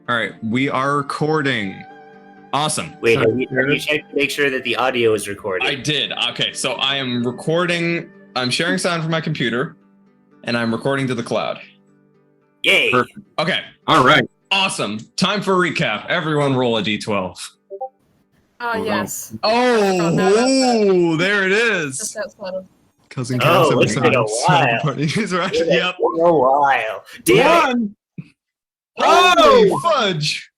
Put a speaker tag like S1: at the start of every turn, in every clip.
S1: All right, we are recording. Awesome.
S2: Wait, have you checked to make sure that the audio is recorded?
S1: I did. Okay, so I am recording. I'm sharing sound from my computer, and I'm recording to the cloud.
S2: Yay!
S1: Perfect. Okay.
S3: All right.
S1: Awesome. Time for recap. Everyone roll a d12.
S4: Yes.
S1: Oh, there it is.
S4: Just outside of.
S1: Cousin
S2: Oh, it's been a while.
S1: He's right. Yep.
S2: For a while. Damn it!
S1: Oh, fudge!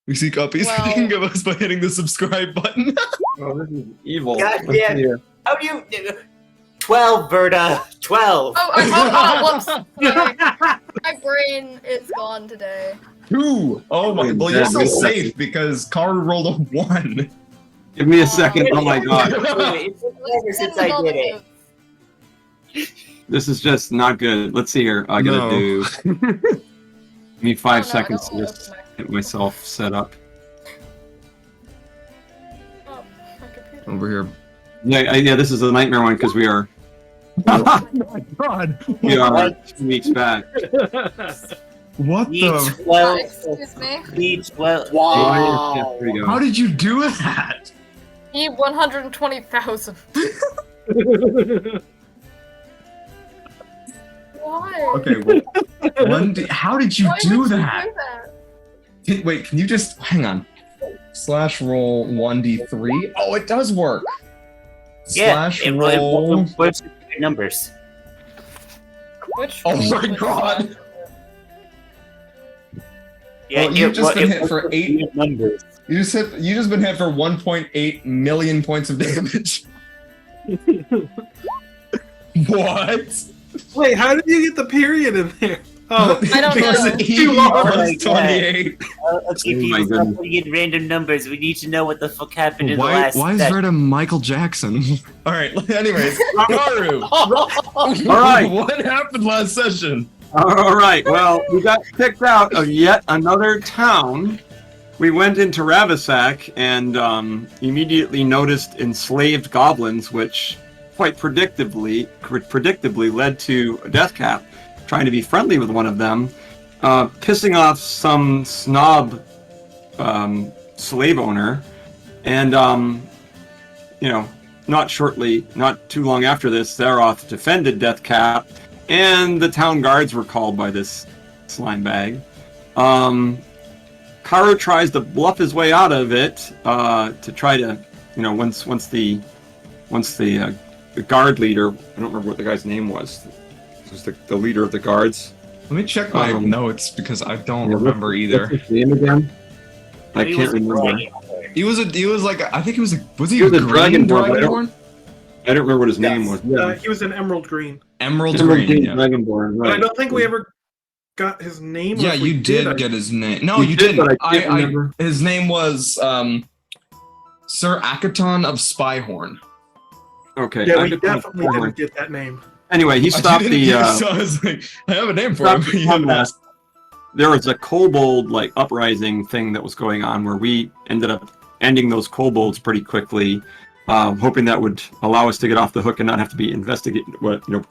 S1: We see copies
S4: Well,
S1: of us by hitting the subscribe button.
S3: Oh, this is evil.
S2: God
S3: Let's
S2: damn.
S3: see here.
S2: How do you... 12, Berta. 12.
S4: Whoops. Sorry. My brain is gone today.
S1: 2. Oh my. Well, you're so
S3: Yeah.
S1: safe because Karu rolled a 1.
S3: Give me a second. Oh my god.
S2: It's been forever since I did it.
S3: This is just not good. Let's see here. I gotta do. Give me 5 seconds to just get myself set up.
S4: Oh, my computer.
S1: Over here.
S3: Yeah, this is a nightmare one because we are.
S1: Oh my god.
S3: We are 2 weeks back.
S1: What the?
S2: B12.
S4: Excuse me.
S2: B12.
S3: Yeah, there we go.
S1: How did you do that?
S4: E120,000. Why?
S1: Okay, well, how did you
S4: Why
S1: do
S4: would
S1: that?
S4: You do that?
S1: Wait, can you just hang on? Slash roll 1d3. Oh, it does work.
S2: Yeah,
S1: Slash
S2: it
S1: roll.
S2: was numbers.
S4: Which
S1: Oh my
S4: which
S1: God.
S4: one?
S2: Yeah,
S1: Well, you've just been hit for 8
S2: numbers.
S1: You just been hit for 1.8 million points of damage. What?
S5: Wait, how did you get the period in there? Oh,
S4: I don't
S1: because
S4: know.
S1: E
S2: Oh my
S1: was 28.
S2: Okay,
S3: Oh my
S2: people, stop
S3: goodness.
S2: putting in random numbers. We need to know what the fuck happened in the
S1: Why
S2: last
S1: is
S2: session.
S1: Rita Michael Jackson? All right. Anyways, Karu.
S3: All right.
S1: What happened last session?
S3: All right. Well, we got kicked out of yet another town. We went into Ravisac and immediately noticed enslaved goblins, which quite predictably led to a death cap. Trying to be friendly with one of them, pissing off some snob slave owner, and not too long after this, Zaroth defended Death Cap, and the town guards were called by this slime bag. Karu tries to bluff his way out of it to try to, once the guard leader, I don't remember what the guy's name was. Was the leader of the guards.
S1: Let me check my notes because I don't remember either.
S3: What's his name again? I can't remember.
S1: He was like I think he was a was he
S3: He was a
S1: green
S3: dragonborn. I don't remember what his name was. Yeah.
S5: he was an emerald green.
S1: Emerald green. Yeah.
S3: Dragonborn.
S5: But I
S3: Right.
S5: don't think we ever got his name. or
S1: Yeah,
S5: if we
S1: you did
S5: I-
S1: get his name. No,
S3: You
S1: you
S3: did,
S1: didn't.
S3: but I can't remember.
S1: His name was Sir Akaton of Spyhorn.
S3: Okay.
S5: Yeah,
S3: I
S5: we
S3: could-
S5: definitely didn't get that name.
S3: Anyway, he stopped the.
S1: So I was like, I have a name for him.
S3: stopped
S1: But
S3: the
S1: you haven't
S3: combat.
S1: asked.
S3: There was a kobold uprising thing that was going on where we ended up ending those kobolds pretty quickly, hoping that would allow us to get off the hook and not have to be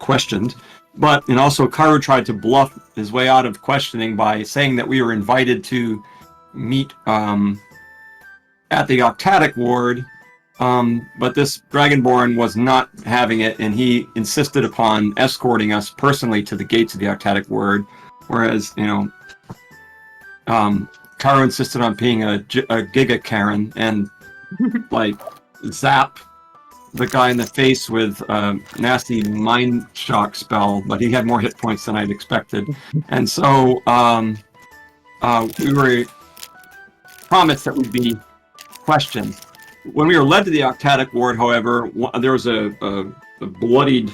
S3: questioned. But and also Karu tried to bluff his way out of questioning by saying that we were invited to meet at the Octatic Ward. But this Dragonborn was not having it, and he insisted upon escorting us personally to the gates of the Octatic Ward, whereas, Karu insisted on being a Giga Karen and, zap the guy in the face with a nasty mind shock spell, but he had more hit points than I'd expected. And so, we were promised that we'd be questioned. When we were led to the Octatic Ward, however, there was a bloodied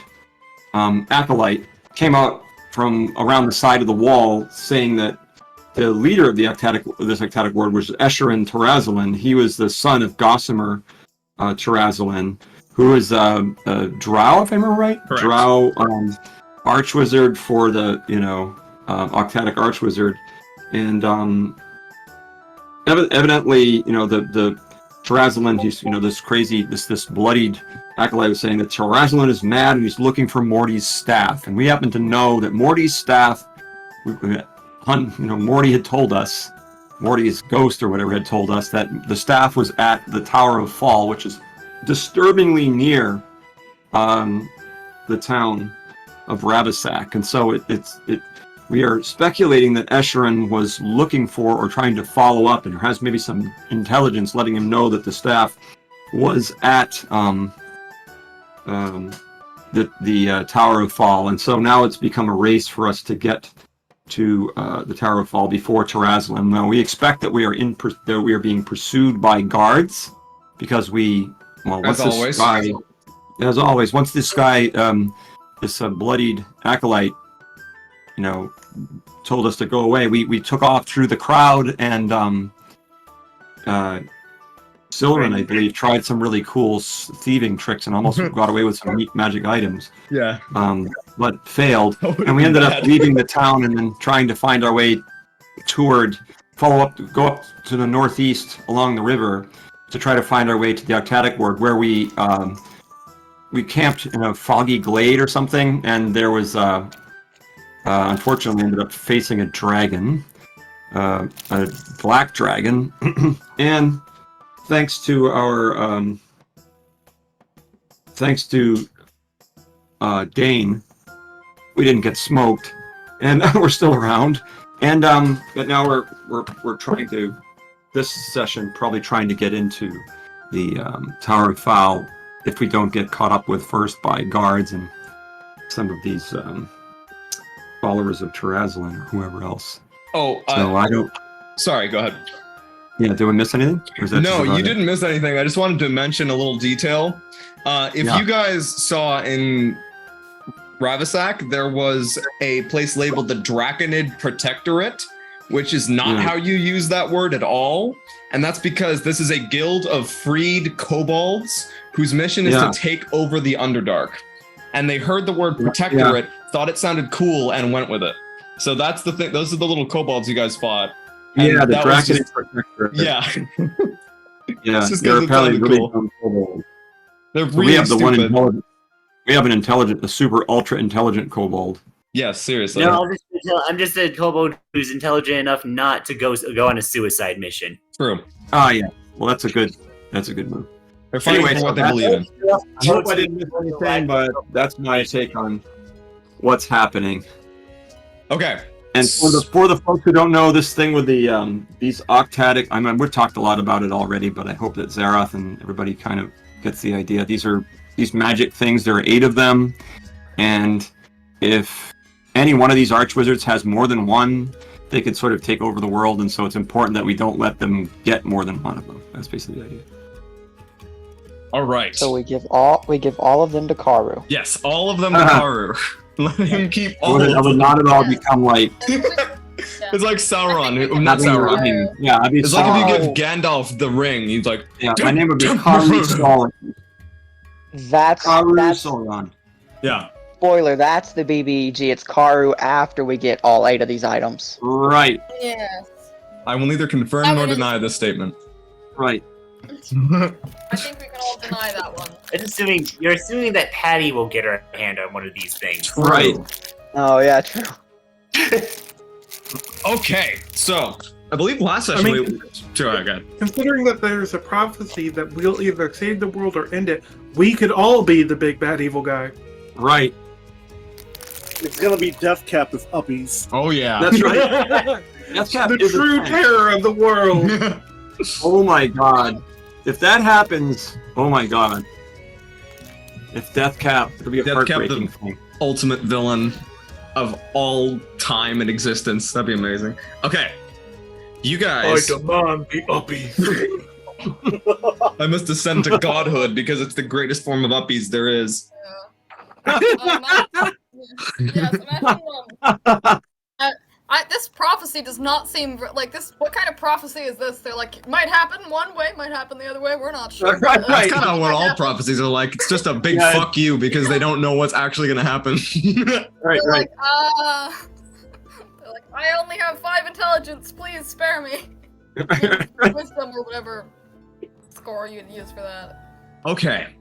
S3: acolyte came out from around the side of the wall, saying that the leader of this Octatic Ward was Esherin Terrazalin. He was the son of Gossamer Terrazalin, who is a drow, if I remember right.
S1: Correct.
S3: Drow archwizard for the Octatic Archwizard, and evidently, the Terrazalin, he's this crazy, this bloodied acolyte was saying that Terrazalin is mad and he's looking for Morty's staff, and we happen to know that Morty's staff, Morty had told us Morty's ghost or whatever had told us that the staff was at the Tower of Phaal, which is disturbingly near the town of Ravisac, and so we are speculating that Esheron was looking for or trying to follow up, and has maybe some intelligence letting him know that the staff was at the Tower of Phaal, and so now it's become a race for us to get to the Tower of Phaal before Terrazalin. Now we expect that we are being pursued by guards because once this guy, this bloodied acolyte, told us to go away, we took off through the crowd, and Silverin, I believe, tried some really cool thieving tricks and almost got away with some neat magic items.
S1: Yeah.
S3: But failed, and we ended up leaving the town and then trying to find our way go up to the northeast along the river to try to find our way to the Arctic Ward, where we camped in a foggy glade or something, and there was unfortunately ended up facing a dragon, a black dragon, and thanks to Dane, we didn't get smoked, and we're still around. And but now we're trying to, this session, probably trying to get into the Tower of Phaal if we don't get caught up with first by guards and some of these followers of Terrazalin or whoever else.
S1: Oh,
S3: so I don't.
S1: Sorry, go ahead.
S3: Yeah, did we miss anything?
S1: No, you didn't miss anything. I just wanted to mention a little detail. If you guys saw in Ravisac, there was a place labeled the Draconid Protectorate, which is not how you use that word at all. And that's because this is a guild of freed kobolds whose mission is to take over the Underdark. And they heard the word Protectorate, thought it sounded cool, and went with it. So that's the thing. Those are the little kobolds you guys fought. And
S3: yeah, the Draconid Protectorate.
S1: Yeah.
S3: Yeah, they're apparently really dumb kobolds.
S1: They're really
S3: we have the
S1: stupid.
S3: one intelligent. We have a super ultra intelligent kobold.
S1: Yes, seriously.
S2: No, I'm just a kobold who's intelligent enough not to go on a suicide mission.
S1: True.
S3: Ah, yeah. Well, that's a good move.
S1: They're fighting for what they believe in.
S3: I hope I didn't miss anything, but that's my take on what's happening.
S1: Okay.
S3: And for the folks who don't know, this thing with the these octadic, I mean, we've talked a lot about it already, but I hope that Xerath and everybody kind of gets the idea. These magic things. There are 8 of them, and if any one of these archwizards has more than one, they could sort of take over the world, and so it's important that we don't let them get more than one of them. That's basically the idea.
S1: All right.
S6: So we give all of them to Karu.
S1: Yes, all of them to Karu. Let him keep all
S3: I would not at all become like.
S1: It's like Sauron. Not Sauron.
S3: Yeah, I'd be.
S1: It's like if you give Gandalf the ring, he's like.
S3: Yeah, my name would be Karu Sauron.
S6: That's
S3: Sauron.
S1: Yeah.
S6: Spoiler, that's the BBEG. It's Karu after we get all 8 of these items.
S3: Right.
S4: Yes.
S1: I will neither confirm nor deny this statement.
S3: Right.
S4: I think we can all deny that one.
S2: You're assuming that Patty will get her hand on one of these things.
S3: Right.
S6: Oh yeah, true.
S1: Okay, so I believe last session Sure, again.
S5: Considering that there's a prophecy that we'll either save the world or end it, we could all be the big bad evil guy.
S3: Right.
S7: It's gonna be Death Cap with uppies.
S1: Oh yeah.
S3: That's right. Death Cap
S5: The
S3: is
S5: true terror of the world.
S3: Oh my god. If that happens, oh my god. If Death Cap, it'll be a
S1: Death Cap,
S3: heartbreaking
S1: the
S3: thing.
S1: ultimate villain of all time and existence. That'd be amazing. Okay. You guys.
S5: I demand the uppies.
S1: I must ascend to godhood because it's the greatest form of uppies there is.
S4: Yes, this prophecy does not seem like this. What kind of prophecy is this? They're like, it might happen one way, might happen the other way. We're not sure.
S3: Right.
S1: That's kind of what all prophecies are like. It's just a big fuck you because they don't know what's actually going to happen.
S3: Right.
S4: They're like, I only have 5 intelligence. Please spare me. Wisdom or whatever score you'd use for that.
S1: Okay,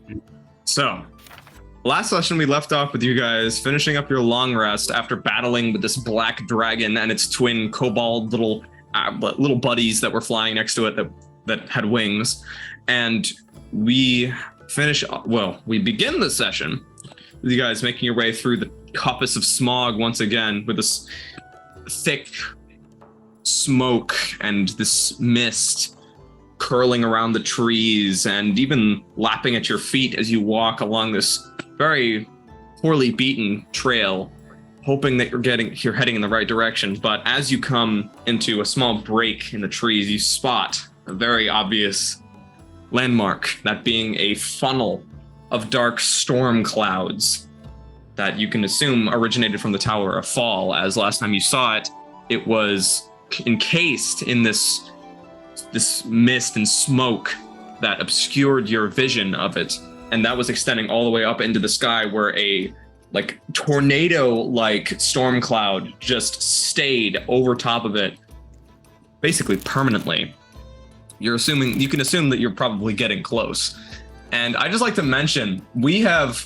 S1: so last session we left off with you guys finishing up your long rest after battling with this black dragon and its twin kobold little little buddies that were flying next to it that had wings. And we begin the session with you guys making your way through the coppice of smog once again, with this thick smoke and this mist curling around the trees and even lapping at your feet as you walk along this very poorly beaten trail, hoping that you're heading in the right direction. But as you come into a small break in the trees, you spot a very obvious landmark, that being a funnel of dark storm clouds that you can assume originated from the Tower of Phaal, as last time you saw it, it was encased in this mist and smoke that obscured your vision of it, and that was extending all the way up into the sky, where a tornado-like storm cloud just stayed over top of it, basically permanently. You can assume that you're probably getting close. And I just like to mention, we have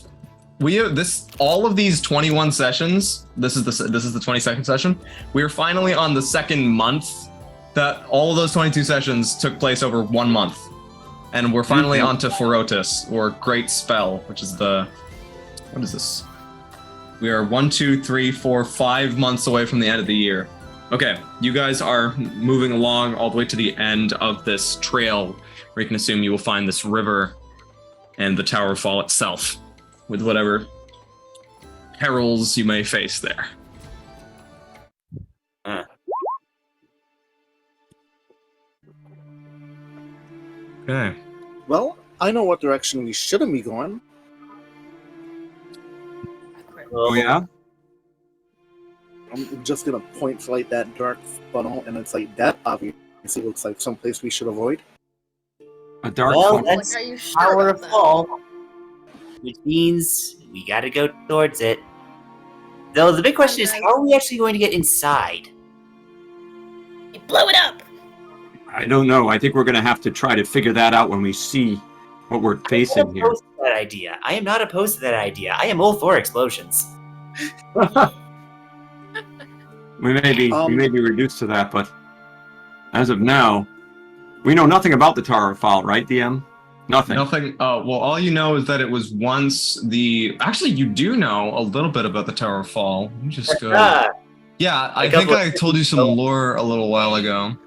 S1: all of these 21 sessions. This is the 22nd session. We are finally on the second month that all of those 22 sessions took place over 1 month. And we're finally on to Ferotis, or Great Spell, which is what is this? We are 1, 2, 3, 4, 5 months away from the end of the year. Okay, you guys are moving along all the way to the end of this trail, where you can assume you will find this river and the Tower of Phaal itself, with whatever perils you may face there. Okay.
S7: Well, I know what direction we shouldn't be going.
S3: Oh, yeah?
S7: I'm just gonna point for like that dark funnel, and it's like that obviously looks like someplace we should avoid.
S3: A dark
S2: Well,
S3: funnel.
S2: that's
S4: Like, are you sure
S2: Tower
S4: about
S2: of
S4: that?
S2: Phaal, which means we gotta go towards it. Though the big question is, how are we actually going to get inside?
S4: You blow it up!
S3: I don't know. I think we're going to have to try to figure that out when we see what we're facing here.
S2: Opposed to that idea. I am not opposed to that idea. I am all for explosions.
S3: We may be reduced to that, but as of now, we know nothing about the Tower of Phaal, right, DM? Nothing.
S1: Nothing. Well, all you know is that it was once Actually, you do know a little bit about the Tower of Phaal. Let me just go. Yeah, I think I told you some lore a little while ago.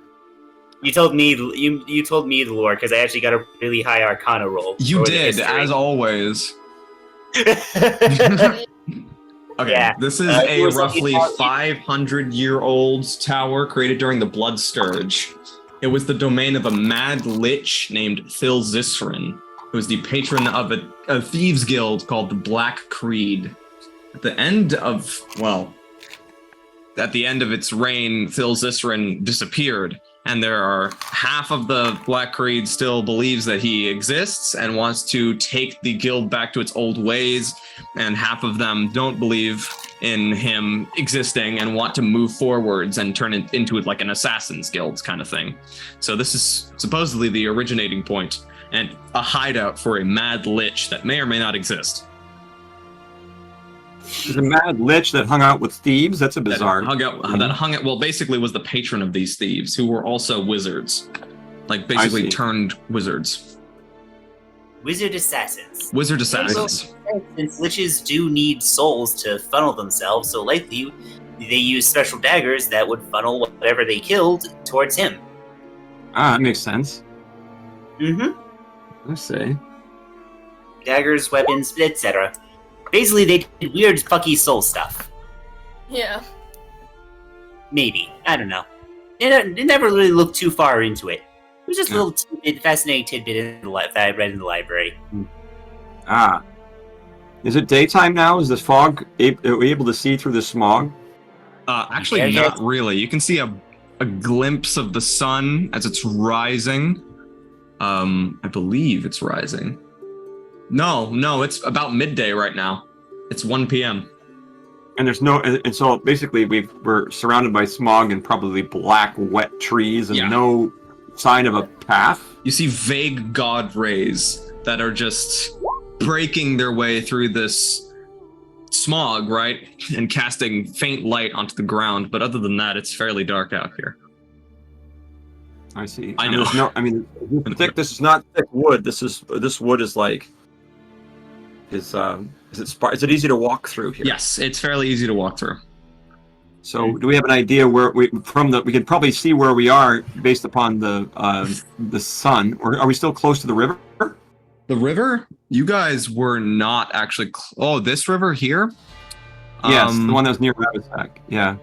S2: You told me you told me the lore because I actually got a really high Arcana roll.
S1: You did, as always. Okay,
S2: Yeah.
S1: this is
S2: It
S1: a
S2: was like
S1: roughly
S2: you thought-
S1: 500-year-old tower created during the Blood Scourge. It was the domain of a mad lich named Phil Zisrin, who was the patron of a thieves guild called the Black Creed. At the end of its reign, Phil Zisrin disappeared, and there are half of the Black Creed still believes that he exists and wants to take the guild back to its old ways, and half of them don't believe in him existing and want to move forwards and turn it into like an assassin's guild kind of thing. So this is supposedly the originating point and a hideout for a mad lich that may or may not exist.
S3: There's a mad lich that hung out with thieves. That's a bizarre.
S1: Basically was the patron of these thieves, who were also wizards, like basically turned wizards.
S2: Wizard assassins.
S1: Wizard assassins.
S2: Since liches do need souls to funnel themselves, so likely they use special daggers that would funnel whatever they killed towards him.
S3: Ah, that makes sense.
S2: Mm-hmm.
S3: Let's see.
S2: Daggers, weapons, etc. Basically, they did weird, fucky soul stuff.
S4: Yeah.
S2: Maybe. I don't know. It never really looked too far into it. It was just a little fascinating tidbit that I read in the library.
S3: Ah. Is it daytime now? Is the fog, are we able to see through the smog?
S1: Actually, not really. You can see a glimpse of the sun as it's rising. I believe it's rising. No, it's about midday right now. It's 1 p.m.
S3: And and so basically we're surrounded by smog and probably black, wet trees and no sign of a path.
S1: You see vague god rays that are just breaking their way through this smog, right? And casting faint light onto the ground. But other than that, it's fairly dark out here.
S3: I see.
S1: I
S3: And
S1: know.
S3: there's no. I mean, this is not thick wood. This wood is like. Is it easy to walk through here?
S1: Yes, it's fairly easy to walk through.
S3: So, do we have an idea where we can probably see where we are based upon the sun, or are we still close to the river?
S1: The river? You guys were not actually. This river here?
S3: Yes, the one that was near Ravisac. Yeah.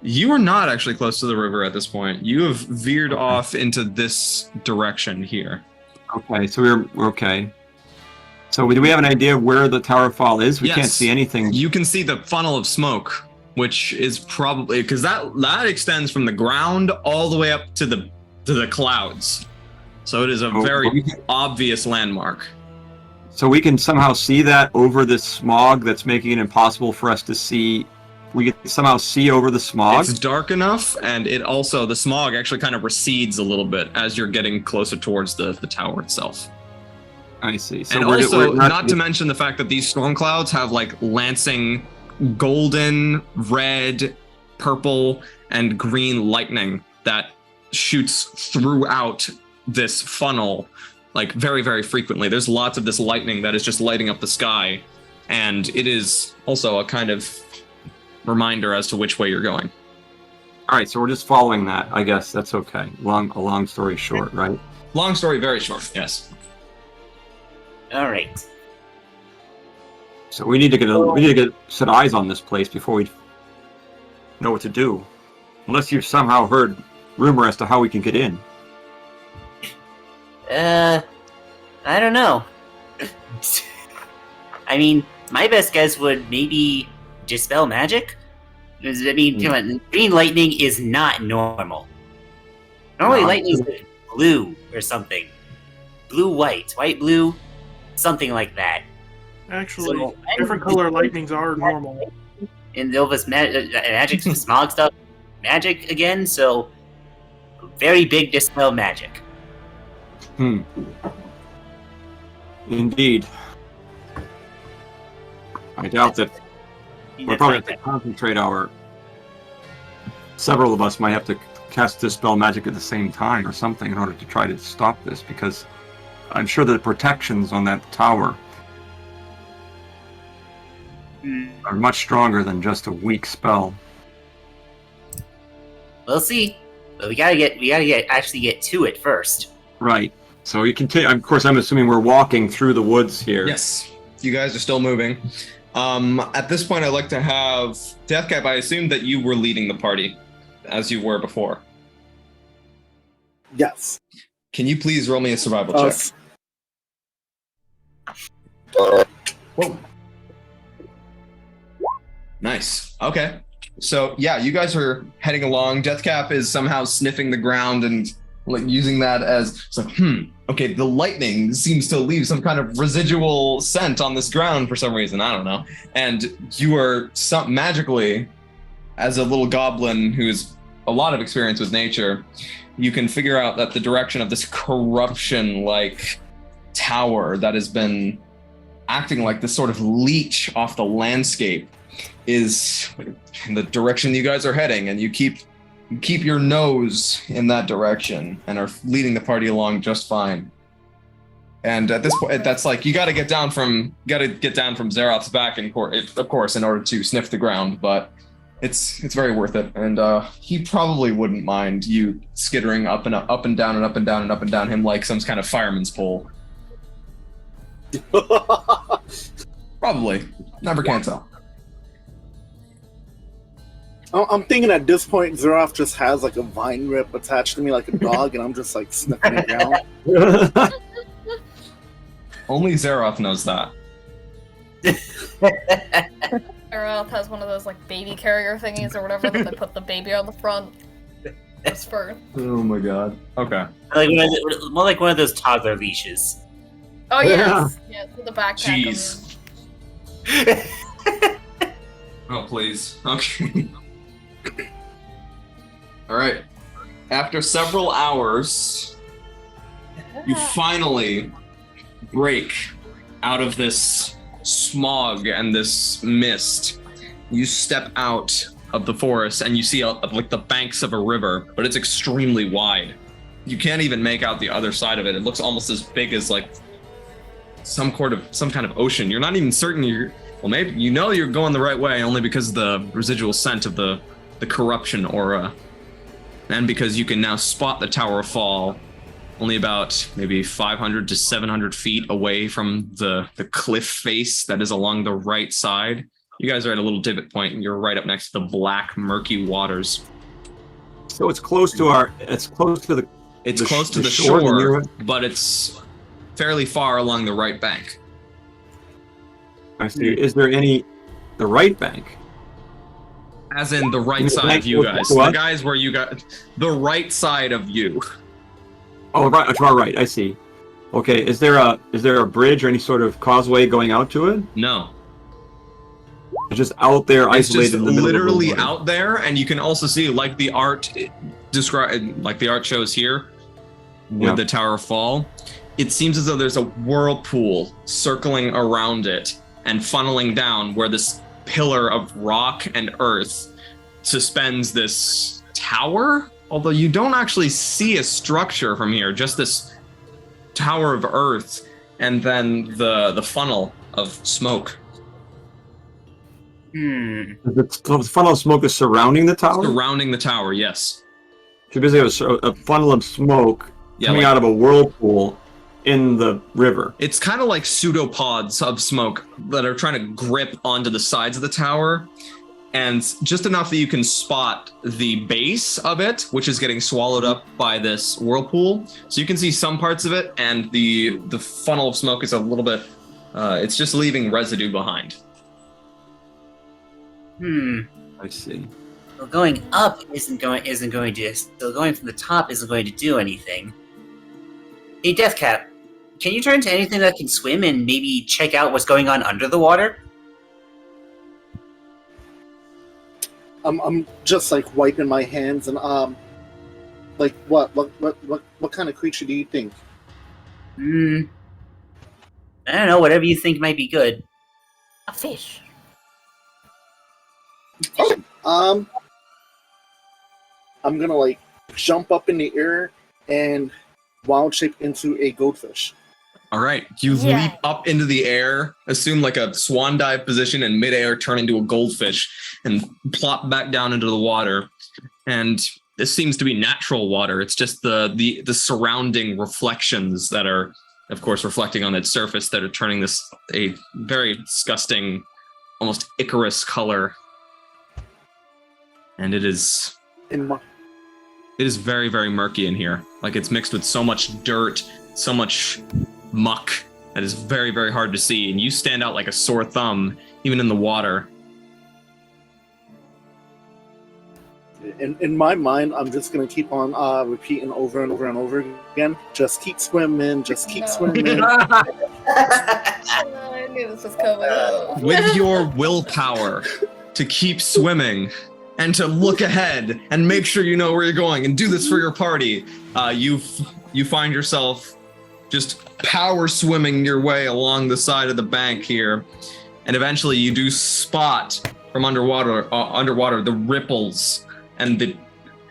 S1: You are not actually close to the river at this point. You have veered off into this direction here.
S3: Okay, so we're okay. So do we have an idea where the Tower of Phaal is? We can't
S1: Yes.
S3: see anything.
S1: You can see the funnel of smoke, which is probably because that extends from the ground all the way up to the clouds. So it is a very obvious landmark.
S3: So we can somehow see that over this smog that's making it impossible for us to see. We can somehow see over the smog.
S1: It's dark enough, and the smog actually kind of recedes a little bit as you're getting closer towards the tower itself.
S3: I see. So
S1: And also, not to mention the fact that these storm clouds have like lancing golden, red, purple, and green lightning that shoots throughout this funnel like very, very frequently. There's lots of this lightning that is just lighting up the sky, and it is also a kind of reminder as to which way you're going.
S3: All right, so we're just following that. I guess that's okay. A long story short, right?
S1: Long story very short, yes.
S2: All right.
S3: So we need to get set eyes on this place before we know what to do. Unless you've somehow heard rumor as to how we can get in.
S2: I don't know. I mean, my best guess would maybe dispel magic. I mean, come on, green lightning is not normal. Normally, lightning is blue or something. Blue-white, white-blue, something like that.
S5: Actually,
S2: So,
S5: different color lightnings are normal.
S2: And Elvis magic smog stuff, magic again. So, very big dispel magic.
S3: Indeed. I doubt that. We'll probably have to concentrate several of us might have to cast Dispel Magic at the same time or something in order to try to stop this, because I'm sure the protections on that tower are much stronger than just a weak spell.
S2: We'll see. But we gotta actually get to it first.
S3: Right. So you can of course, I'm assuming we're walking through the woods here.
S1: Yes, you guys are still moving. At this point, I'd like to have Deathcap. I assume that you were leading the party, as you were before.
S7: Yes.
S1: Can you please roll me a survival check? Whoa. Nice. Okay. So yeah, you guys are heading along. Deathcap is somehow sniffing the ground and like using that as okay, the lightning seems to leave some kind of residual scent on this ground for some reason. I don't know. And you are magically, as a little goblin who's a lot of experience with nature, you can figure out that the direction of this corruption-like tower that has been acting like this sort of leech off the landscape is in the direction you guys are heading, and you keep your nose in that direction and are leading the party along just fine. And at this point, that's like you got to get down from Xerath's back, of course, in order to sniff the ground. But it's very worth it, and he probably wouldn't mind you skittering up and down and up and down and up and down him like some kind of fireman's pole. Probably, never can tell.
S7: I'm thinking at this point, Xerath just has like a vine rip attached to me like a dog, and I'm just like sniffing it down.
S1: Only Xerath knows that.
S4: Xerath has one of those like baby carrier thingies or whatever that they put the baby on the front. Just for.
S1: Oh my god. Okay.
S2: More like one of those toddler leashes.
S4: Oh yes, yes, with the backpack.
S1: Jeez. Oh please. Okay. All right. After several hours, you finally break out of this smog and this mist. You step out of the forest and you see like the banks of a river, but it's extremely wide. you can't even make out the other side of it. It looks almost as big as like some kind of ocean. You're not even certain maybe you're going the right way only because of the residual scent of the corruption aura, and because you can now spot the Tower of Phaal only about maybe 500 to 700 feet away from the cliff face that is along the right side. You guys are at a little divot point, and you're right up next to the black, murky waters.
S3: So it's close to the
S1: shore, but it's fairly far along the right bank.
S3: I see. Is there the right bank?
S1: As in the right side of you guys. The guys where you got the right side of you.
S3: Oh, right, to our right. I see. Okay. Is there a bridge or any sort of causeway going out to it?
S1: No.
S3: It's just out there, isolated.
S1: It's just
S3: in the middle
S1: literally
S3: of the
S1: out there, and you can also see, like the art shows here, with the Tower of Phaal. It seems as though there's a whirlpool circling around it and funneling down where this pillar of rock and earth suspends this tower. Although you don't actually see a structure from here, just this tower of earth, and then the funnel of smoke.
S3: The funnel of smoke is surrounding the tower?
S1: Surrounding the tower, yes.
S3: So basically a funnel of smoke coming out of a whirlpool in the river.
S1: It's kind of like pseudopods of smoke that are trying to grip onto the sides of the tower, and just enough that you can spot the base of it, which is getting swallowed up by this whirlpool. So you can see some parts of it, and the funnel of smoke is a little bit, it's just leaving residue behind.
S3: I see.
S2: Well, going up isn't going to. So going from the top isn't going to do anything. Hey, Deathcap, can you turn to anything that can swim and maybe check out what's going on under the water?
S7: I'm just like wiping my hands and like what kind of creature do you think?
S2: I don't know. Whatever you think might be good.
S4: A fish.
S7: I'm gonna like jump up in the air and wild shape into a goldfish.
S1: All right, you leap up into the air, assume like a swan dive position, and midair turn into a goldfish and plop back down into the water. And this seems to be natural water. It's just the surrounding reflections that are, of course, reflecting on its surface that are turning this a very disgusting, almost Icarus color. And it is very, very murky in here. Like it's mixed with so much dirt, so much muck that is very, very hard to see. And you stand out like a sore thumb, even in the water.
S7: In my mind, I'm just gonna keep on repeating over and over and over again. Just keep swimming. Just keep swimming.
S4: I knew this was coming.
S1: With your willpower to keep swimming and to look ahead and make sure you know where you're going and do this for your party, you find yourself just power swimming your way along the side of the bank here, and eventually you do spot from underwater the ripples and the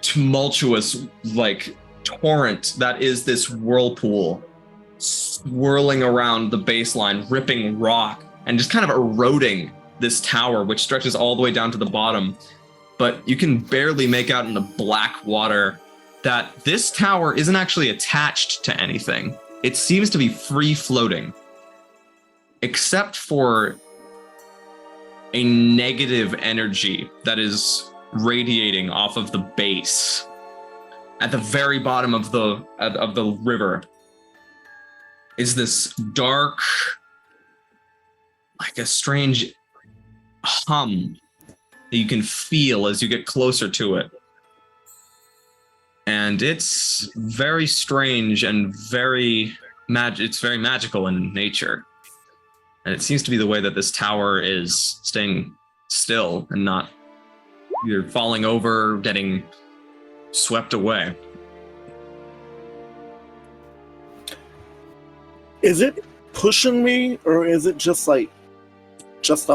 S1: tumultuous like torrent that is this whirlpool swirling around the baseline, ripping rock and just kind of eroding this tower, which stretches all the way down to the bottom. But you can barely make out in the black water that this tower isn't actually attached to anything. It seems to be free floating, except for a negative energy that is radiating off of the base at the very bottom of the river. Is this dark, like a strange hum that you can feel as you get closer to it. And it's very strange and it's very magical in nature. And it seems to be the way that this tower is staying still and not either falling over, getting swept away.
S7: Is it pushing me, or is it just a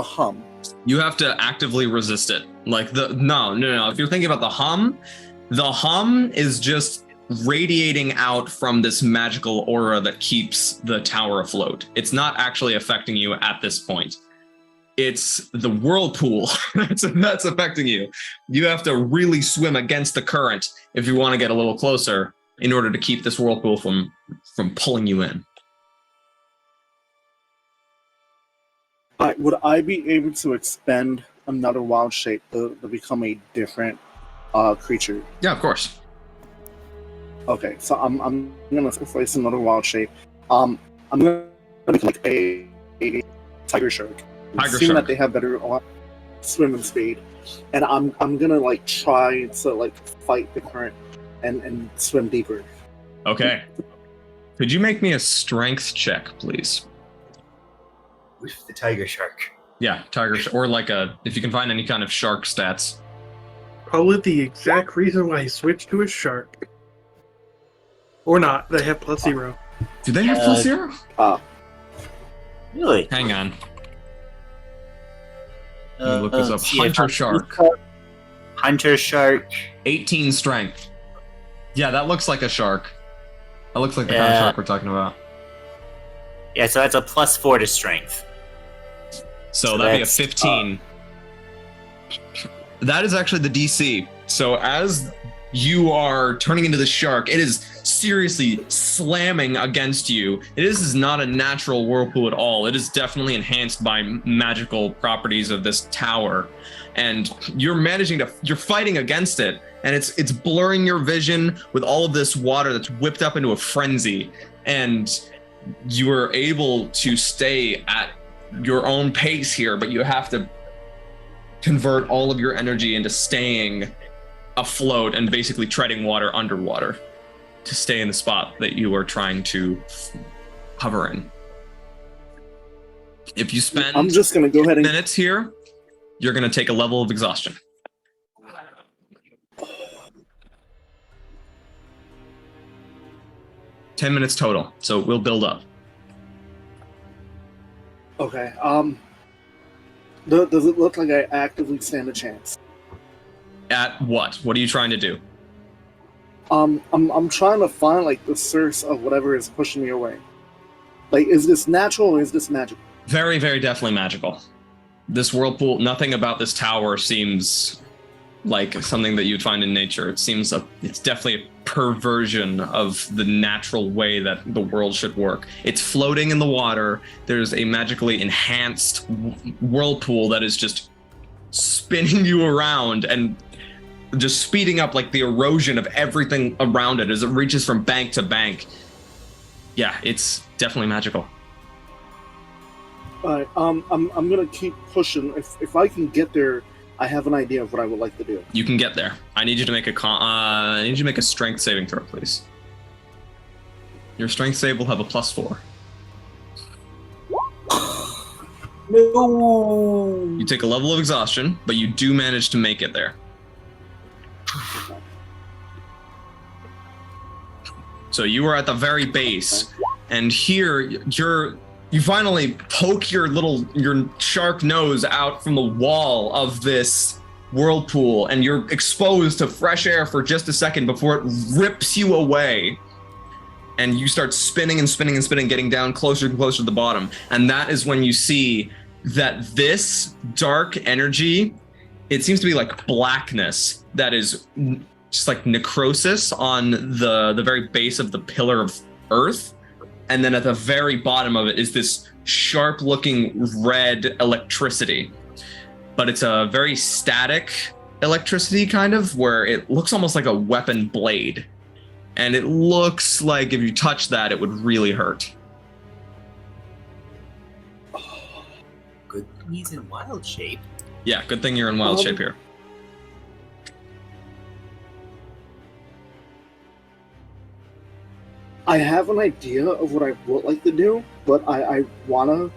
S7: hum?
S1: You have to actively resist it. Like no. If you're thinking about the hum is just radiating out from this magical aura that keeps the tower afloat. It's not actually affecting you at this point. It's the whirlpool that's affecting you. You have to really swim against the current if you want to get a little closer in order to keep this whirlpool from pulling you in.
S7: Would I be able to expend another wild shape to become a different creature?
S1: Yeah, of course.
S7: Okay, so I'm gonna sacrifice another wild shape. I'm gonna become like a tiger shark. Seeing that they have better swimming speed, and I'm gonna like try to like fight the current and swim deeper.
S1: Okay. Could you make me a strength check, please?
S2: With the tiger shark.
S1: Yeah, tiger or like if you can find any kind of shark stats.
S5: Probably the exact reason why he switched to a shark. Or not. They have +0.
S1: Do they have +0?
S2: Really?
S1: Hang on. Let me look this up.
S2: See if
S1: Hunter shark.
S2: Hunter shark.
S1: 18 strength. Yeah, that looks like a shark. That looks like the kind of shark we're talking about.
S2: Yeah, so that's a +4 to strength.
S1: So that'd be a 15. That is actually the DC. So as you are turning into the shark, it is seriously slamming against you. This is not a natural whirlpool at all. It is definitely enhanced by magical properties of this tower. And you're fighting against it. And it's blurring your vision with all of this water that's whipped up into a frenzy. And you are able to stay at your own pace here, but you have to convert all of your energy into staying afloat and basically treading water underwater to stay in the spot that you are trying to hover in. If you spend
S7: I'm just gonna go ahead and
S1: minutes here, you're going to take a level of exhaustion. $10 minutes total, so we'll build up.
S7: Okay. Does it look like I actively stand a chance?
S1: At what? What are you trying to do?
S7: I'm trying to find like the source of whatever is pushing me away. Like, is this natural or is this magical?
S1: Very, very definitely magical. This whirlpool, nothing about this tower seems like something that you'd find in nature. It seems it's definitely a perversion of the natural way that the world should work. It's floating in the water. There's a magically enhanced whirlpool that is just spinning you around and just speeding up like the erosion of everything around it as it reaches from bank to bank. Yeah, it's definitely magical.
S7: Alright, I'm gonna keep pushing. If I can get there, I have an idea of what I would like to do.
S1: You can get there. I need you to make a strength saving throw, please. Your strength save will have a +4.
S7: No.
S1: You take a level of exhaustion, but you do manage to make it there. So you are at the very base, and here you finally poke your shark nose out from the wall of this whirlpool, and you're exposed to fresh air for just a second before it rips you away. And you start spinning and spinning and spinning, getting down closer and closer to the bottom. And that is when you see that this dark energy, it seems to be like blackness that is just like necrosis on the very base of the pillar of earth. And then at the very bottom of it is this sharp looking red electricity. But it's a very static electricity kind of, where it looks almost like a weapon blade. And it looks like if you touch that, it would really hurt.
S2: Good thing he's in wild shape.
S1: Yeah, good thing you're in wild shape here.
S7: I have an idea of what I would like to do, but I wanna...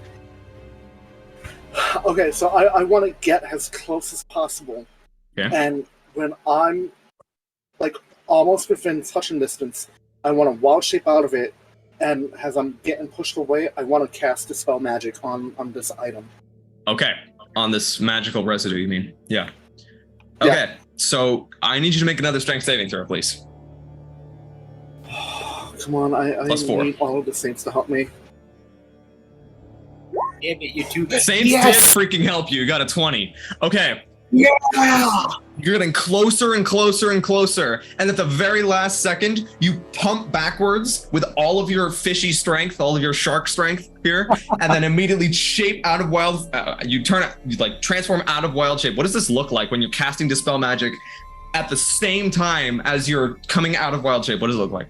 S7: Okay, so I want to get as close as possible.
S1: Okay.
S7: And when I'm, like, almost within touching distance, I want to wild shape out of it, and as I'm getting pushed away, I want to cast Dispel Magic on this item.
S1: Okay, on this magical residue, you mean? Yeah. Okay, so I need you to make another strength saving throw, please.
S7: Come on, I
S1: +4.
S7: need all of the saints to help me.
S2: Yeah, but you're too.
S1: Saints did freaking help you. You got a 20. Okay.
S7: Yeah!
S1: You're getting closer and closer and closer. And at the very last second, you pump backwards with all of your fishy strength, all of your shark strength here, and then immediately shape out of wild. You transform out of wild shape. What does this look like when you're casting Dispel Magic at the same time as you're coming out of wild shape? What does it look like?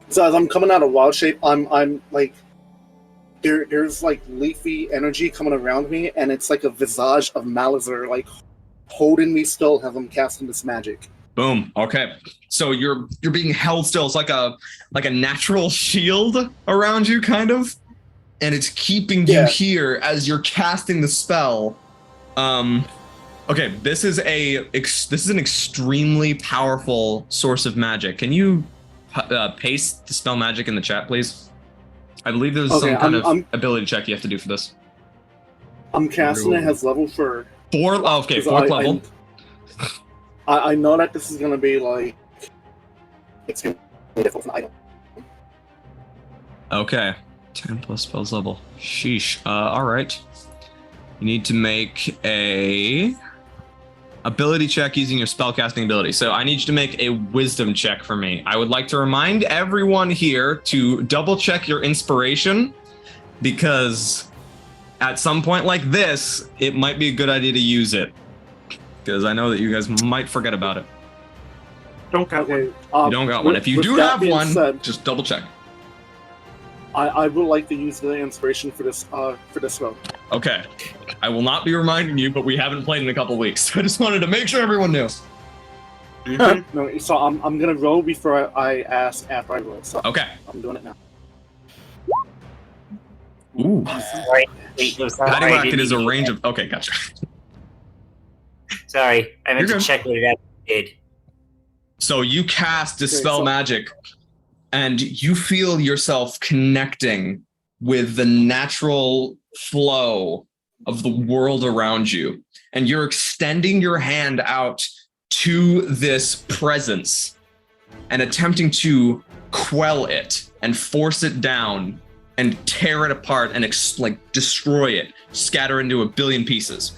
S7: So as I'm coming out of wild shape, I'm like, there's like leafy energy coming around me, and it's like a visage of Malazar, like holding me still as I'm casting this magic.
S1: Boom. Okay. So you're being held still. It's like a natural shield around you, kind of, and it's keeping you here as you're casting the spell. Okay. This is an extremely powerful source of magic. Can you paste Dispel Magic in the chat, please? I believe there's some kind of ability check you have to do for this.
S7: I'm casting it as level 4.
S1: 4? Oh, okay, 4th level.
S7: I know that this is going to be like... It's going to be difficult for an item.
S1: Okay. 10 plus spells level. Sheesh. Alright. You need to make a ability check using your spellcasting ability. So I need you to make a wisdom check for me. I would like to remind everyone here to double check your inspiration, because at some point like this, it might be a good idea to use it, because I know that you guys might forget about it.
S5: Don't got one.
S1: You don't got one. If you do have one, just double check.
S7: I would like to use the inspiration for this spell.
S1: Okay. I will not be reminding you, but we haven't played in a couple weeks. I just wanted to make sure everyone knew.
S7: No, so I'm gonna roll before I ask after I roll. So
S1: okay.
S7: I'm doing it now.
S1: Ooh.
S2: Sorry. Wait, no, sorry.
S1: Paddywhack is a range of... Okay, gotcha.
S2: Sorry, I meant
S1: You're
S2: to
S1: good.
S2: check what it did.
S1: So you cast Dispel Magic, and you feel yourself connecting with the natural flow of the world around you. And you're extending your hand out to this presence and attempting to quell it and force it down and tear it apart and destroy it, scatter into a billion pieces.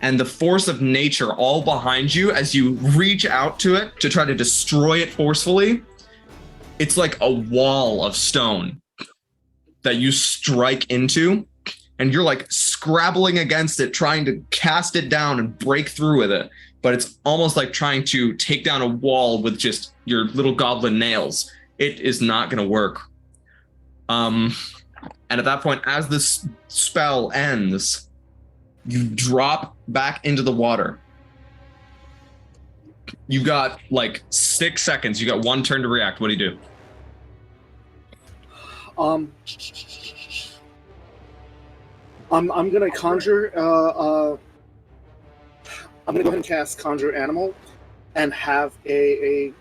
S1: And the force of nature all behind you as you reach out to it to try to destroy it forcefully, it's like a wall of stone that you strike into, and you're like scrabbling against it, trying to cast it down and break through with it. But it's almost like trying to take down a wall with just your little goblin nails. It is not going to work. And at that point, as this spell ends, you drop back into the water. You've got like 6 seconds. You got one turn to react. What do you do?
S7: I'm gonna conjure. I'm gonna go ahead and cast Conjure Animal, and have a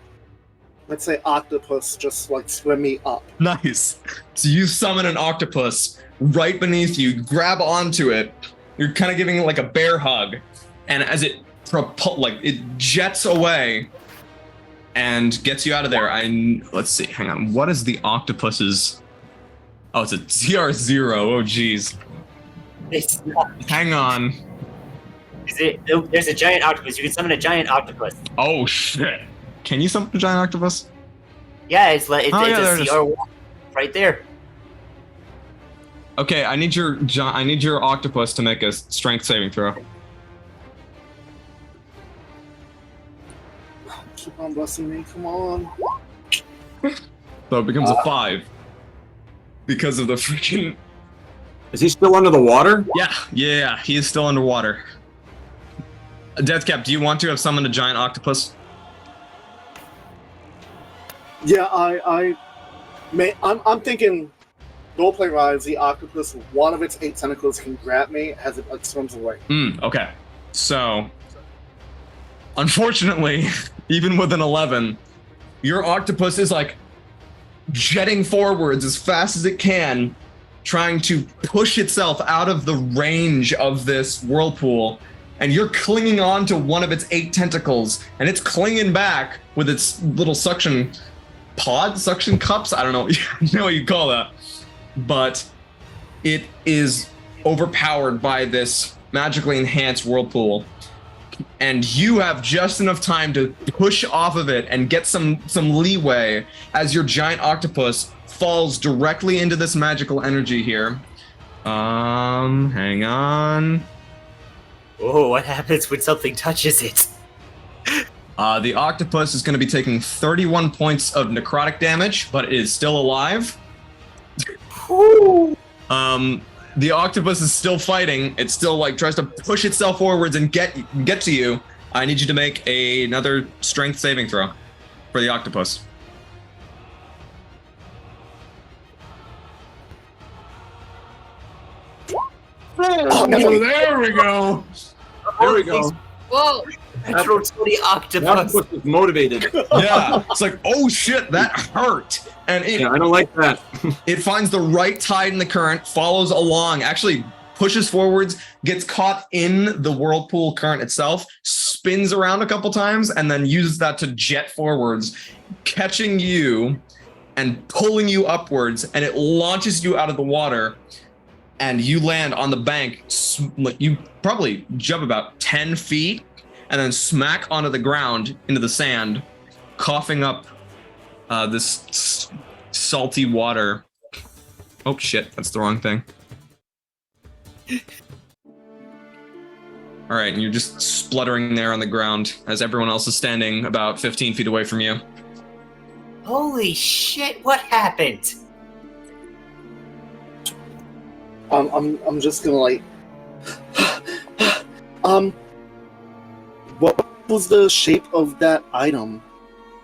S7: let's say octopus just like swim me up.
S1: Nice. So you summon an octopus right beneath you, grab onto it. You're kind of giving it like a bear hug, and as it it jets away and gets you out of there. Let's see. Hang on. What is the octopus's? Oh, it's a TR0. Oh, geez.
S2: It's not.
S1: Hang on.
S2: There's a giant octopus. You can summon a giant octopus.
S1: Oh shit! Can you summon a giant octopus?
S2: Yeah, it's a
S1: there it is.
S2: CR1 right there.
S1: Okay, I need your octopus to make a strength saving throw.
S7: Keep on blessing me, come on.
S1: So it becomes a 5 because of the freaking.
S3: Is he still under the water?
S1: Yeah, he is still underwater. Deathcap, do you want to have summoned a giant octopus?
S7: Yeah, I'm thinking roleplay wise, the octopus, one of its 8 tentacles can grab me as it swims away.
S1: Okay. So, unfortunately, even with an 11, your octopus is like jetting forwards as fast as it can, trying to push itself out of the range of this whirlpool, and you're clinging on to one of its 8 tentacles, and it's clinging back with its little suction pod suction cups. I don't know, know what you call that, but it is overpowered by this magically enhanced whirlpool, and you have just enough time to push off of it and get some leeway as your giant octopus falls directly into this magical energy here. Hang on.
S2: Oh, what happens when something touches it?
S1: The octopus is going to be taking 31 points of necrotic damage, but it is still alive. The octopus is still fighting. It still like tries to push itself forwards and get to you. I need you to make another strength saving throw for the octopus. Oh, there we go.
S3: There we go.
S4: Whoa!
S2: Metro to the octopus.
S3: Octopus was motivated.
S1: Yeah, it's like, oh shit, that hurt. And
S3: Yeah, I don't like that.
S1: it finds the right tide in the current, follows along, actually pushes forwards, gets caught in the whirlpool current itself, spins around a couple times, and then uses that to jet forwards, catching you and pulling you upwards, and it launches you out of the water, and you land on the bank. You probably jump about 10 feet, and then smack onto the ground, into the sand, coughing up this salty water. Oh shit, that's the wrong thing. All right, and you're just spluttering there on the ground as everyone else is standing about 15 feet away from you.
S2: Holy shit, what happened?
S7: I'm just gonna like, what was the shape of that item?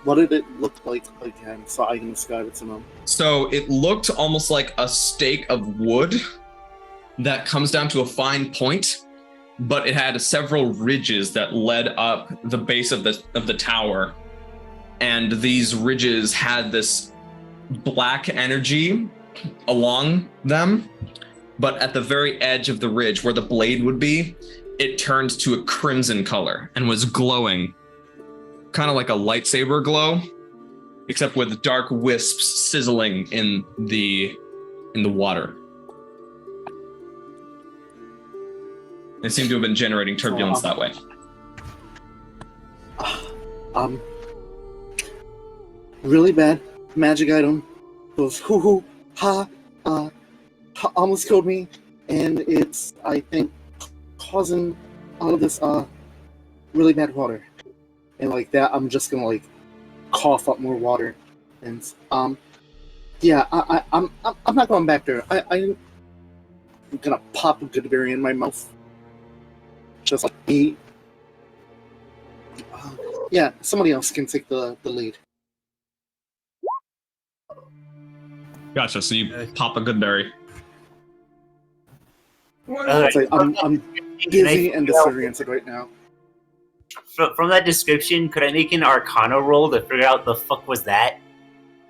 S7: What did it look like again, so I can describe it to them?
S1: So it looked almost like a stake of wood that comes down to a fine point, but it had several ridges that led up the base of the tower, and these ridges had this black energy along them, but at the very edge of the ridge where the blade would be, it turned to a crimson color and was glowing, kind of like a lightsaber glow, except with dark wisps sizzling in the water. It seemed to have been generating turbulence that way.
S7: Really bad magic item. Goes hoo ha almost killed me, and it's, I think, causing all of this really bad water. And like that, I'm just gonna like cough up more water, and yeah, I'm not going back there. I'm gonna pop a good berry in my mouth, just like eat. Yeah, somebody else can take the lead.
S1: Gotcha. So you pop a good berry.
S7: It's like, I'm busy and disoriented right now.
S2: From that description, could I make an Arcana roll to figure out the fuck was that?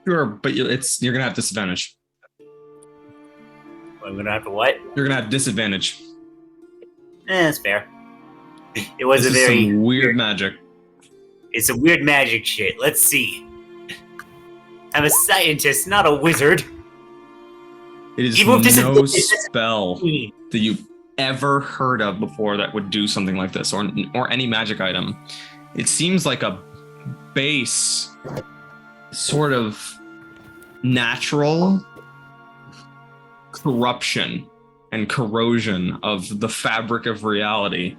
S1: Sure, but you're gonna have disadvantage.
S2: I'm gonna have to what?
S1: You're gonna have disadvantage.
S2: That's fair. It was
S1: This
S2: a
S1: is
S2: very
S1: some weird magic.
S2: It's a weird magic shit. Let's see. I'm a scientist, not a wizard.
S1: It is
S2: Even if
S1: no
S2: this is-
S1: spell that you've ever heard of before that would do something like this, or any magic item. It seems like a base, sort of natural corruption and corrosion of the fabric of reality,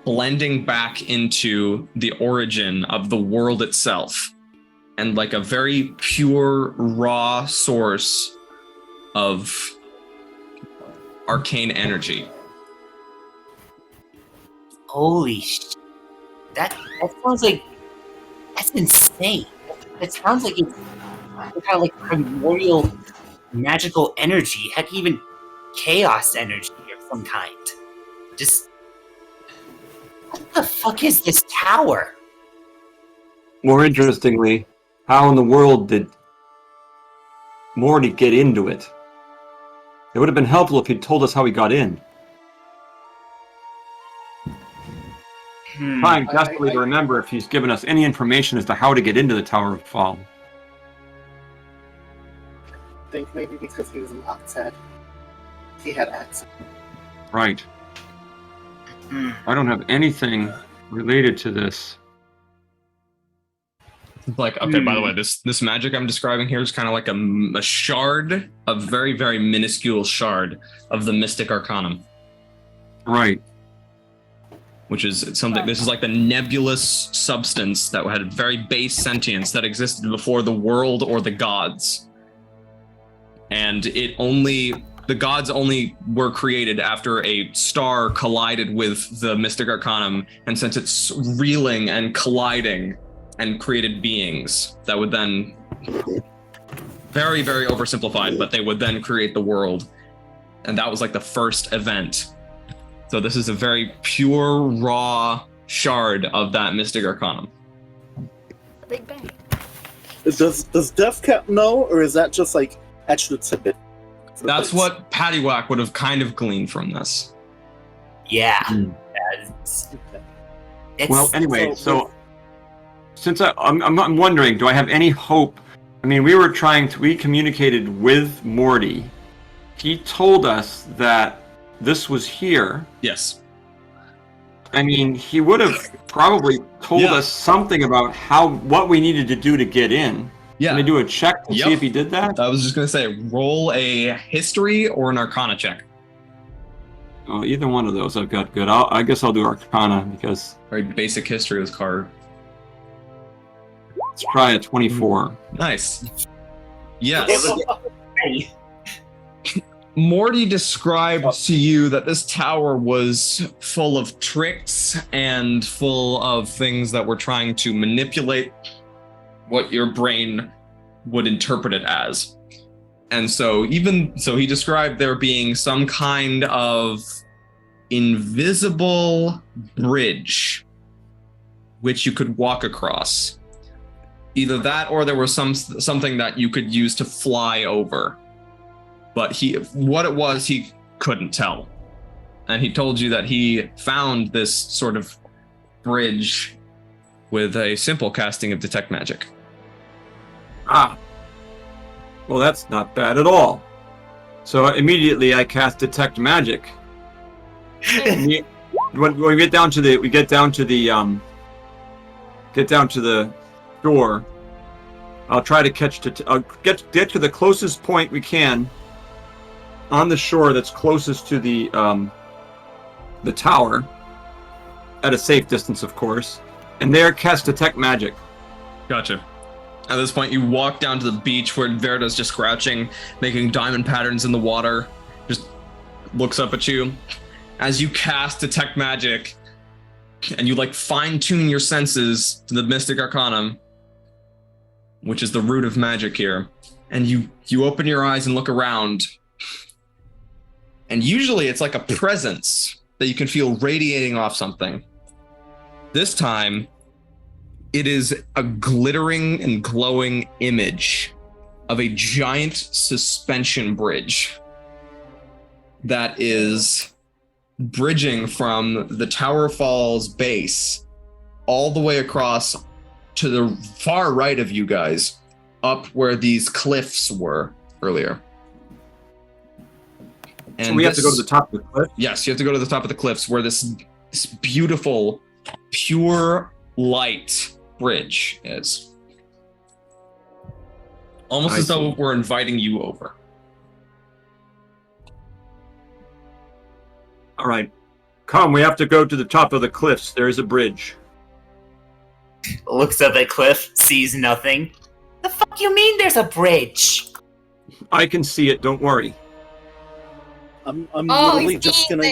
S1: blending back into the origin of the world itself, and like a very pure, raw source of arcane energy.
S2: Holy shit. That sounds like... That's insane. It sounds like it's kind of like primordial magical energy. Heck, even chaos energy of some kind. Just... What the fuck is this tower?
S3: More interestingly, how in the world did Morty get into it? It would have been helpful if he'd told us how he got in.
S2: Hmm.
S3: Trying desperately to remember if he's given us any information as to how to get into the Tower of Phaal.
S7: think maybe because he was an Oxhead, he had access.
S3: Right. I don't have anything related to this.
S1: Like, okay, by the way, this magic I'm describing here is kind of like a shard, a very, very minuscule shard of the Mystic Arcanum.
S3: Right.
S1: Which is something, this is like the nebulous substance that had very base sentience that existed before the world or the gods. And the gods only were created after a star collided with the Mystic Arcanum, and since it's reeling and colliding and created beings that would then, very, very oversimplified, but they would then create the world. And that was like the first event. So this is a very pure, raw shard of that Mystic Arcanum.
S4: A Big Bang.
S7: Does Death Cap know, or is that just like extra tidbit?
S1: That's what Paddywhack would have kind of gleaned from this.
S2: Yeah.
S3: Well, anyway, so since I'm wondering, do I have any hope? I mean, we communicated with Morty. He told us that this was here.
S1: Yes.
S3: I mean, he would have probably told us something about what we needed to do to get in.
S1: Yeah.
S3: Can I do a check to see if he did that?
S1: I was just going to say, roll a history or an arcana check.
S3: Oh, either one of those I've got good. I guess I'll do arcana because...
S1: Very basic history with card.
S3: Let's try a 24.
S1: Nice. Yes. Morty described to you that this tower was full of tricks and full of things that were trying to manipulate what your brain would interpret it as. And so he described there being some kind of invisible bridge which you could walk across. Either that or there was something that you could use to fly over. But what it was, he couldn't tell. And he told you that he found this sort of bridge with a simple casting of Detect Magic.
S3: Ah. Well, that's not bad at all. So immediately I cast Detect Magic. When we get down to the shore, I'll try to I'll get to the closest point we can on the shore that's closest to the tower, at a safe distance, of course, and there cast Detect Magic.
S1: Gotcha. At this point, you walk down to the beach where Verda's just scratching, making diamond patterns in the water, just looks up at you. As you cast Detect Magic, and you fine-tune your senses to the Mystic Arcanum, which is the root of magic here, and you open your eyes and look around, and usually it's like a presence that you can feel radiating off something. This time, it is a glittering and glowing image of a giant suspension bridge that is bridging from the Tower of Phaal's base all the way across to the far right of you guys, up where these cliffs were earlier. And
S3: so we have to go to the top of the cliff?
S1: Yes, you have to go to the top of the cliffs where this beautiful, pure light bridge is. Almost as though we're inviting you over.
S3: All right. Come, we have to go to the top of the cliffs. There is a bridge.
S2: Looks up at Cliff, sees nothing. The fuck you mean there's a bridge?
S3: I can see it, don't worry.
S7: I'm literally just gonna...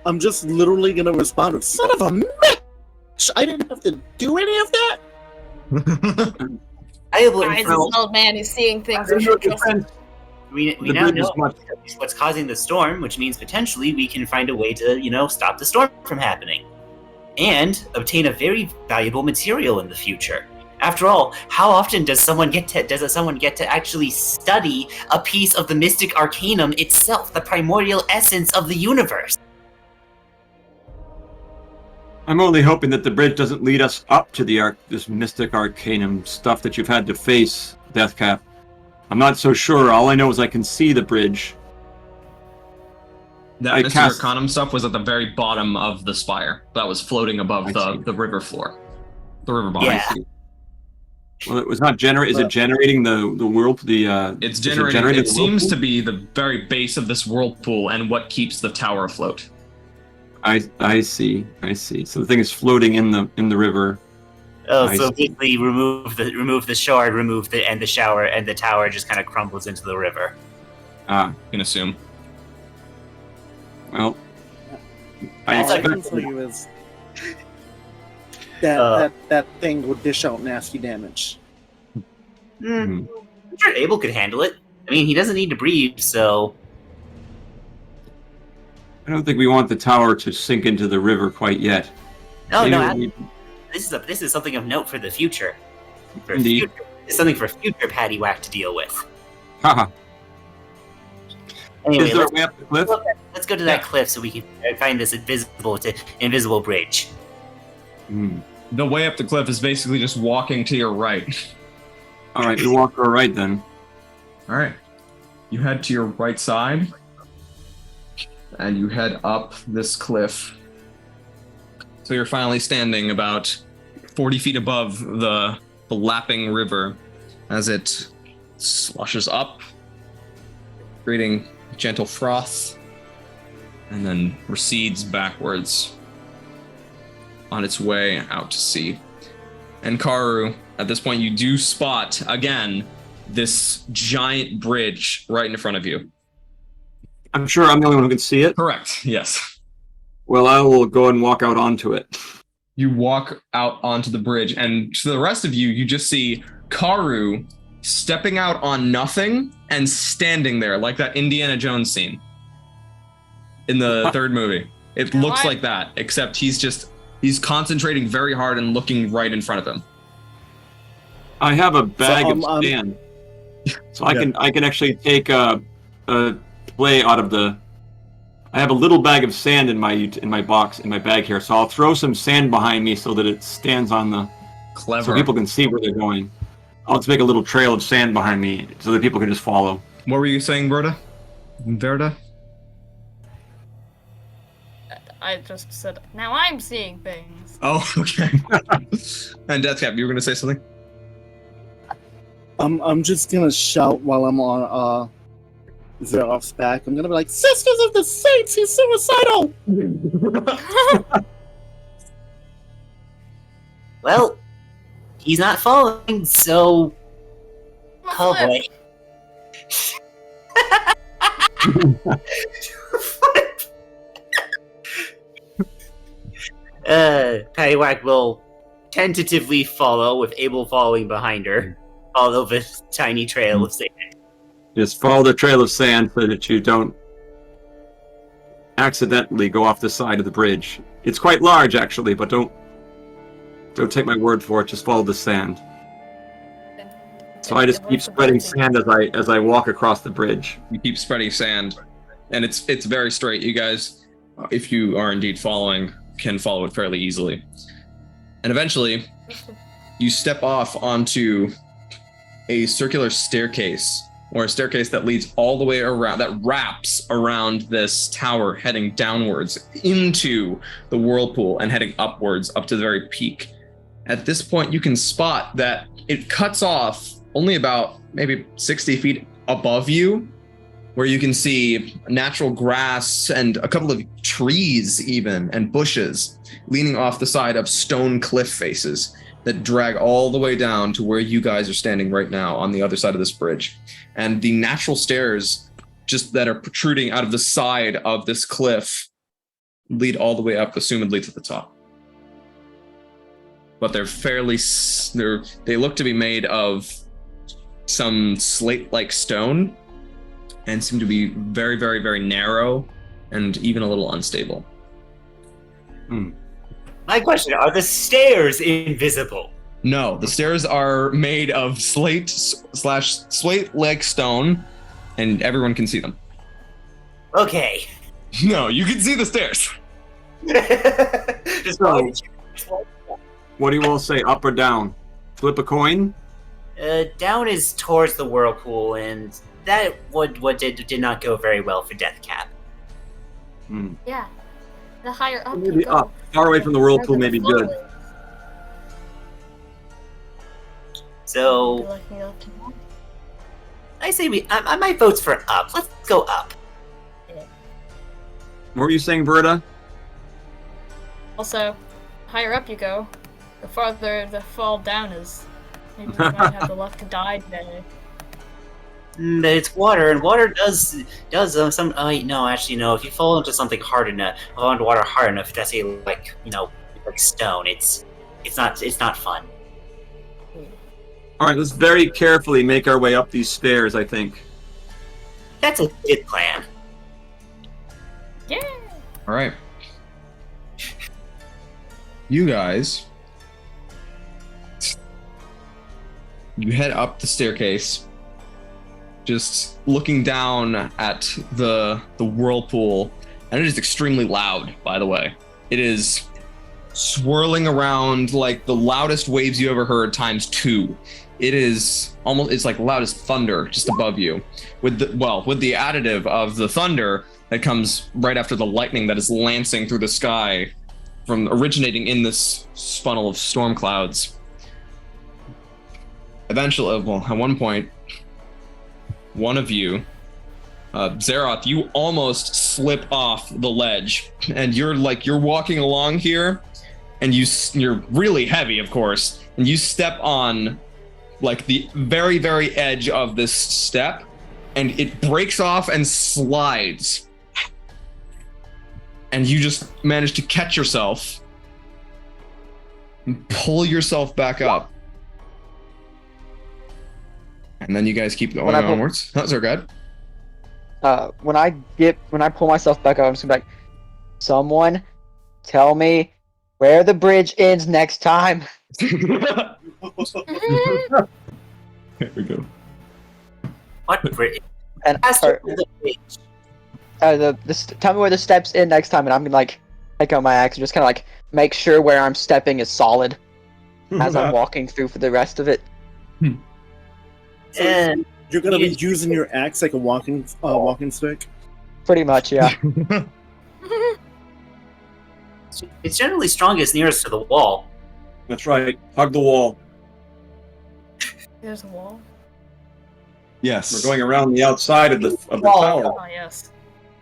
S7: I'm just literally gonna respond with, son of a bitch! I didn't have to do any of that!
S2: Why
S4: is this old man who's seeing things?
S2: We now know what's causing the storm, which means potentially we can find a way to, stop the storm from happening. And obtain a very valuable material in the future. After all, how often does someone get to actually study a piece of the Mystic Arcanum itself, the primordial essence of the universe?
S3: I'm only hoping that the bridge doesn't lead us up to this Mystic Arcanum stuff that you've had to face, Deathcap. I'm not so sure. All I know is I can see the bridge.
S1: That
S3: I
S1: Mr.
S3: cast-
S1: Arcanum stuff was at the very bottom of the spire. That was floating above
S3: I see.
S1: the river floor. The river bottom.
S2: Yeah.
S3: I see. Well, it was not Is it generating the whirl?
S1: It's
S3: is
S1: generating. It
S3: the
S1: seems
S3: whirlpool?
S1: to be the very base of this whirlpool and what keeps the tower afloat.
S3: I see. So the thing is floating in the river.
S2: Oh,
S3: I
S2: so
S3: see.
S2: basically remove the shard, and the shower, and the tower just kind of crumbles into the river.
S3: Ah,
S1: You can assume.
S3: well. I
S7: All I can
S3: expect
S7: tell you is that thing would dish out nasty damage.
S2: I'm sure Abel could handle it. I mean, he doesn't need to breathe, so
S3: I don't think we want the tower to sink into the river quite yet.
S2: no,
S3: Maybe
S2: no. This is something of note for the future.
S3: Indeed.
S2: It's something for future Paddywhack to deal with.
S3: Haha.
S2: Anyway,
S3: Is there a
S2: let's,
S3: way up the cliff?
S2: let's go to that cliff so we can find this invisible bridge.
S3: Hmm.
S1: The way up the cliff is basically just walking to your right.
S3: All right, we walk all right then.
S1: All right. You head to your right side, and you head up this cliff. So you're finally standing about 40 feet above the lapping river as it slushes up, creating gentle froth, and then recedes backwards on its way out to sea. And Karu, at this point, you do spot, again, this giant bridge right in front of you.
S3: I'm sure I'm the only one who can see it.
S1: Correct, yes.
S3: Well, I will go and walk out onto it.
S1: You walk out onto the bridge, and to the rest of you, you just see Karu stepping out on nothing and standing there like that Indiana Jones scene in the third movie. It looks like that, except he's concentrating very hard and looking right in front of him.
S3: I have a bag of sand, so I can actually take a play out of the. I have a little bag of sand in my bag here, so I'll throw some sand behind me so that it stands on the.
S1: Clever.
S3: So people can see where they're going. I'll just make a little trail of sand behind me so that people can just follow.
S1: What were you saying, Verda?
S4: I just said, now I'm seeing things.
S1: Oh, okay. And Deathcap, you were going to say something?
S7: I'm just gonna shout while I'm on Zeroff's back. I'm gonna be like, "Sisters of the Saints, he's suicidal!"
S2: Well, he's not following, so oh boy. Paddywhack will tentatively follow, with Abel following behind her, follow the tiny trail of sand.
S3: Just follow the trail of sand so that you don't accidentally go off the side of the bridge. It's quite large, actually, but don't take my word for it. Just follow the sand. So I just keep spreading sand as I walk across the bridge.
S1: You keep spreading sand, and it's very straight. You guys, if you are indeed following, can follow it fairly easily. And eventually, you step off onto a circular staircase, or a staircase that leads all the way around, that wraps around this tower, heading downwards into the whirlpool and heading upwards up to the very peak. At this point, you can spot that it cuts off only about maybe 60 feet above you, where you can see natural grass and a couple of trees even, and bushes leaning off the side of stone cliff faces that drag all the way down to where you guys are standing right now on the other side of this bridge. And the natural stairs just that are protruding out of the side of this cliff lead all the way up, assumedly to the top. But they're they look to be made of some slate-like stone and seem to be very, very, very narrow and even a little unstable.
S2: My question, are the stairs invisible?
S1: No, the stairs are made of slate/slate-like stone, and everyone can see them.
S2: Okay.
S1: No, you can see the stairs.
S2: Just
S3: So, what do you all say, up or down? Flip a coin?
S2: Down is towards the whirlpool, and that what did not go very well for Deathcap.
S4: Yeah. The higher up
S3: Maybe
S4: you go,
S3: up. Far away from the whirlpool may
S4: further
S3: be
S4: the
S3: good.
S4: fall is.
S2: So
S4: Be looking up to that.
S2: I say my vote's for up. Let's go up.
S3: What were you saying, Verda?
S4: Also, higher up you go, the farther the fall down is. Maybe you might have the luck to die today.
S2: But it's water, and water does some. No, actually, no. If you fall into something hard enough, fall into water hard enough, that's a like stone. It's not fun.
S3: All right, let's very carefully make our way up these stairs, I think.
S2: That's a good plan.
S4: Yeah.
S1: All right. You guys, you head up the staircase, just looking down at the whirlpool, and it is extremely loud, by the way. It is swirling around like the loudest waves you ever heard times 2. It is almost, it's like loud as thunder just above you, with the additive of the thunder that comes right after the lightning that is lancing through the sky from originating in this funnel of storm clouds. Eventually, at one point, one of you, Zeroth, you almost slip off the ledge, and you're walking along here, and you're really heavy, of course, and you step on like the very, very edge of this step, and it breaks off and slides. And you just manage to catch yourself and pull yourself back up. And then you guys keep going onwards. That's our good.
S6: When I pull myself back up, I'm just gonna be like, someone tell me where the bridge ends next time.
S1: There we go.
S2: What bridge?
S6: And
S2: Faster than the bridge.
S6: tell me where the steps end next time, and I'm gonna like take out my axe and just kind of like make sure where I'm stepping is solid as I'm walking through for the rest of it.
S7: So
S2: And
S7: you're gonna be using your axe like a walking stick.
S6: Pretty much, yeah.
S2: it's generally strongest nearest to the wall.
S3: That's right. Hug the wall.
S4: There's a wall.
S1: Yes.
S3: We're going around the outside of the
S2: Wall.
S3: tower.
S4: Oh yes.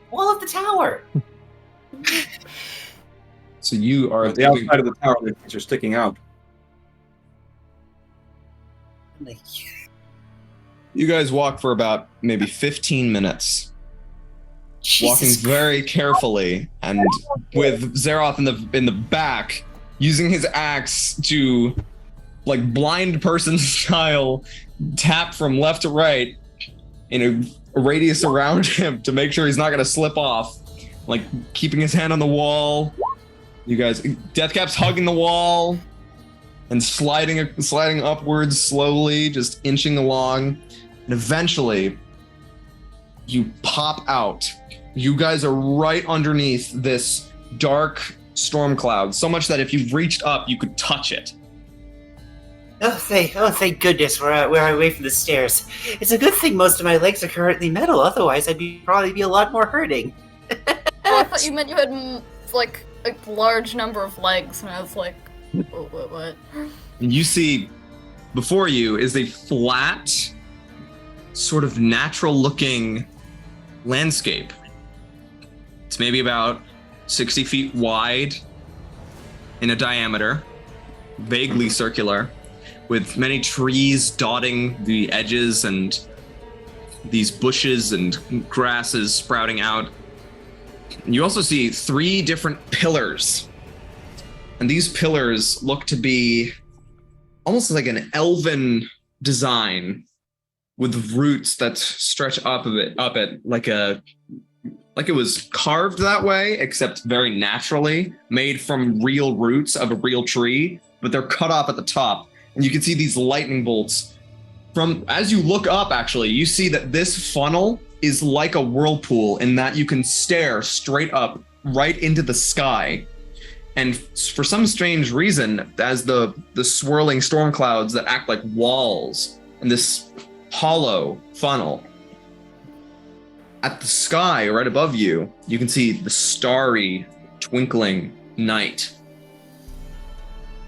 S2: Wall of the tower.
S1: So you are
S3: At the outside of the tower, the things are sticking out.
S1: You guys walk for about maybe 15 minutes, walking
S2: Jesus
S1: very carefully, and with Zeroth in the back, using his axe to, like blind person style, tap from left to right in a radius around him to make sure he's not gonna slip off, like keeping his hand on the wall. You guys, Deathcap's hugging the wall and sliding upwards slowly, just inching along. And eventually, you pop out. You guys are right underneath this dark storm cloud, so much that if you reached up, you could touch it.
S2: Oh, thank goodness we're away from the stairs. It's a good thing most of my legs are currently metal, otherwise I'd probably be a lot more hurting.
S4: Oh, I thought you meant you had like a large number of legs, and I was like, what?
S1: And you see before you is a flat, sort of natural-looking landscape. It's maybe about 60 feet wide in a diameter, vaguely circular, with many trees dotting the edges and these bushes and grasses sprouting out. You also see 3 different pillars. And these pillars look to be almost like an elven design with roots that stretch up it like it was carved that way, except very naturally, made from real roots of a real tree, but they're cut off at the top. And you can see these lightning bolts. As you look up, actually, you see that this funnel is like a whirlpool in that you can stare straight up right into the sky. And for some strange reason, as the swirling storm clouds that act like walls in this hollow funnel. At the sky right above you, you can see the starry, twinkling night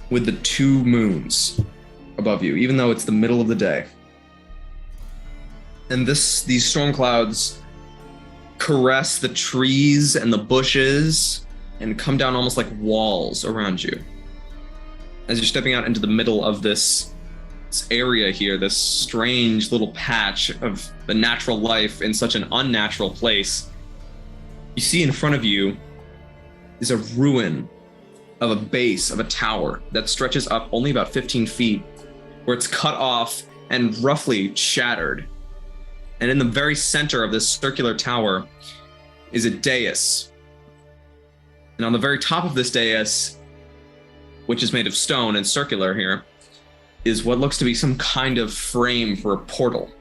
S1: with the 2 moons above you, even though it's the middle of the day. And these storm clouds caress the trees and the bushes and come down almost like walls around you. As you're stepping out into the middle of this area here, this strange little patch of the natural life in such an unnatural place, you see in front of you is a ruin of a base of a tower that stretches up only about 15 feet, where it's cut off and roughly shattered. And in the very center of this circular tower is a dais. And on the very top of this dais, which is made of stone and circular here, is what looks to be some kind of frame for a portal,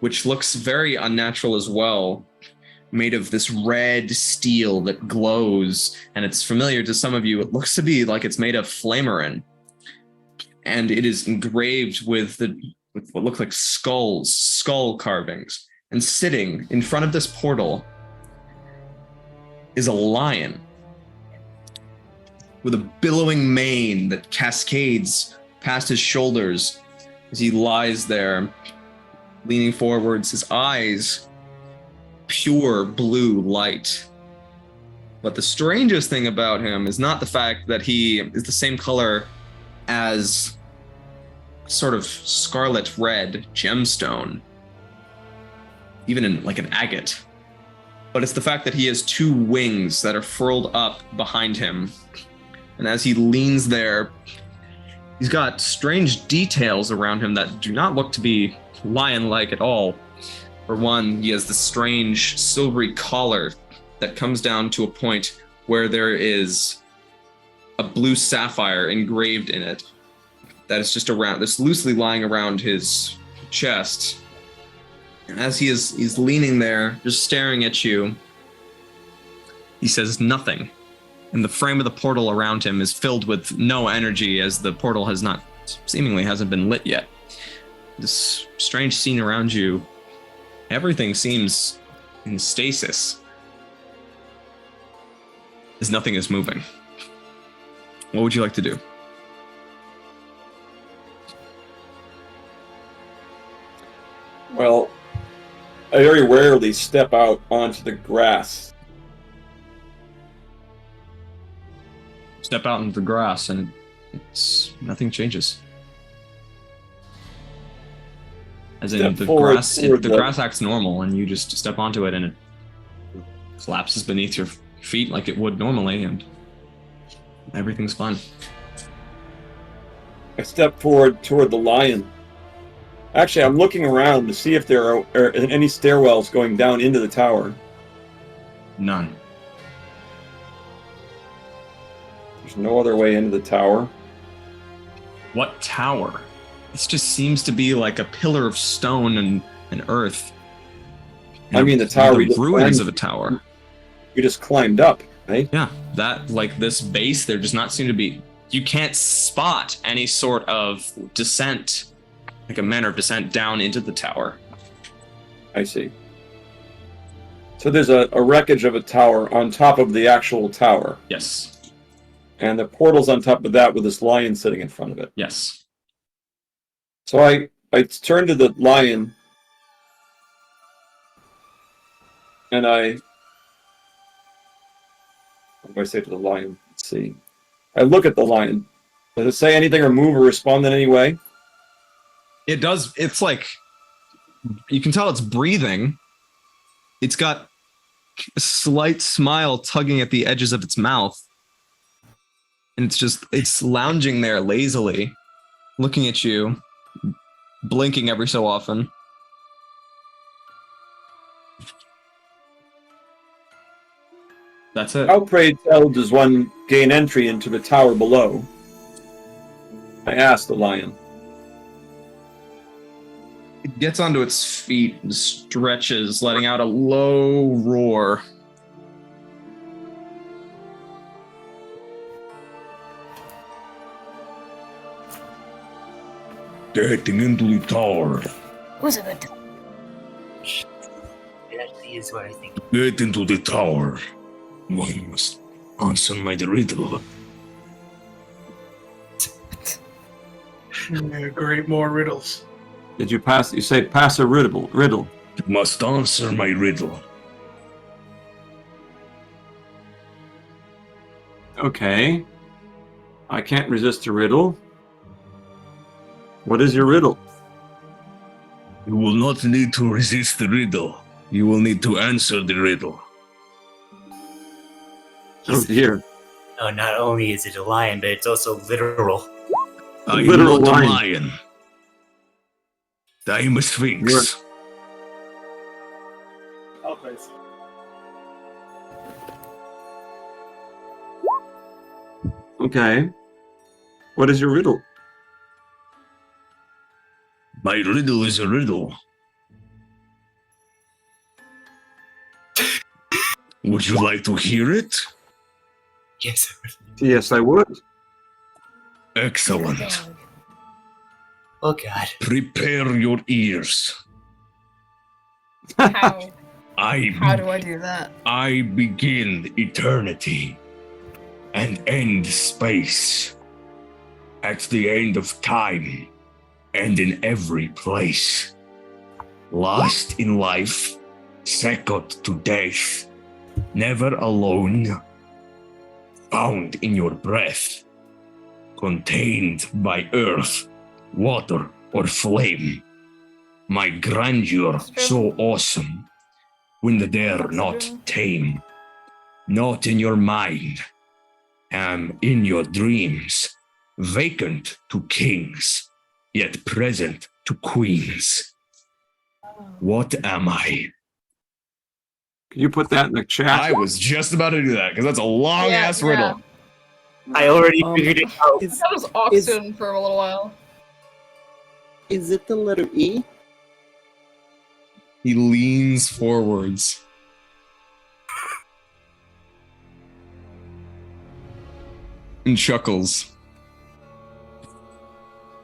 S1: which looks very unnatural as well, made of this red steel that glows, and it's familiar to some of you. It looks to be like it's made of flamerin, and it is engraved with what look like skull carvings. And sitting in front of this portal is a lion with a billowing mane that cascades past his shoulders as he lies there, leaning forwards, his eyes pure blue light. But the strangest thing about him is not the fact that he is the same color as sort of scarlet red gemstone, even in like an agate, but it's the fact that he has 2 wings that are furled up behind him. And as he leans there, he's got strange details around him that do not look to be lion-like at all. For one, he has this strange silvery collar that comes down to a point where there is a blue sapphire engraved in it that is just around, that's loosely lying around his chest. And as he's leaning there, just staring at you, he says nothing. And the frame of the portal around him is filled with no energy, as the portal hasn't been lit yet. This strange scene around you, everything seems in stasis, as nothing is moving. What would you like to do?
S3: Well, I very rarely step out onto the grass.
S1: Step out into the grass and nothing changes. As in the grass acts normal, and you just step onto it and it collapses beneath your feet like it would normally, and everything's fine.
S3: I step forward toward the lion. Actually, I'm looking around to see if there are any stairwells going down into the tower.
S1: None.
S3: There's no other way into the tower.
S1: What tower? This just seems to be like a pillar of stone and earth.
S3: I mean, the tower.
S1: The ruins of a tower.
S3: We just climbed up, right?
S1: Yeah, that, like, this base, there does not seem to be. You can't spot any sort of descent, like a manner of descent down into the tower.
S3: I see. So there's a wreckage of a tower on top of the actual tower.
S1: Yes.
S3: And the portal's on top of that with this lion sitting in front of it.
S1: Yes.
S3: So I turn to the lion and what do I say to the lion? Let's see. I look at the lion. Does it say anything or move or respond in any way?
S1: It does. It's like, you can tell it's breathing. It's got a slight smile tugging at the edges of its mouth. And it's lounging there lazily, looking at you, blinking every so often. That's it.
S3: How, pray tell, does one gain entry into the tower below? I asked the lion.
S1: It gets onto its feet and stretches, letting out a low roar.
S8: Getting into the tower.
S4: Who's a good time?
S2: It actually is what I think.
S8: Get into the tower. One must answer my riddle.
S5: Yeah, great, more riddles.
S3: Did you pass? You say pass a riddle. Riddle.
S8: Must answer my riddle.
S3: Okay. I can't resist a riddle. What is your riddle?
S8: You will not need to resist the riddle. You will need to answer the riddle.
S3: Oh dear.
S2: Oh, not only is it a lion, but it's also literal.
S8: I am
S3: Literal
S8: not
S3: lion.
S8: a lion. I am a sphinx.
S7: Okay.
S3: Okay. What is your riddle?
S8: My riddle is a riddle. Would you like to hear it?
S2: Yes.
S3: Yes, I would.
S8: Excellent.
S2: Oh God.
S8: Prepare your ears.
S4: How?
S8: I
S4: How do I do that?
S8: I begin eternity and end space at the end of time and in every place. Last in life, second to death, never alone, found in your breath, contained by earth, water, or flame. My grandeur so awesome, when the dare not tame, not in your mind, am in your dreams, vacant to kings, yet present to queens. What am I?
S3: Can you put that in the chat?
S1: I was just about to do that because that's a long ass
S4: Yeah,
S1: riddle.
S2: I already figured it out.
S5: Is,
S4: That was Oxen for a little while.
S5: is it the letter E?
S1: He leans forwards. And chuckles.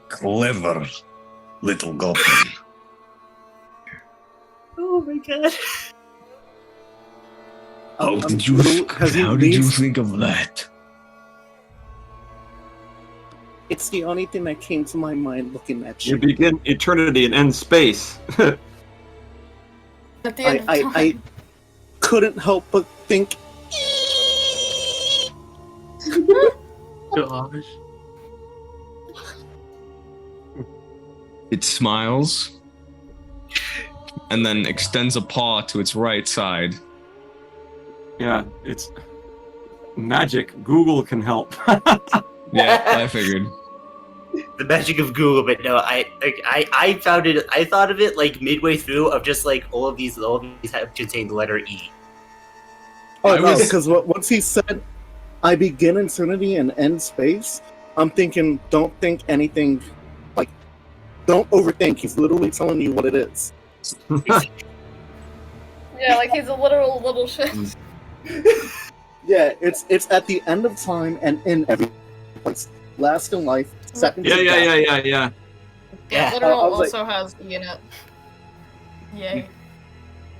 S8: Clever little goblin.
S2: Oh my God.
S8: How did you think of that?
S7: It's the only thing that came to my mind looking at
S3: You
S7: you.
S3: begin eternity and end space.
S4: At the end of time.
S7: I couldn't help but think.
S5: Gosh.
S1: It smiles and then extends a paw to its right side.
S3: Yeah, it's magic. Google can help.
S1: Yeah, I figured.
S2: The magic of Google, but no, I found it. I thought of it like midway through of just like all of these have contain the letter E.
S7: Oh
S1: I
S7: no,
S1: was-
S7: because once he said, "I begin eternity and end space," I'm thinking, don't think anything. Like, don't overthink. He's literally telling you what it is.
S4: Yeah, like he's a literal little shit.
S7: Yeah, it's at the end of time and in every place. Last in life, second.
S3: Yeah.
S7: to death.
S2: Yeah.
S4: Literal
S7: I was like-
S4: also has E in it. Yay.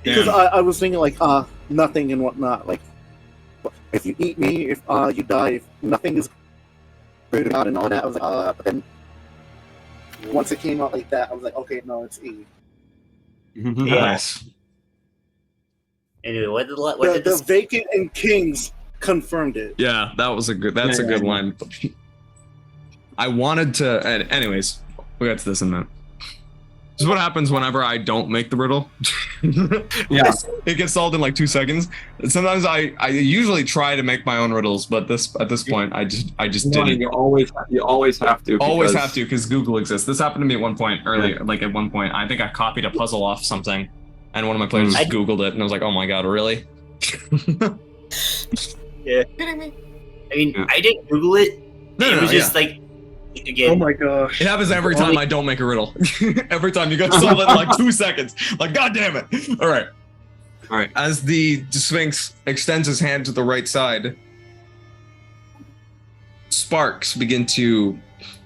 S7: Because
S1: Yeah.
S7: I was thinking like nothing and whatnot. Like, if you eat me, if you die, if nothing is greater than God and all that. I was like, but then once it came out like that, I was like, okay, no, it's E.
S1: Nice.
S2: Anyway, what did
S7: The
S2: this?
S7: vacant and kings confirmed it.
S1: Yeah, that's a good
S3: Yeah.
S1: line. I wanted to anyways, we'll get to this in a minute. This is what happens whenever I don't make the riddle.
S3: Yeah.
S1: It gets solved in like 2 seconds. Sometimes I usually try to make my own riddles, but at this point I just
S3: No,
S1: didn't.
S3: you always have to.
S1: Always
S3: because-
S1: have to because Google exists. This happened to me at one point earlier. Like at one point, I think I copied a puzzle off something, and one of my players just Googled it, and I was like, "Oh my god, really?"
S4: Kidding me?
S2: I mean,
S3: Yeah.
S2: I didn't Google it. It was just like again.
S5: Oh my gosh.
S1: It happens every time I don't make a riddle. Every time you guys solve it in like 2 seconds. Like, god damn it. All right.
S3: All right.
S1: As the Sphinx extends his hand to the right side, sparks begin to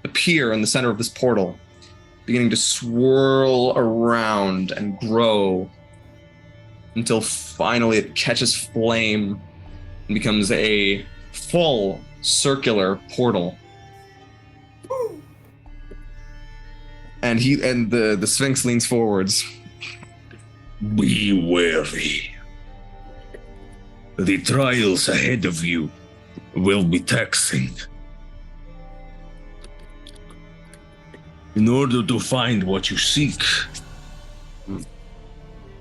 S1: appear in the center of this portal. beginning to swirl around and grow until finally it catches flame and becomes a full circular portal. And the Sphinx leans forwards.
S8: Be wary. The trials ahead of you will be taxing. In order to find what you seek,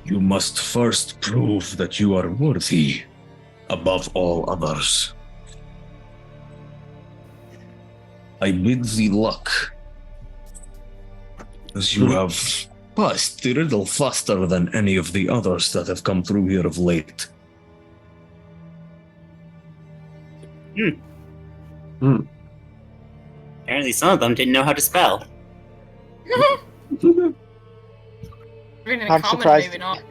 S8: you must first prove that you are worthy above all others. I bid thee luck, as you have passed the riddle faster than any of the others that have come through here of late.
S2: Apparently some of them didn't know how to spell.
S4: Reading a
S6: I'm
S4: comment,
S6: surprised.
S4: maybe not.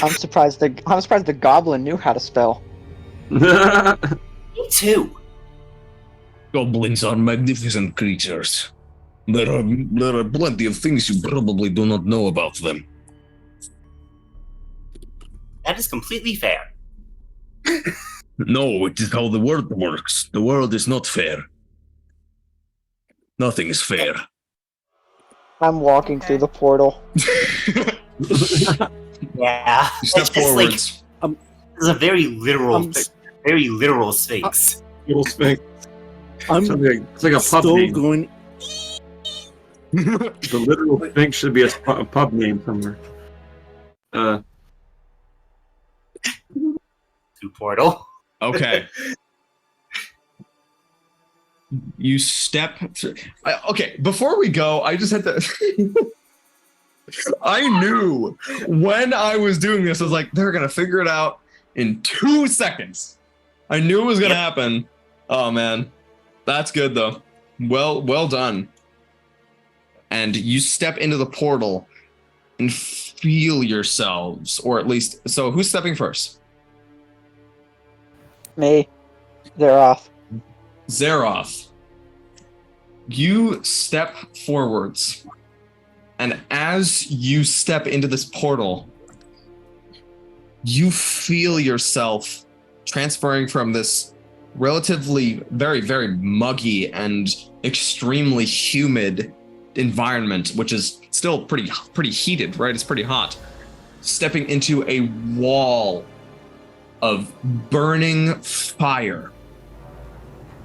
S6: I'm surprised the goblin knew how to spell.
S2: Me too.
S8: Goblins are magnificent creatures. There are plenty of things you probably do not know about them.
S2: That is completely fair.
S8: No, it is how the world works. The world is not fair. Nothing is fair.
S6: I'm walking through the portal.
S2: Yeah.
S1: You step
S2: It's just
S1: forwards.
S2: like it's a very literal sphinx.
S3: Little Sphinx.
S7: I'm
S3: It's like a pub
S7: still
S3: name.
S7: going.
S3: The literal Sphinx should be a pub name somewhere.
S2: To portal.
S1: Okay. You step. Okay, before we go, I just had to. I knew when I was doing this, I was like, they're gonna figure it out in 2 seconds. I knew it was gonna happen. Oh man, that's good though. Well done. And you step into the portal and feel yourselves, or at least, so who's stepping first?
S6: Me. They're off.
S1: Zeroth, you step forwards, and as you step into this portal, you feel yourself transferring from this relatively very, very muggy and extremely humid environment, which is still pretty heated, right? It's pretty hot. Stepping into a wall of burning fire.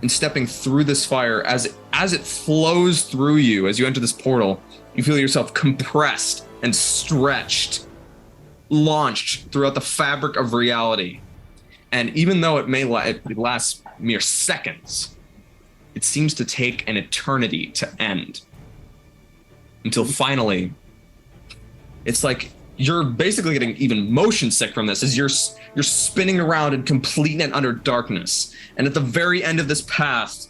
S1: And stepping through this fire, as it flows through you, as you enter this portal, you feel yourself compressed and stretched, launched throughout the fabric of reality. And even though it may last mere seconds, it seems to take an eternity to end. Until finally, it's like you're basically getting even motion sick from this, as you're spinning around in complete and utter darkness. And at the very end of this path,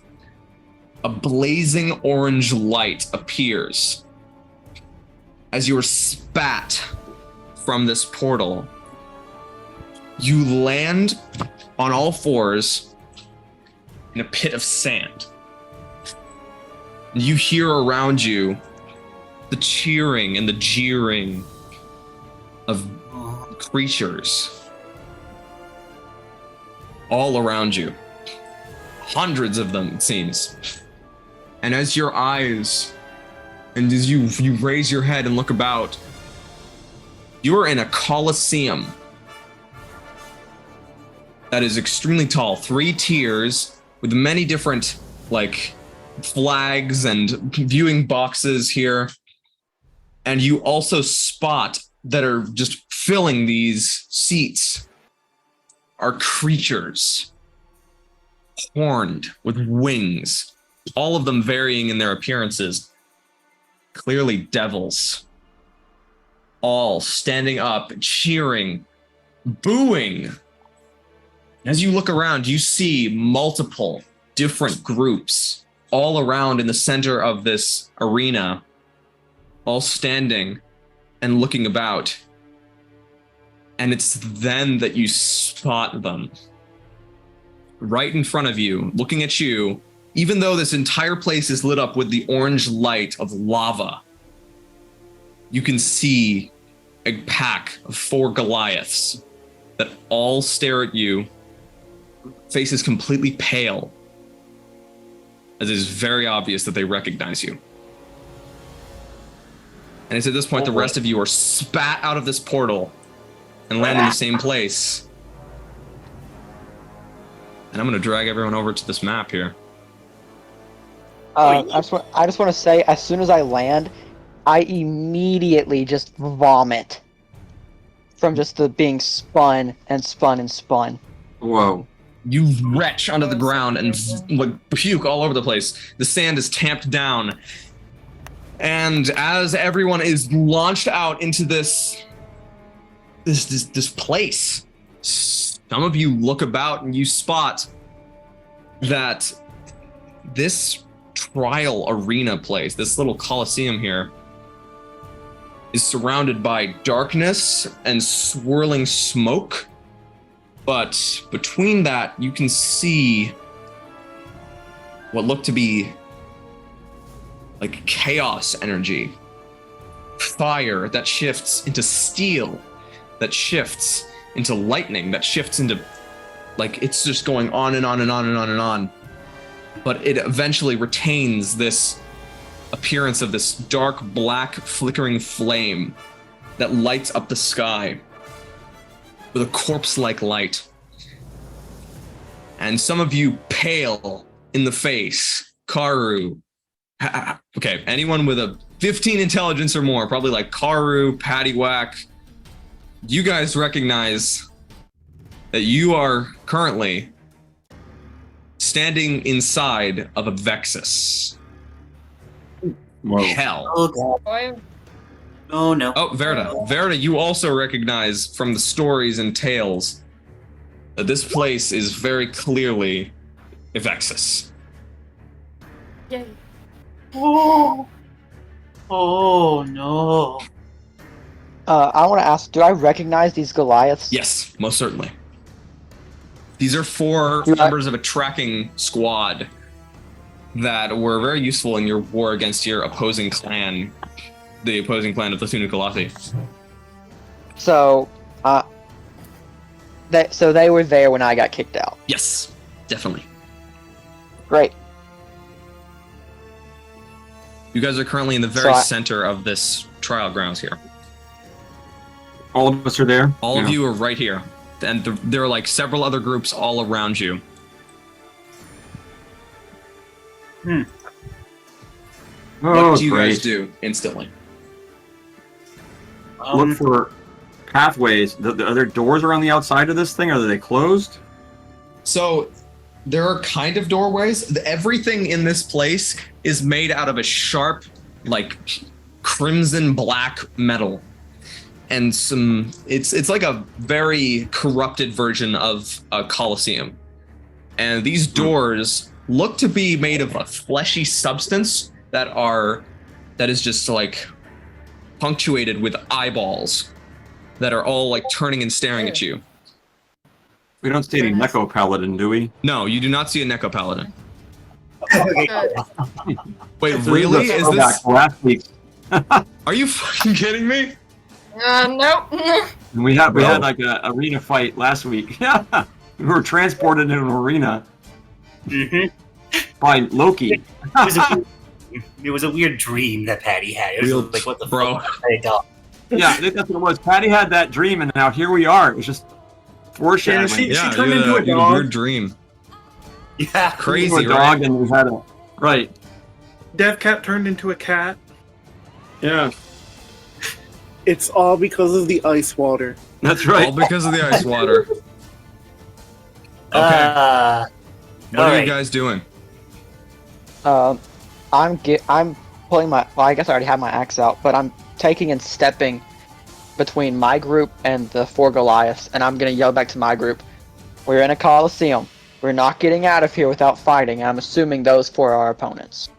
S1: a blazing orange light appears as you are spat from this portal. You land on all fours in a pit of sand. You hear around you the cheering and the jeering of creatures all around you. Hundreds of them, it seems. And as your eyes, and as you raise your head and look about, you are in a coliseum that is extremely tall, 3 tiers with many different flags and viewing boxes here. And you also spot that are just filling these seats are creatures, horned with wings, all of them varying in their appearances. Clearly devils, all standing up, cheering, booing. As you look around, you see multiple different groups all around in the center of this arena, all standing and looking about. And it's then that you spot them. Right in front of you, looking at you, even though this entire place is lit up with the orange light of lava, you can see a pack of 4 Goliaths that all stare at you, faces completely pale, as it is very obvious that they recognize you. And it's at this point the rest of you are spat out of this portal and land in the same place. And I'm going to drag everyone over to this map here.
S6: I just want to say, as soon as I land, I immediately just vomit from just the being spun and spun and spun.
S3: Whoa.
S1: You retch onto the ground and like puke all over the place. The sand is tamped down. And as everyone is launched out into this place, some of you look about and you spot that this trial arena place, this little coliseum here, is surrounded by darkness and swirling smoke. But between that, you can see what looked to be like chaos energy. Fire that shifts into steel, that shifts into lightning, that shifts into, like, it's just going on and on and on and on and on. But it eventually retains this appearance of this dark black flickering flame that lights up the sky with a corpse-like light. And some of you pale in the face. Karu. Okay, anyone with a 15 intelligence or more, probably like Karu, Paddywhack, you guys recognize that you are currently standing inside of Avexis.
S3: Whoa.
S1: Hell.
S2: Oh, God.
S4: Why-
S2: Oh, no.
S1: Oh, Verda. Verda, you also recognize from the stories and tales that this place is very clearly Avexis.
S4: Yay.
S2: Oh. Oh, no.
S6: I want to ask, do I recognize these Goliaths?
S1: Yes, most certainly. These are 4
S6: Do I-
S1: members of a tracking squad that were very useful in your war against your opposing clan, the opposing clan of the Thunikalati.
S6: So, they were there when I got kicked out.
S1: Yes, definitely.
S6: Great.
S1: You guys are currently in the very
S6: So
S1: center of this trial grounds here.
S3: All of us are there?
S1: All of you are right here. And there are like several other groups all around you.
S3: Oh,
S1: What do you
S3: great.
S1: guys do instantly?
S3: Look for pathways. The other doors are on the outside of this thing? Are they closed?
S1: So there are kind of doorways. Everything in this place is made out of a sharp, like crimson black metal. And it's like a very corrupted version of a Colosseum. And these doors look to be made of a fleshy substance that is just like punctuated with eyeballs that are all like turning and staring at you.
S3: We don't see any Neko Paladin, do we?
S1: No, you do not see a Neko Paladin.
S4: Good.
S1: Wait,
S3: This
S1: really?
S3: a
S1: Is
S3: throwback
S1: this?
S3: to last week?
S1: Are you fucking kidding me?
S4: Nope.
S3: We had like a arena fight last week. Yeah, we were transported in an arena by Loki.
S2: It was a weird dream that Patty had. It was
S1: Real-
S2: like, what the
S1: bro.
S2: fuck? I don't.
S3: Yeah, that's what it was. Patty had that dream, and now here we are. It was just foreshadowing.
S5: She
S1: Yeah,
S5: turned
S1: you
S5: into a
S1: had
S5: dog.
S1: weird dream.
S2: Yeah.
S1: Crazy,
S3: We were a
S1: right?
S3: dog, and we had a right.
S5: Death Cat turned into a cat.
S3: Yeah,
S7: It's all because of the ice water.
S3: that's
S1: All
S3: right.
S1: because of the ice water. Okay. What are
S2: alright.
S1: you guys doing?
S6: I'm pulling my. Well, I guess I already have my axe out, but I'm taking and stepping between my group and the 4 Goliaths, and I'm gonna yell back to my group. We're in a Coliseum. We're not getting out of here without fighting. I'm assuming those 4 are our opponents.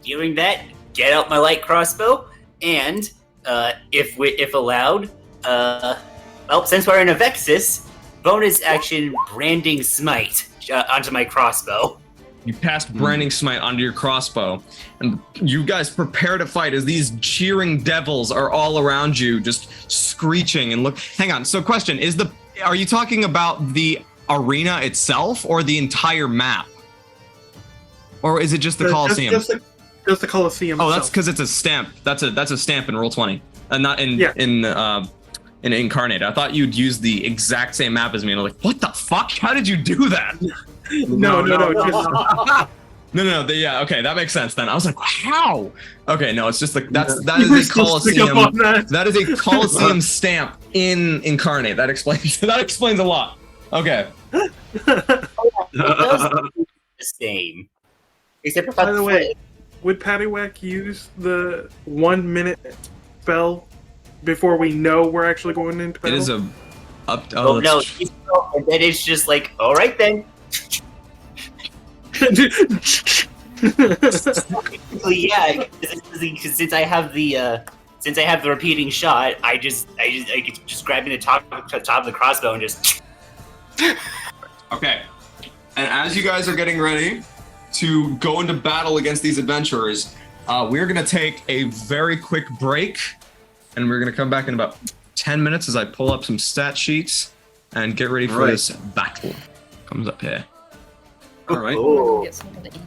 S2: Doing that, get out my light crossbow, and if allowed, well, since we're in Avexis, bonus action branding smite onto my crossbow.
S1: You cast Branding Smite onto your crossbow, and you guys prepare to fight as these cheering devils are all around you, just screeching and look. Hang on. So, question: are you talking about the arena itself, or the entire map, or is it just the Coliseum?
S5: Just the Coliseum.
S1: Oh, that's because it's a stamp. That's a stamp in Roll20, and not in Incarnate. I thought you'd use the exact same map as me, and I'm like, what the fuck? How did you do that?
S5: No.
S1: Yeah, okay, that makes sense then. I was like, how? Okay, no, it's just that is a Coliseum. That is a Coliseum stamp in Incarnate. That explains a lot. Okay.
S2: It does the same. Except for
S5: By the way, would Paddywhack use the 1 minute spell before we know we're actually going into battle?
S1: It is a
S2: no, and then it's just like, all right then. Yeah, because since I have the repeating shot, I just grabbing the top of the crossbow and just.
S1: Okay, and as you guys are getting ready to go into battle against these adventurers, we're gonna take a very quick break, and we're gonna come back in about 10 minutes as I pull up some stat sheets and get ready for this battle. Comes up here.
S3: All right.
S2: Oh.
S4: Get something to eat.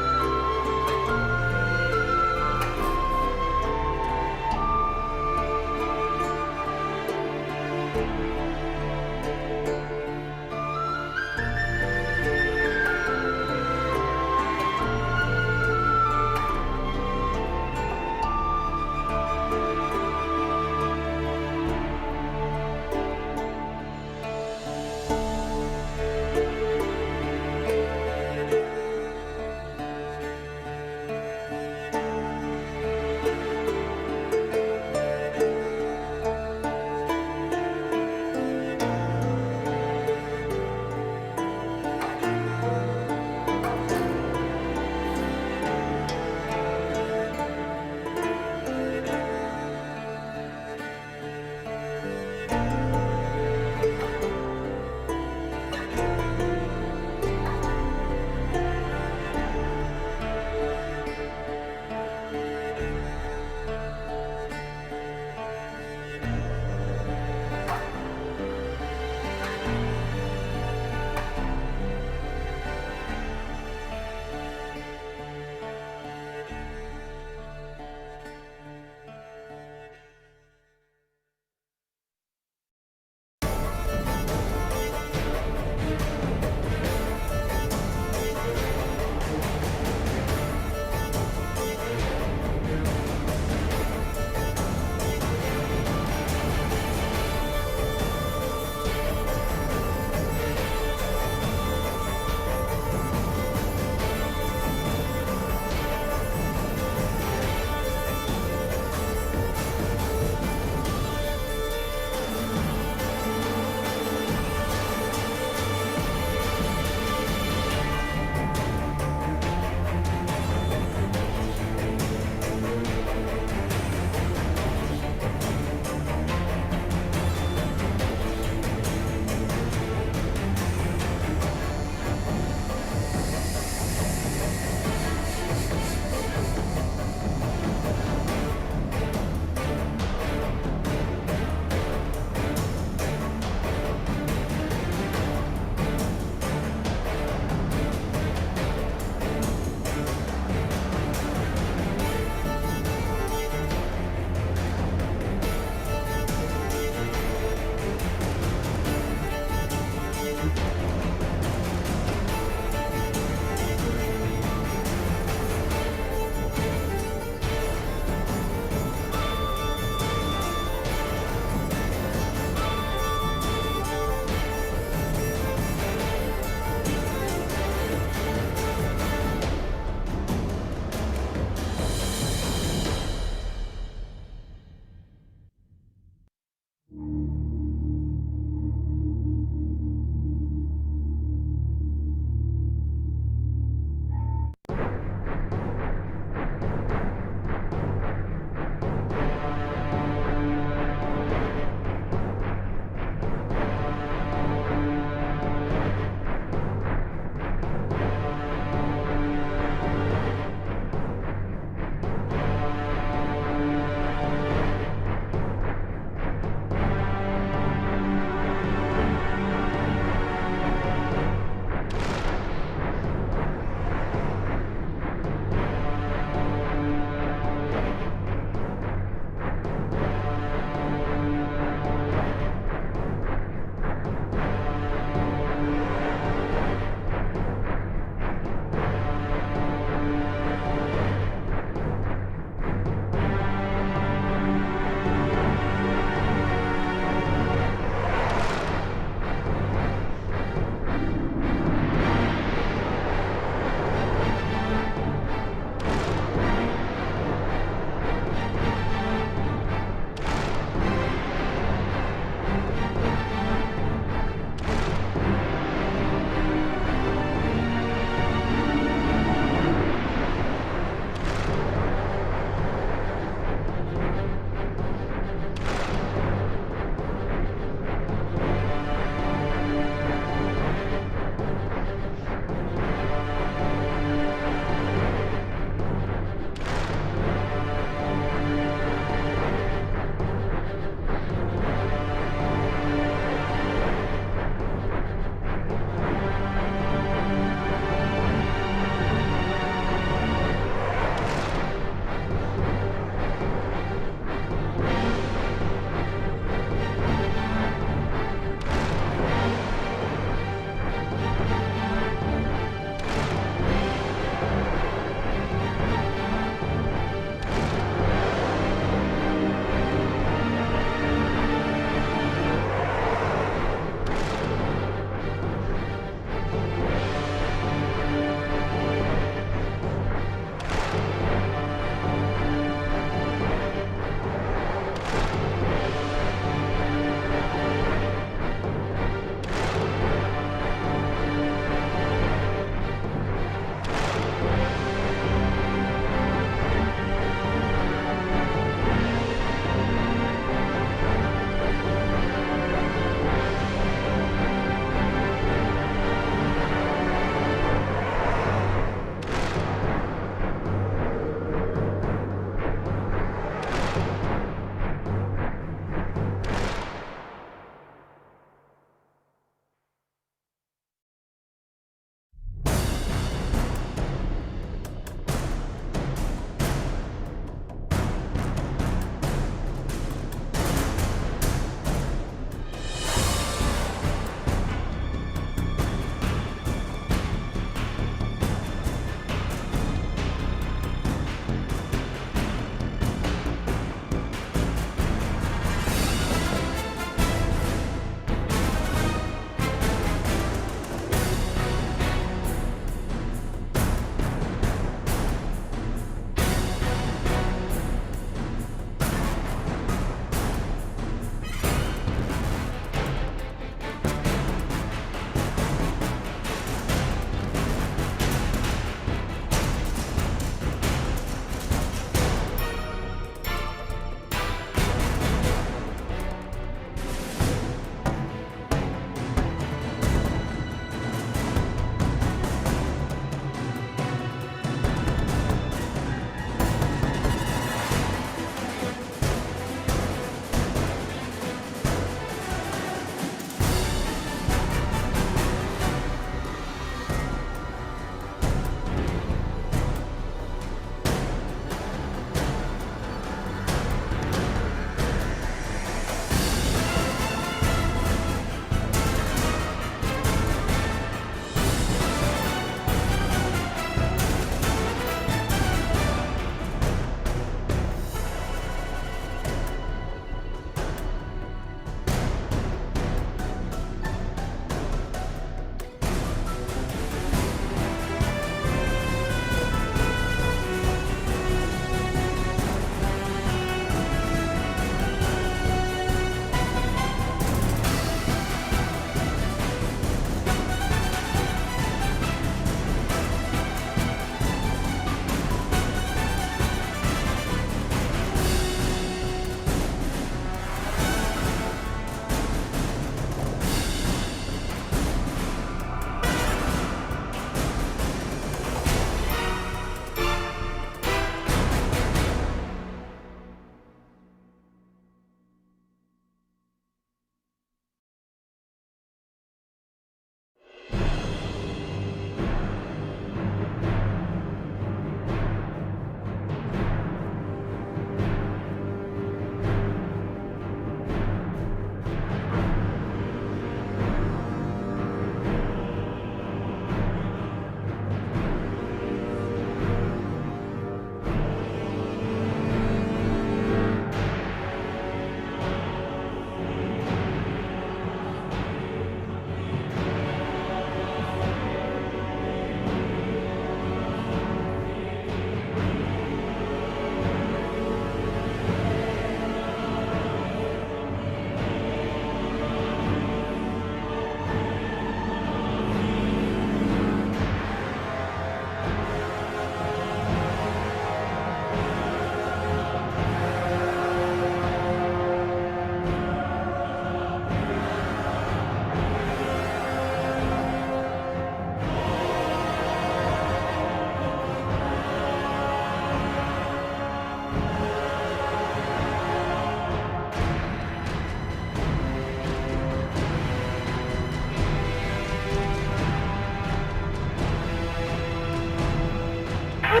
S2: I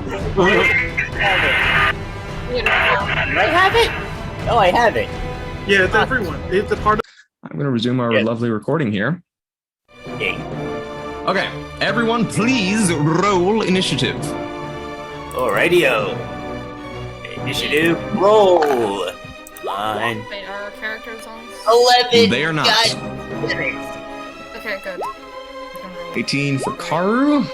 S2: have it? Oh, I have it.
S5: Yeah, it's everyone. It's a part of.
S1: I'm going to resume our lovely recording here.
S2: Okay.
S1: Okay, everyone, please roll initiative.
S2: Alrighty-o. Initiative, roll. On
S4: Wait, are our characters on?
S2: 11.
S1: They are not.
S2: God.
S4: Okay, good.
S1: 18 for Karu.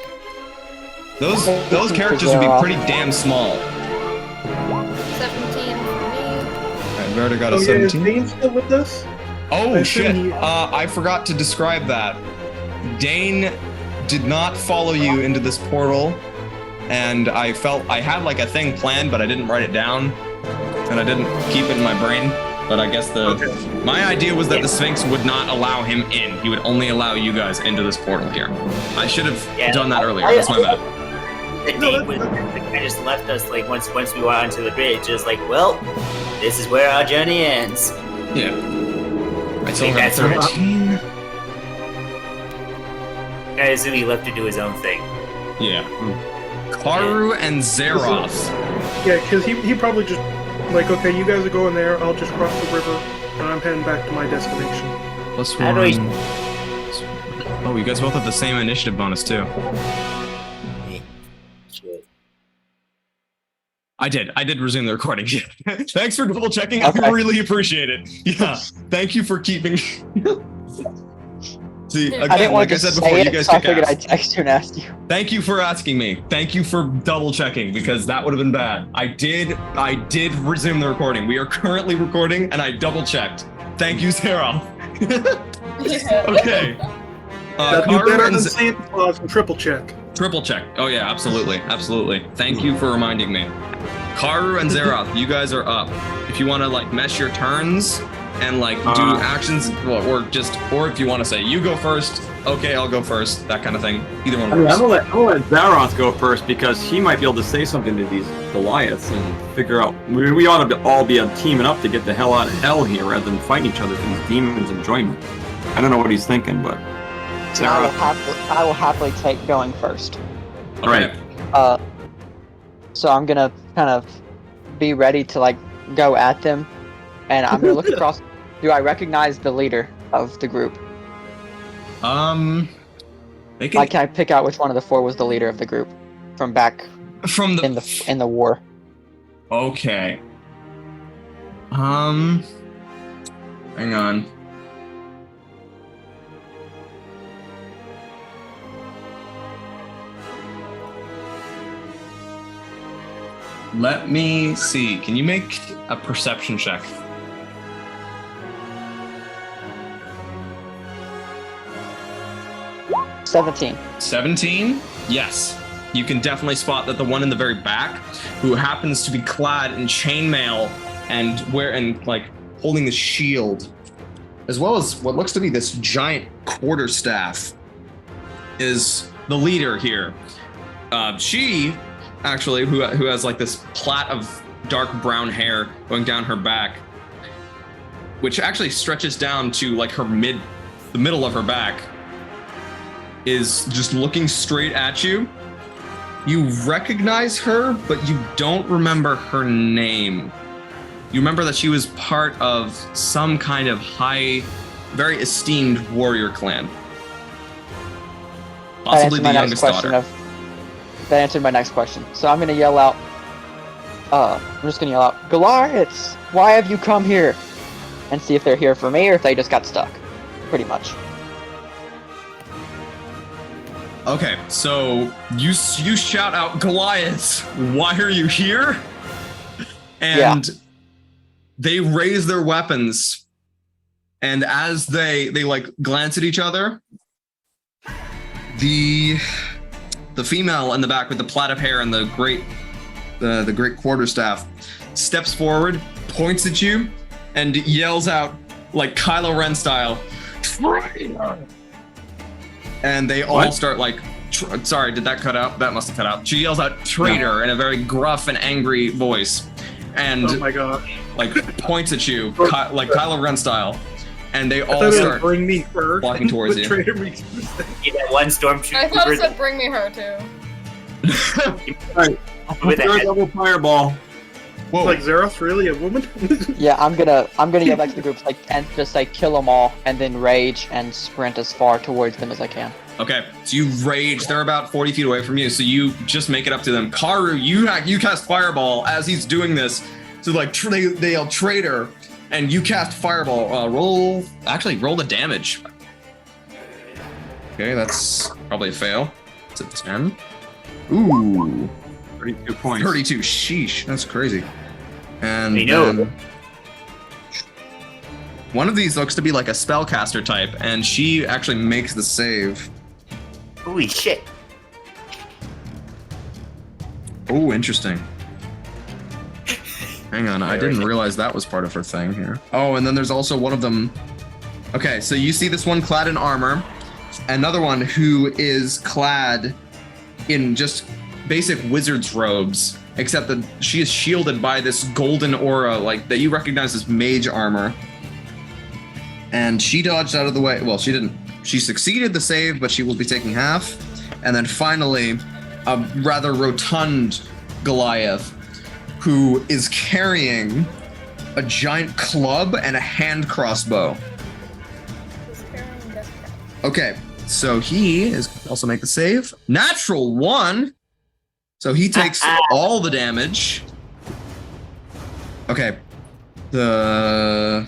S1: Those characters would be pretty damn small.
S4: 17 for me.
S1: Alright, Verda got a
S5: Is
S1: 17.
S5: Dane still with us?
S1: Oh
S5: I
S1: shit!
S5: assume he-
S1: I forgot to describe that. Dane did not follow you into this portal, and I felt I had like a thing planned, but I didn't write it down, and I didn't keep it in my brain. But I guess my idea was that the Sphinx would not allow him in. He would only allow you guys into this portal here. I should have done that earlier. That's my bad.
S2: The Dane was kind of just left us like once we went onto the bridge, just like, well, this is where our journey ends.
S1: Yeah. I still
S2: think
S1: have
S2: that's
S1: 13.
S2: I assume he left to do his own thing.
S1: Yeah. Karu and Zeroth.
S5: Yeah, because he probably just like, okay, you guys are going there. I'll just cross the river, and I'm heading back to my destination.
S1: Plus
S2: How do we-
S1: one. Oh, you guys both have the same initiative bonus too.
S2: Shit.
S1: I did resume the recording. Thanks for double checking.
S6: Okay.
S1: I really appreciate it. Yeah. Thank you for keeping. See, again,
S6: I didn't want
S1: like I
S6: to
S1: said
S6: say
S1: before, you
S6: it,
S1: guys
S6: so I
S1: kick
S6: figured
S1: ass.
S6: I'd text you and ask you.
S1: Thank you for asking me. Thank you for double checking because that would have been bad. I did resume the recording. We are currently recording and I double checked. Thank you, Sarah. Okay.
S5: That'd be
S1: Karu
S5: better
S1: and
S5: than Santa Claus and triple check.
S1: Triple check. Oh yeah, absolutely. Absolutely. Thank you for reminding me. Karu and Zeroth, you guys are up. If you want to like mesh your turns and like do actions, well, or if you want to say you go first, okay, I'll go first, that kind of thing. Either one
S3: I mean,
S1: works.
S3: I'm gonna let Zaroth go first because he might be able to say something to these Goliaths and figure out. We ought to all be teaming up to get the hell out of hell here rather than fighting each other for these demons' enjoyment. I don't know what he's thinking, but
S6: I will happily take going first.
S1: All right.
S6: So I'm gonna kind of be ready to like go at them, and I'm gonna look across. Do I recognize the leader of the group?
S1: They can
S6: Like, can I pick out which one of the four was the leader of the group from back
S1: from the
S6: in the war?
S1: Okay. Hang on. Let me see. Can you make a perception check?
S6: — 17.
S1: 17? Yes. You can definitely spot that the one in the very back, who happens to be clad in chainmail and like holding the shield, as well as what looks to be this giant quarterstaff, is the leader here. She actually, who has like this plait of dark brown hair going down her back, which actually stretches down to like the middle of her back, is just looking straight at you. You recognize her, but you don't remember her name. You remember that she was part of some kind of high, very esteemed warrior clan. Possibly the youngest daughter.
S6: That answered my next question. So I'm gonna yell out. I'm just gonna yell out, Goliaths, why have you come here? And see if they're here for me or if they just got stuck. Pretty much.
S1: Okay, so you shout out, Goliaths, why are you here? And they raise their weapons, and as they like glance at each other, the female in the back with the plait of hair and the great quarterstaff steps forward, points at you, and yells out like Kylo Ren style, "Traitor!" And they all start like, sorry, did that cut out? That must have cut out. She yells out "traitor" in a very gruff and angry voice, and
S5: oh my god,
S1: like points at you like Kylo Ren style, and they all start
S5: bring me her
S1: walking towards you.
S5: Traitor me.
S2: Yeah, that one stormtrooper.
S4: I thought it said bring me her too.
S3: Right.
S2: With a
S3: Third
S2: head.
S3: level fireball.
S1: Whoa.
S5: Like Zeroth's really a woman?
S6: Yeah, I'm gonna yell back to the group and just say kill them all, and then rage and sprint as far towards them as I can.
S1: Okay, so you rage. They're about 40 feet away from you, so you just make it up to them. Karu, you cast fireball as he's doing this. So like they yell traitor, and you cast fireball. Roll the damage. Okay, that's probably a fail. It's a 10. Ooh,
S3: 32 points.
S1: 32. Sheesh, that's crazy. And
S2: I know.
S1: then one of these looks to be like a spellcaster type, and she actually makes the save.
S2: Holy shit.
S1: Oh, interesting. Hang on, I didn't realize that was part of her thing here. Oh, and then there's also one of them. Okay, so you see this one clad in armor, another one who is clad in just basic wizard's robes, except that she is shielded by this golden aura, like that you recognize as mage armor. And she dodged out of the way. Well, she didn't. She succeeded the save, but she will be taking half. And then finally, a rather rotund Goliath who is carrying a giant club and a hand crossbow. Okay, so he is also make the save. Natural 1. So he takes all the damage. Okay. The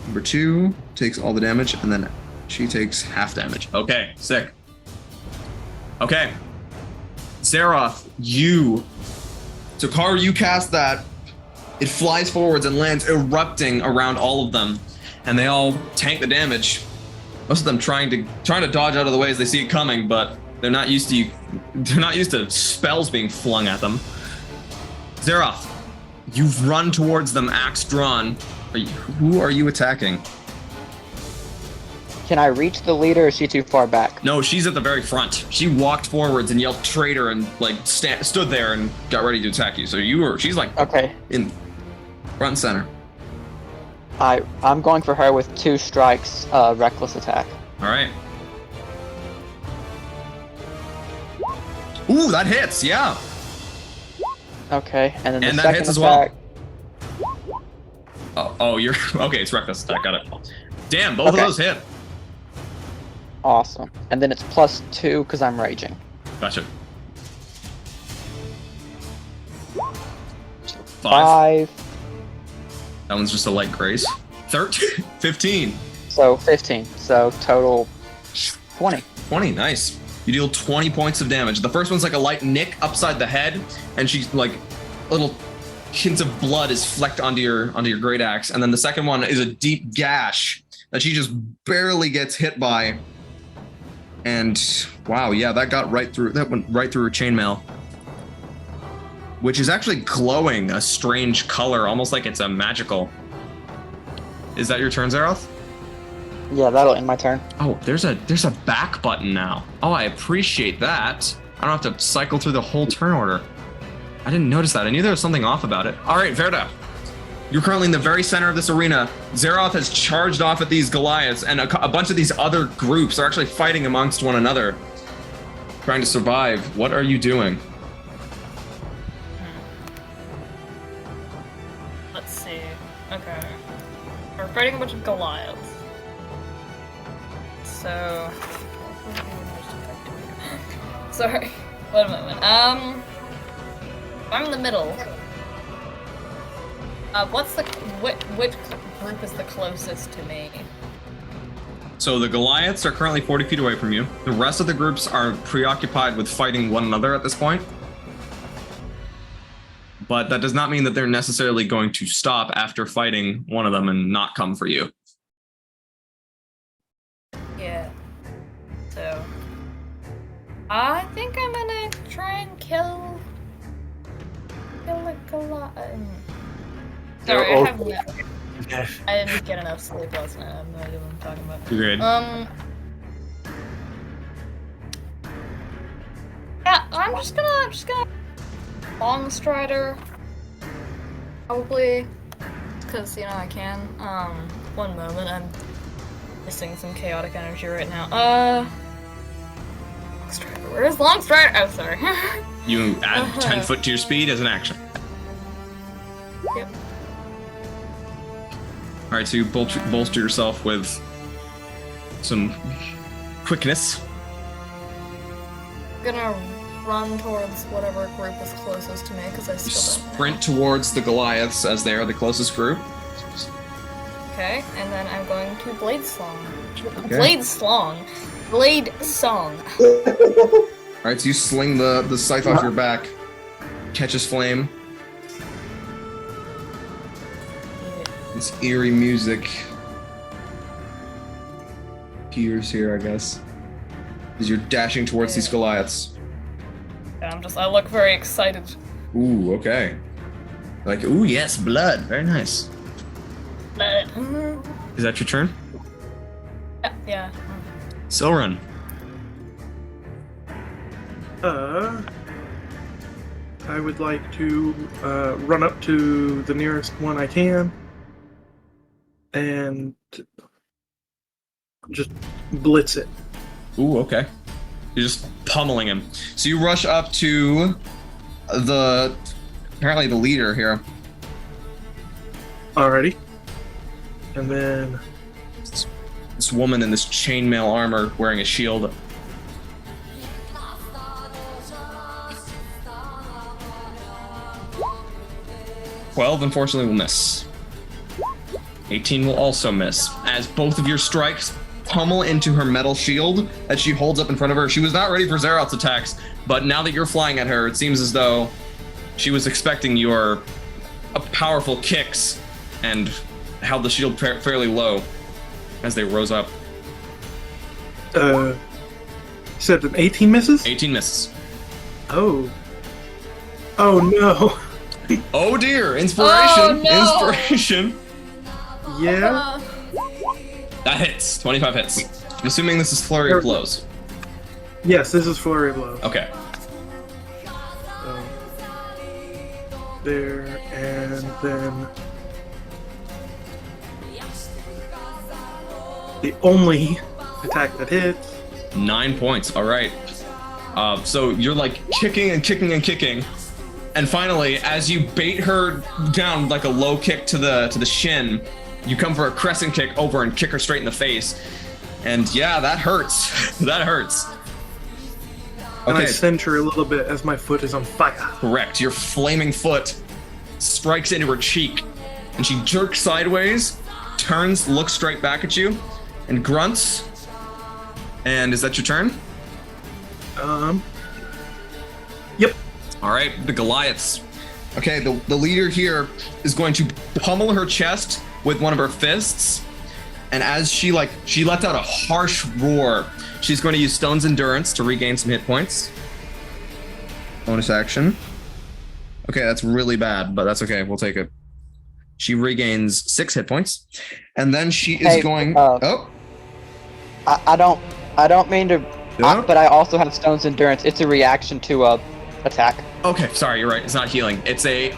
S1: number 2 takes all the damage, and then she takes half damage. Okay, sick. Okay. Zeroth, so Karu, you cast that. It flies forwards and lands erupting around all of them, and they all tank the damage. Most of them trying to dodge out of the way as they see it coming, but they're not used to spells being flung at them. Zeroth, you've run towards them, axe drawn. Who are you attacking?
S6: Can I reach the leader, or is she too far back?
S1: No, she's at the very front. She walked forwards and yelled traitor and like stood there and got ready to attack you. So she's like
S6: Okay.
S1: in front and center.
S6: I'm going for her with 2 strikes, reckless attack.
S1: All right. Ooh, that hits. Yeah.
S6: Okay, and then the
S1: And that
S6: second
S1: hits as
S6: attack.
S1: well. Oh, you're okay. It's reckless attack. Got it. Damn, both of those hit.
S6: Awesome. And then it's +2 because I'm raging.
S1: Gotcha.
S6: 5.
S1: That one's just a light grace. 13, 15.
S6: So 15. So total 20.
S1: 20, nice. You deal 20 points of damage. The first one's like a light nick upside the head, and she's like little hints of blood is flecked onto your great axe. And then the second one is a deep gash that she just barely gets hit by. And wow, yeah, that went right through her chainmail. Which is actually glowing a strange color, almost like it's a magical. Is that your turn, Zeroth?
S6: Yeah, that'll end my turn.
S1: Oh, there's a back button now. Oh, I appreciate that. I don't have to cycle through the whole turn order. I didn't notice that. I knew there was something off about it. All right, Verda. You're currently in the very center of this arena. Zeroth has charged off at these Goliaths, and a bunch of these other groups are actually fighting amongst one another, trying to survive. What are you doing?
S4: Let's see. Okay. We're fighting a bunch of Goliaths. So... Sorry. Wait a moment. I'm in the middle. Which group is the closest to me?
S1: So the Goliaths are currently 40 feet away from you. The rest of the groups are preoccupied with fighting one another at this point. But that does not mean that they're necessarily going to stop after fighting one of them and not come for you.
S4: Yeah. So... I think I'm gonna try and kill a Goliath. Sorry, I didn't get enough sleep last night. I have no idea what I'm talking about.
S1: You're good.
S4: Yeah, I'm just gonna long strider. Probably. Cause I can. One moment, I'm missing some chaotic energy right now. Strider? Where is Long Strider? Oh, sorry.
S1: You add 10 foot to your speed as an action.
S4: Yep.
S1: All right, so you bolster yourself with some quickness.
S4: I'm gonna run towards whatever group is closest to me because I
S1: You
S4: still don't
S1: sprint towards the Goliaths as they are the closest group.
S4: Okay, and then I'm going to Blade Song.
S1: Okay.
S4: Blade Song. Blade Song.
S1: All right, so you sling the scythe off your back, catches flame. This eerie music appears here, I guess, as you're dashing towards these Goliaths.
S4: And I look very excited.
S1: Ooh, okay. Like, ooh, yes, blood. Very nice.
S4: But,
S1: Is that your turn?
S4: yeah.
S1: Silrun.
S5: I would like to run up to the nearest one I can and just blitz it.
S1: Ooh, okay. You're just pummeling him. So you rush up to apparently the leader here.
S5: Alrighty. And then
S1: This woman in this chainmail armor wearing a shield. "12, unfortunately, will miss. 18 will also miss, as both of your strikes pummel into her metal shield that she holds up in front of her. She was not ready for Xerath's attacks, but now that you're flying at her, it seems as though she was expecting your powerful kicks and held the shield fairly low as they rose up.
S5: Said an 18 misses?
S1: 18 misses.
S5: Oh. Oh no.
S1: Oh dear, inspiration.
S4: Oh, no.
S1: Inspiration.
S5: Yeah.
S1: That hits. 25 hits. I'm assuming this is flurry of blows.
S5: Yes, this is flurry of blows.
S1: Okay.
S5: There, and then the only attack that hits.
S1: 9 points. All right. So you're like kicking and kicking and kicking, and finally, as you bait her down like a low kick to the shin, you come for a crescent kick over and kick her straight in the face. And yeah, that hurts. That hurts.
S5: And I
S1: Okay.
S5: center a little bit as my foot is on fire.
S1: Correct. Your flaming foot strikes into her cheek, and she jerks sideways, turns, looks straight back at you, and grunts. And is that your turn?
S5: Yep.
S1: All right, the Goliaths. Okay, the leader here is going to pummel her chest with one of her fists, and as she lets out a harsh roar, she's going to use Stone's Endurance to regain some hit points. Bonus action. Okay, that's really bad, but that's okay. We'll take it. She regains 6 hit points, and then she is going.
S6: I don't mean to, but I also have Stone's Endurance. It's a reaction to attack.
S1: Okay, sorry, you're right. It's not healing. It's a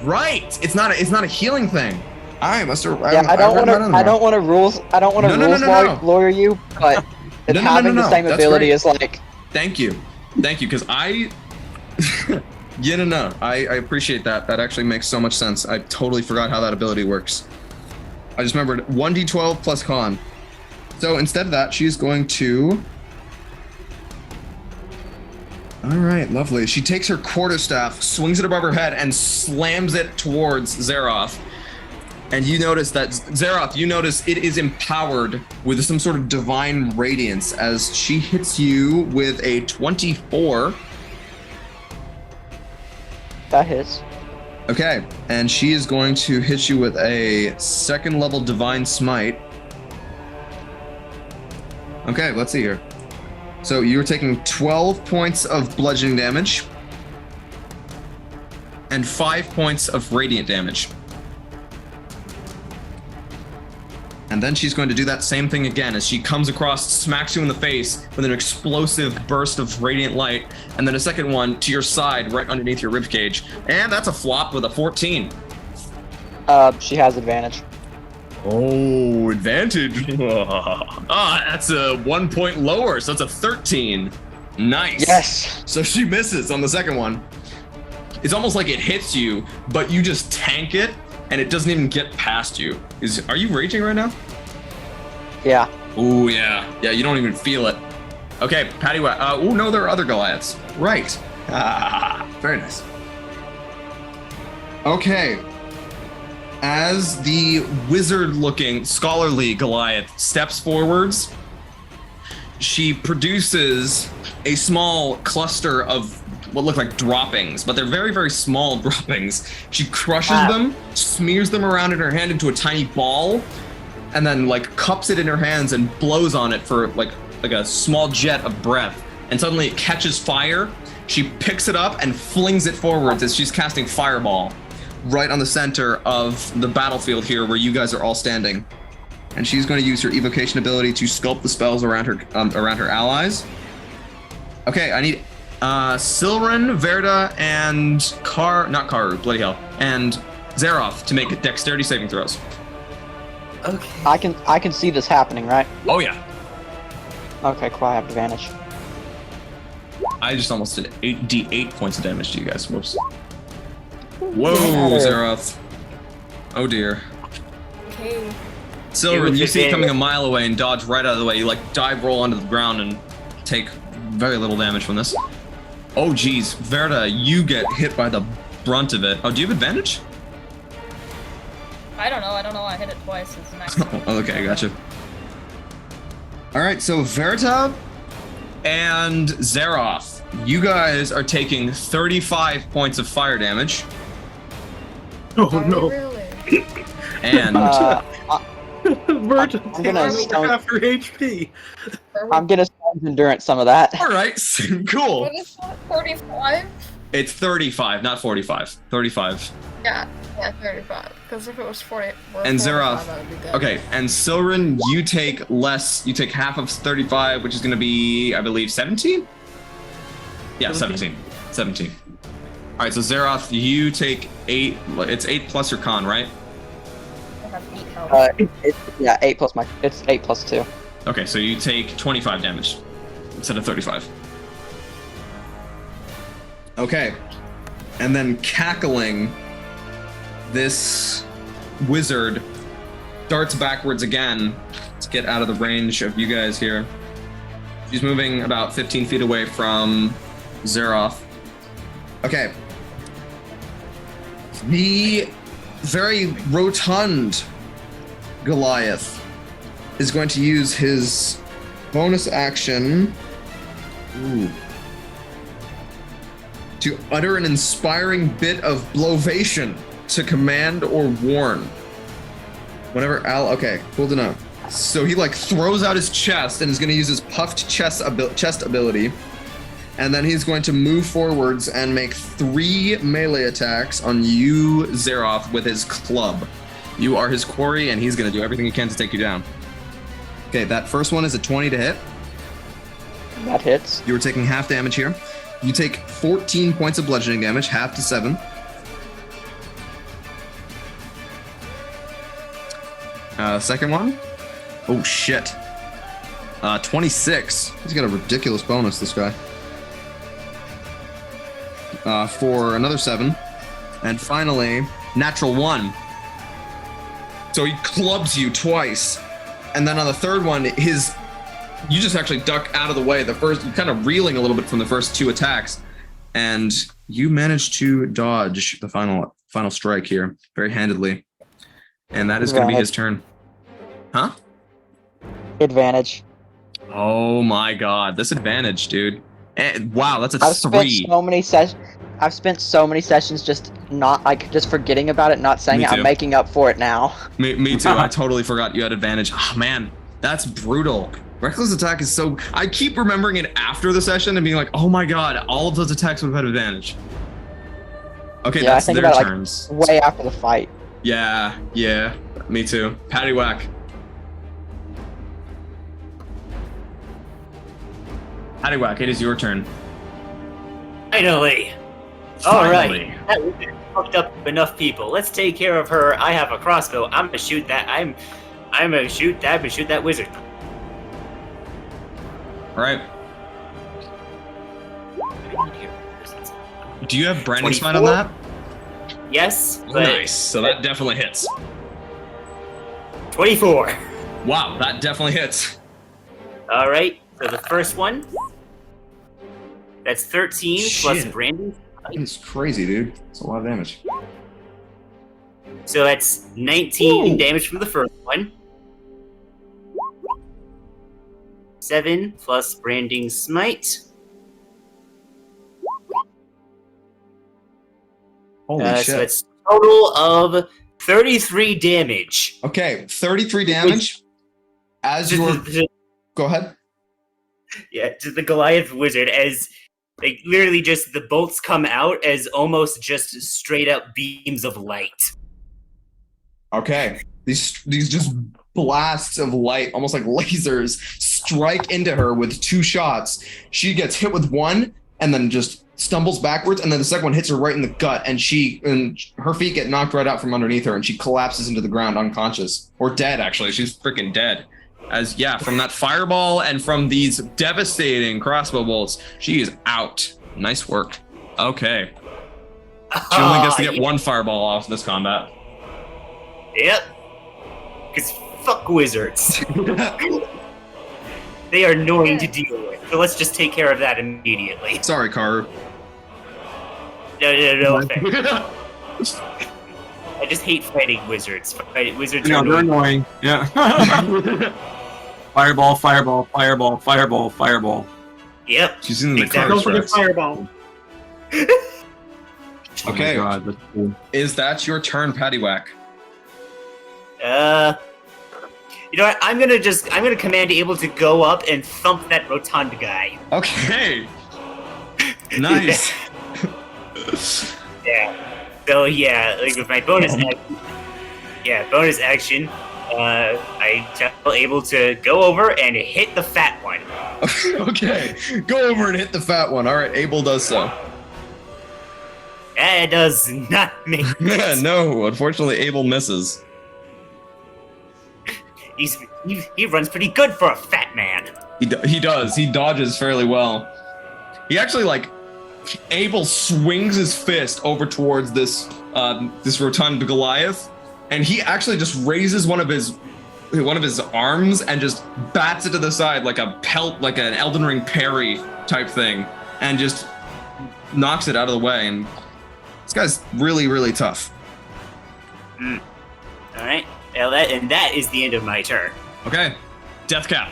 S1: right. It's not a healing thing. I must have.
S6: Yeah, I don't want to rules lawyer you, but it's having the same ability as like.
S1: Thank you, because I. I appreciate that. That actually makes so much sense. I totally forgot how that ability works. I just remembered 1d12 plus con. So instead of that, she's going to. All right, lovely. She takes her quarterstaff, swings it above her head, and slams it towards Xerath. And you notice that Xerath, it is empowered with some sort of divine radiance as she hits you with a 24.
S6: That hits.
S1: Okay, and she is going to hit you with a 2nd level divine smite. Okay, let's see here. So you're taking 12 points of bludgeoning damage and 5 points of radiant damage. And then she's going to do that same thing again as she comes across, smacks you in the face with an explosive burst of radiant light, and then a second one to your side, right underneath your ribcage. And that's a flop with a 14.
S6: She has advantage.
S1: Oh, advantage. That's a 1 point lower, so that's a 13. Nice.
S6: Yes.
S1: So she misses on the second one. It's almost like it hits you, but you just tank it, and it doesn't even get past you. Are you raging right now?
S6: Yeah.
S1: Ooh, yeah. Yeah, you don't even feel it. Okay, Paddywhack. Oh, no, there are other Goliaths. Right. Ah, very nice. Okay. As the wizard-looking, scholarly Goliath steps forwards, she produces a small cluster of what look like droppings, but they're very, very small droppings. She crushes them, smears them around in her hand into a tiny ball, and then like cups it in her hands and blows on it for like a small jet of breath. And suddenly it catches fire. She picks it up and flings it forwards as she's casting Fireball right on the center of the battlefield here where you guys are all standing. And she's going to use her evocation ability to sculpt the spells around her allies. Okay, I need Silren, Verda, and not Karu, bloody hell, and Zeroth to make dexterity saving throws.
S2: Okay.
S6: I can see this happening, right?
S1: Oh yeah.
S6: Okay, cool. I have advantage.
S1: I just almost did 8d8 points of damage to you guys. Whoops. Whoa,
S6: Yeah.
S1: Zeroth. Oh dear.
S4: Okay.
S1: Silren, you see it coming a mile away and dodge right out of the way. You like dive roll onto the ground and take very little damage from this. Oh geez, Verda, you get hit by the brunt of it. Oh, do you have advantage?
S4: I don't know. I hit it twice. It's max.
S1: Okay, gotcha. All right, so Verta and Zeroth, you guys are taking 35 points of fire damage.
S5: Oh
S4: Are we
S5: no.
S4: really?
S1: And
S5: Virgin
S6: I'm gonna stone-
S5: half your HP.
S6: I'm gonna Stone's endurance some of that.
S1: all right, cool.
S4: What is that? 45?
S1: It's 35, not 45. 35.
S4: Yeah, 35. Because if it was 40,
S1: And
S4: 45,
S1: Zeroth,
S4: that would be good.
S1: Okay, and Silren, you take less. You take half of 35, which is going to be, I believe, 17? Yeah, 17. 17. All right, so Zeroth, you take 8. It's 8 plus your con, right?
S4: I have 8 health.
S6: Yeah, 8 plus it's 8 plus 2.
S1: Okay, so you take 25 damage instead of 35. Okay, and then cackling, this wizard darts backwards again to get out of the range of you guys here. She's moving about 15 feet away from Zeroth. Okay. The very rotund Goliath is going to use his bonus action to utter an inspiring bit of blovation to command or warn. Whenever okay, cool to know. So he like throws out his chest and is going to use his puffed chest ability. And then he's going to move forwards and make 3 melee attacks on you, Zeroth, with his club. You are his quarry, and he's going to do everything he can to take you down. Okay, that first one is a 20 to hit.
S6: That hits.
S1: You were taking half damage here. You take 14 points of bludgeoning damage, half to 7. Second one. Oh, shit. 26. He's got a ridiculous bonus, this guy. For another 7. And finally, natural 1. So he clubs you twice. And then on the third one, you just actually duck out of the way. The first, you're kind of reeling a little bit from the first 2 attacks. And you manage to dodge the final strike here very handedly. And that is going to be his turn. Huh?
S6: Advantage.
S1: Oh my god, this advantage, dude. Wow, that's a 3.
S6: I've spent so many sessions just just forgetting about it, not saying
S1: Me
S6: it.
S1: too.
S6: I'm making up for it now.
S1: Me too. I totally forgot you had advantage. Oh man, that's brutal. Reckless attack is so. I keep remembering it after the session and being like, oh my god, all of those attacks would have had advantage. Okay,
S6: Yeah, I
S1: that's
S6: think
S1: their
S6: about it,
S1: turns.
S6: Way after the fight.
S1: Yeah, me too. Paddywhack. Paddywhack, it is your turn.
S2: Finally.
S1: Finally.
S2: All right. That wizard fucked up enough people. Let's take care of her. I have a crossbow. I'm gonna shoot that. I'm gonna shoot that. I'm gonna shoot that wizard.
S1: All right.
S2: need here.
S1: Do you have branding
S2: 24?
S1: smite on that?
S2: Yes,
S1: Oh,
S2: but
S1: nice. So that definitely hits.
S2: 24.
S1: Wow, that definitely hits.
S2: All right. So the first one, that's 13 plus
S1: Shit.
S2: branding.
S1: It's crazy, dude. It's a lot of damage.
S2: So that's 19
S1: Ooh.
S2: damage from the first one. 7 plus branding smite.
S1: Holy
S2: So
S1: shit.
S2: it's total of 33 damage.
S1: Okay, 33 damage. As your go ahead.
S2: Yeah, to the Goliath wizard, as like literally just the bolts come out as almost just straight up beams of light.
S1: Okay. These just blasts of light, almost like lasers, strike into her with 2 shots. She gets hit with one and then just stumbles backwards, and then the second one hits her right in the gut, and her feet get knocked right out from underneath her, and she collapses into the ground unconscious. Or dead, actually. She's freaking dead. As from that fireball and from these devastating crossbow bolts, she is out. Nice work. Okay. She only gets to get 1 fireball off this combat.
S2: Yep. Because fuck wizards. They are annoying to deal with. So let's just take care of that immediately.
S1: Sorry, Karu.
S2: No. I just hate fighting wizards. Wizards are
S3: they're
S2: annoying.
S3: annoying. Yeah. Fireball, fireball, fireball, fireball, fireball.
S2: Yep.
S1: She's in the
S2: Exactly.
S5: Don't forget
S1: Karu
S5: fireball.
S1: Okay.
S3: Oh my God, that's cool.
S1: Is that your turn, Paddywhack?
S2: You know what? I'm gonna command Able to go up and thump that rotund guy.
S1: Okay. Nice.
S2: Yeah. So yeah, like with my bonus action, I tell Able to go over and hit the fat one.
S1: Okay. Go over and hit the fat one. All right, Abel does so.
S2: That does not make sense.
S1: No, unfortunately, Abel misses.
S2: He runs pretty good for a fat man.
S1: He does. He dodges fairly well. He actually Abel swings his fist over towards this rotund Goliath, and he actually just raises one of his arms and just bats it to the side like a pelt, like an Elden Ring parry type thing, and just knocks it out of the way. And this guy's really, really tough.
S2: All right. Well, that is the end of my turn.
S1: Okay, Death Cap.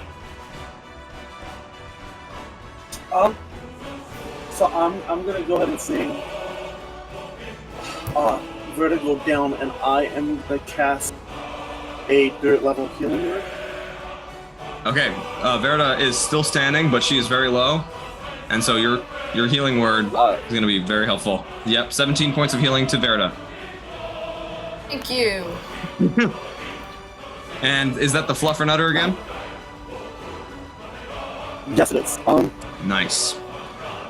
S7: So I'm gonna go ahead and say Vertigo down, and I am gonna cast a 3rd level healing word.
S1: Okay, Verda is still standing, but she is very low, and so your healing word is going to be very helpful. Yep, 17 points of healing to Verda.
S4: Thank you.
S1: And is that the Fluffernutter again?
S7: Yes, it is.
S1: Nice.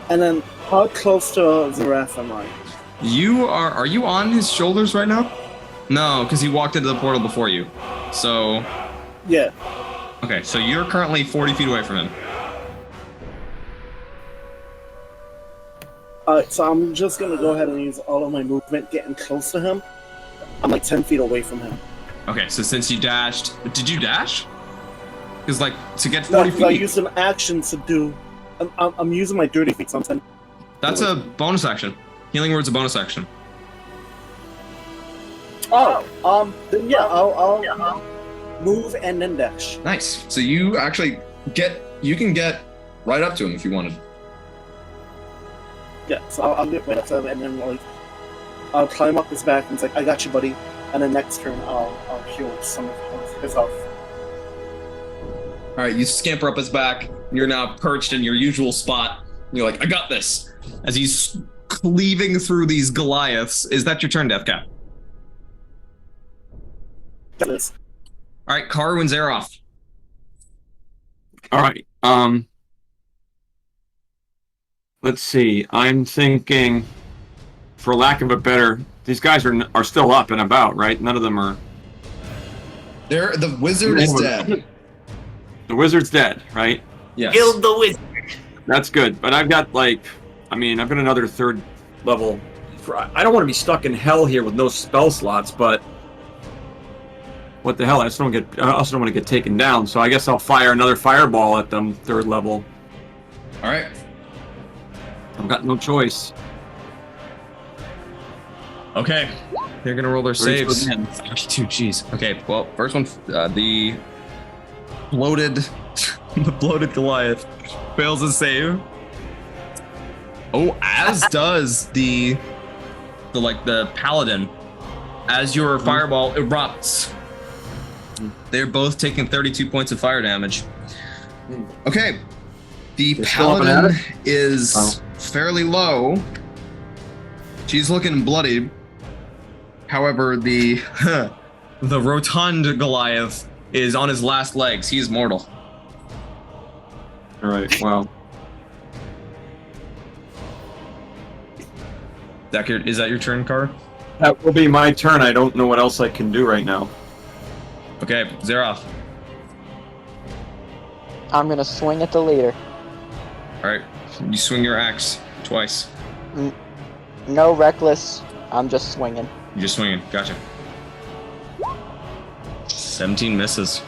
S7: And then how close to Zareth am I?
S1: Are you on his shoulders right now? No, because he walked into the portal before you. So,
S7: Yeah.
S1: okay, so you're currently 40 feet away from him.
S7: Alright, so I'm just gonna go ahead and use all of my movement getting close to him. I'm 10 feet away from him.
S1: Okay, so since you dashed, did you dash? Because to get 40 feet.
S7: I used an action to do. I'm using my dirty feet, so I'm 10.
S1: That's a bonus action. Healing word's a bonus action.
S7: Then yeah, I'll move and then dash.
S1: Nice. So you actually you can get right up to him if you wanted.
S7: Yeah, so I'll get right up to him, and then I'll climb up his back and say, "I got you, buddy." And then next turn, I'll heal some of his health.
S1: All right, you scamper up his back. You're now perched in your usual spot. You're like, I got this. As he's cleaving through these Goliaths. Is that your turn, Deathcap?
S7: That is.
S1: All right, Karu and Zeroff.
S3: All right. Let's see. I'm thinking, for lack of a better, these guys are still up and about, right? None of them are.
S1: The wizard is dead.
S3: The wizard's dead, right?
S1: Yes.
S2: Killed the wizard.
S3: That's good. But I've got I mean, I've got another 3rd level. I don't want to be stuck in hell here with no spell slots, but what the hell? I also don't want to get taken down. So I guess I'll fire another fireball at them, 3rd level.
S1: All right.
S3: I've got no choice.
S1: Okay. They're gonna roll their saves.
S3: 32,
S1: jeez. Okay. Well, first one, the bloated, the bloated Goliath fails a save. Oh, as does the paladin. As your fireball erupts, they're both taking 32 points of fire damage. Okay, the paladin is fairly low. She's looking bloody. However, the rotund Goliath is on his last legs. He's mortal.
S3: All right. Wow.
S1: Is that your turn, Car?
S3: That will be my turn. I don't know what else I can do right now.
S1: Okay, Xerath.
S6: I'm gonna swing at the leader.
S1: Alright, you swing your axe twice.
S6: No reckless. I'm just swinging.
S1: You're just swinging. Gotcha. 17 misses.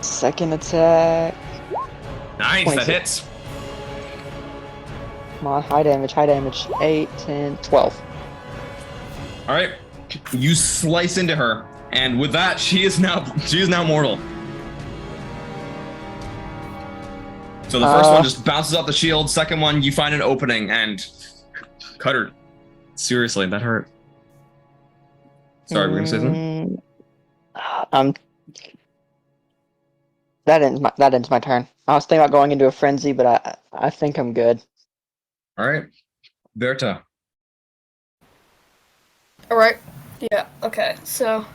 S6: Second attack.
S1: Nice,
S6: 26.
S1: that hits.
S6: Come on, high damage, 8, 10, 12.
S1: Alright, you slice into her, and with that, she is now mortal. So the first one just bounces off the shield, second one, you find an opening and cut her. Seriously, that hurt. Sorry, we're gonna say something?
S6: That ends my turn. I was thinking about going into a frenzy, but I think I'm good.
S1: Alright. Berta.
S4: Alright. Yeah, okay. So,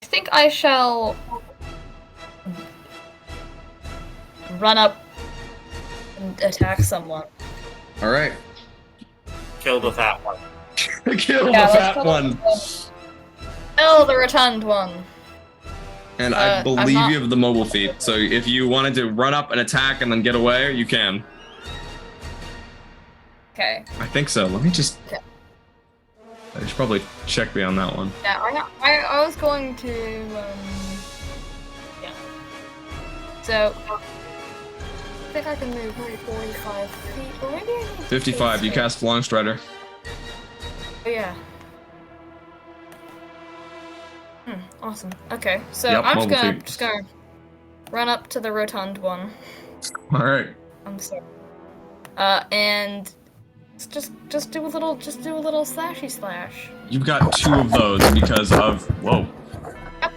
S4: I think I shall run up and attack someone.
S1: Alright.
S2: Kill the fat one.
S1: Kill the fat one.
S4: Kill the rotund one.
S1: And I believe you have the mobile feat, so if you wanted to run up and attack and then get away, you can.
S4: Okay.
S1: I think so. Let me just...
S4: Okay.
S1: I should probably check me on that one.
S4: Yeah, I was going to, yeah. So, I think I can move maybe 45 feet, or maybe I need
S1: 55, you cast Long Strider.
S4: Oh, yeah. Awesome. Okay, so
S1: Yep,
S4: I'm
S1: mobile
S4: just gonna run up to the rotund one.
S1: Alright.
S4: I'm sorry. And just do a little slashy slash.
S1: You've got 2 of those because of... Whoa.
S4: Yep.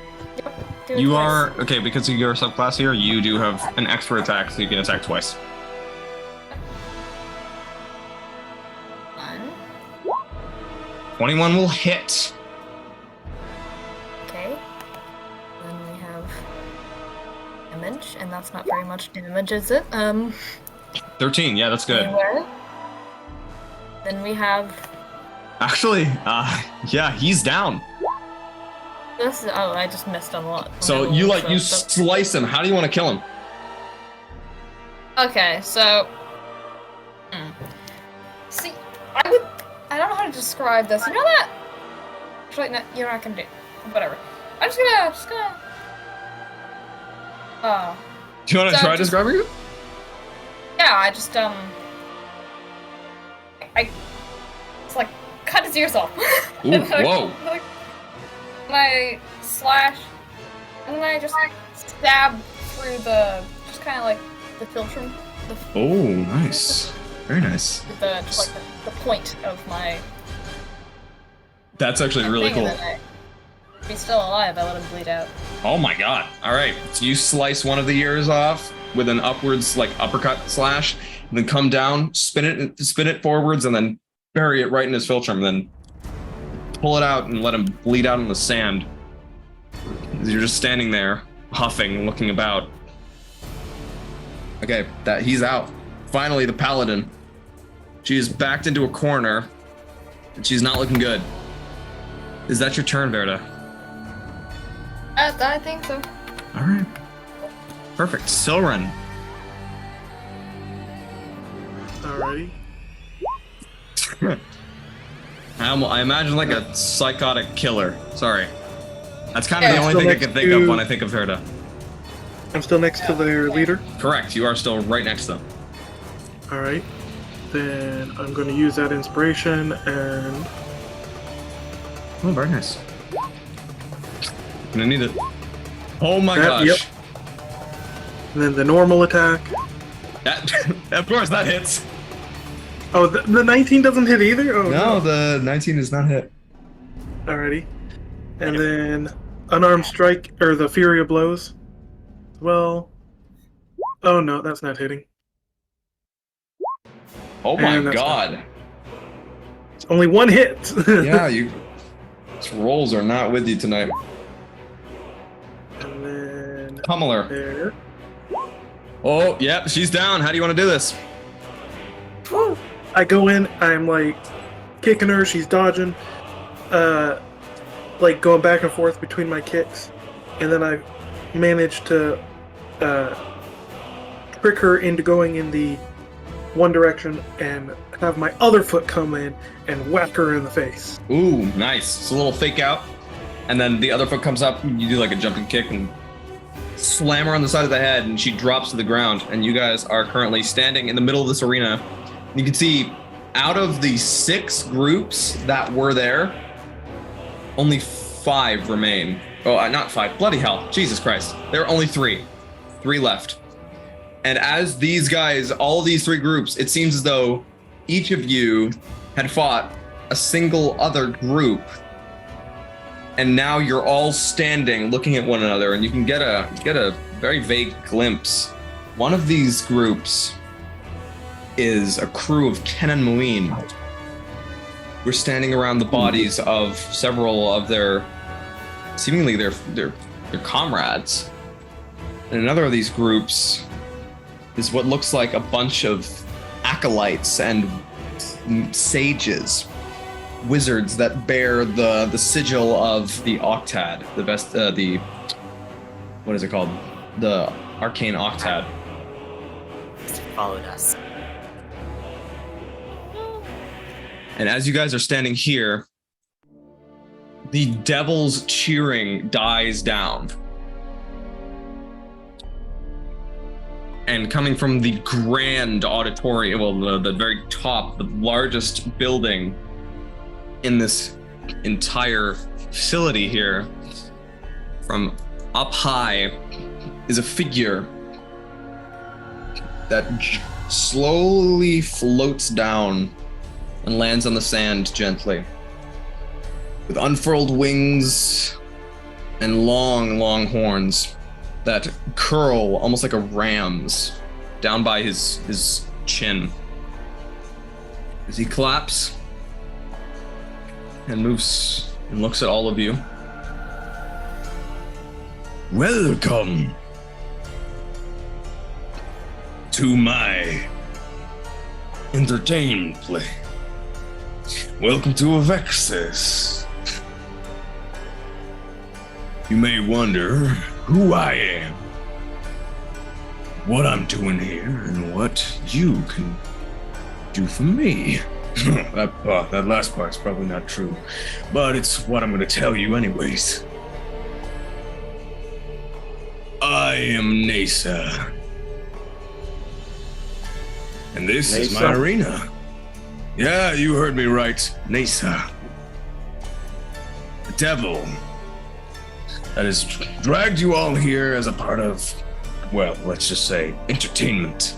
S4: Do it
S1: You
S4: twice.
S1: are... Okay, because of your subclass here, you do have an extra attack, so you can attack twice.
S4: 1.
S1: 21 will hit.
S4: Okay. Then we have damage, and that's not very much damage, is it?
S1: 13, yeah, that's good.
S4: Anywhere. Then we have
S1: Actually, yeah, he's down.
S4: this. Oh, I just missed a lot.
S1: So you slice him. How do you want to kill him?
S4: Okay, so. See, I don't know how to describe this. You know that? Actually, no, you're not gonna do. Whatever. I'm just gonna.
S1: Do you want to
S4: So
S1: try
S4: just-
S1: describing it?
S4: Yeah, I just it's like cut his ears off.
S1: Ooh,
S4: And then
S1: whoa.
S4: and I slash, and then I just stab through just kind of like the philtrum.
S1: Oh, nice. Very nice.
S4: Just like the point of my.
S1: That's actually really
S4: thing,
S1: cool.
S4: and then if he's still alive, I let him bleed out.
S1: Oh my god. Alright. So you slice one of the ears off with an upwards, like uppercut slash, and then come down, spin it forwards, and then bury it right in his philtrum, and then pull it out and let him bleed out in the sand. You're just standing there, huffing, looking about. Okay, he's out. Finally, the paladin. She is backed into a corner, and she's not looking good. Is that your turn, Verda?
S4: I think so.
S1: All right. Perfect. Silren.
S5: Alrighty.
S1: I imagine like a psychotic killer. Sorry. That's kind of
S4: Yeah.
S1: the only
S5: Still
S1: thing I
S5: next
S1: can think of
S5: to-
S1: when I think of Herda.
S5: I'm still next to their leader.
S1: Correct. You are still right next to them.
S5: All right. Then I'm going to use that inspiration and
S1: Oh, very nice. Gonna need it. Oh my
S5: That-
S1: gosh.
S5: yep. then the normal attack.
S1: That, of course, that hits.
S5: Oh, the 19 doesn't hit either? Oh,
S1: No, the 19 is not hit.
S5: Alrighty. And then unarmed strike, or the Fury of Blows. Well. Oh no, that's not hitting.
S1: Oh my
S5: And that's
S1: god.
S5: It's only one hit.
S1: Yeah, these rolls are not with you tonight.
S5: And then
S1: Pummel her.
S5: there.
S1: Oh, yep, she's down. How do you want to do this?
S5: I go in, I'm like kicking her, she's dodging, like going back and forth between my kicks, and then I manage to trick her into going in the one direction and have my other foot come in and whack her in the face.
S1: Ooh, nice. It's a little fake out. And then the other foot comes up, you do like a jumping kick and slam her on the side of the head, and she drops to the ground. And you guys are currently standing in the middle of this arena. You can see out of the 6 groups that were there, only 5 remain. Oh, not 5. Bloody hell. Jesus Christ. There are only 3. 3 left. And as these guys, all these 3 groups, it seems as though each of you had fought a single other group. And now you're all standing looking at one another, and you can get a very vague glimpse. One of these groups is a crew of Ken and Muin. We're standing around the bodies of several of their, seemingly their comrades. And another of these groups is what looks like a bunch of acolytes and sages, wizards that bear the sigil of the Octad, the best, what is it called? The Arcane Octad.
S2: Followed us.
S1: And as you guys are standing here, the devil's cheering dies down. And coming from the grand auditorium, well, the very top, the largest building in this entire facility here, from up high, is a figure that slowly floats down and lands on the sand gently, with unfurled wings and long, long horns that curl almost like a ram's down by his chin. As he claps and moves and looks at all of you.
S8: Welcome to my entertainment play. Welcome to Avexis. You may wonder who I am, what I'm doing here, and what you can do for me. That last part's probably not true, but it's what I'm going to tell you anyways. I am Nasa, and this is my
S5: Nasa?
S8: arena. Yeah, you heard me right, Nasa. The devil that has dragged you all here as a part of, well, let's just say, entertainment.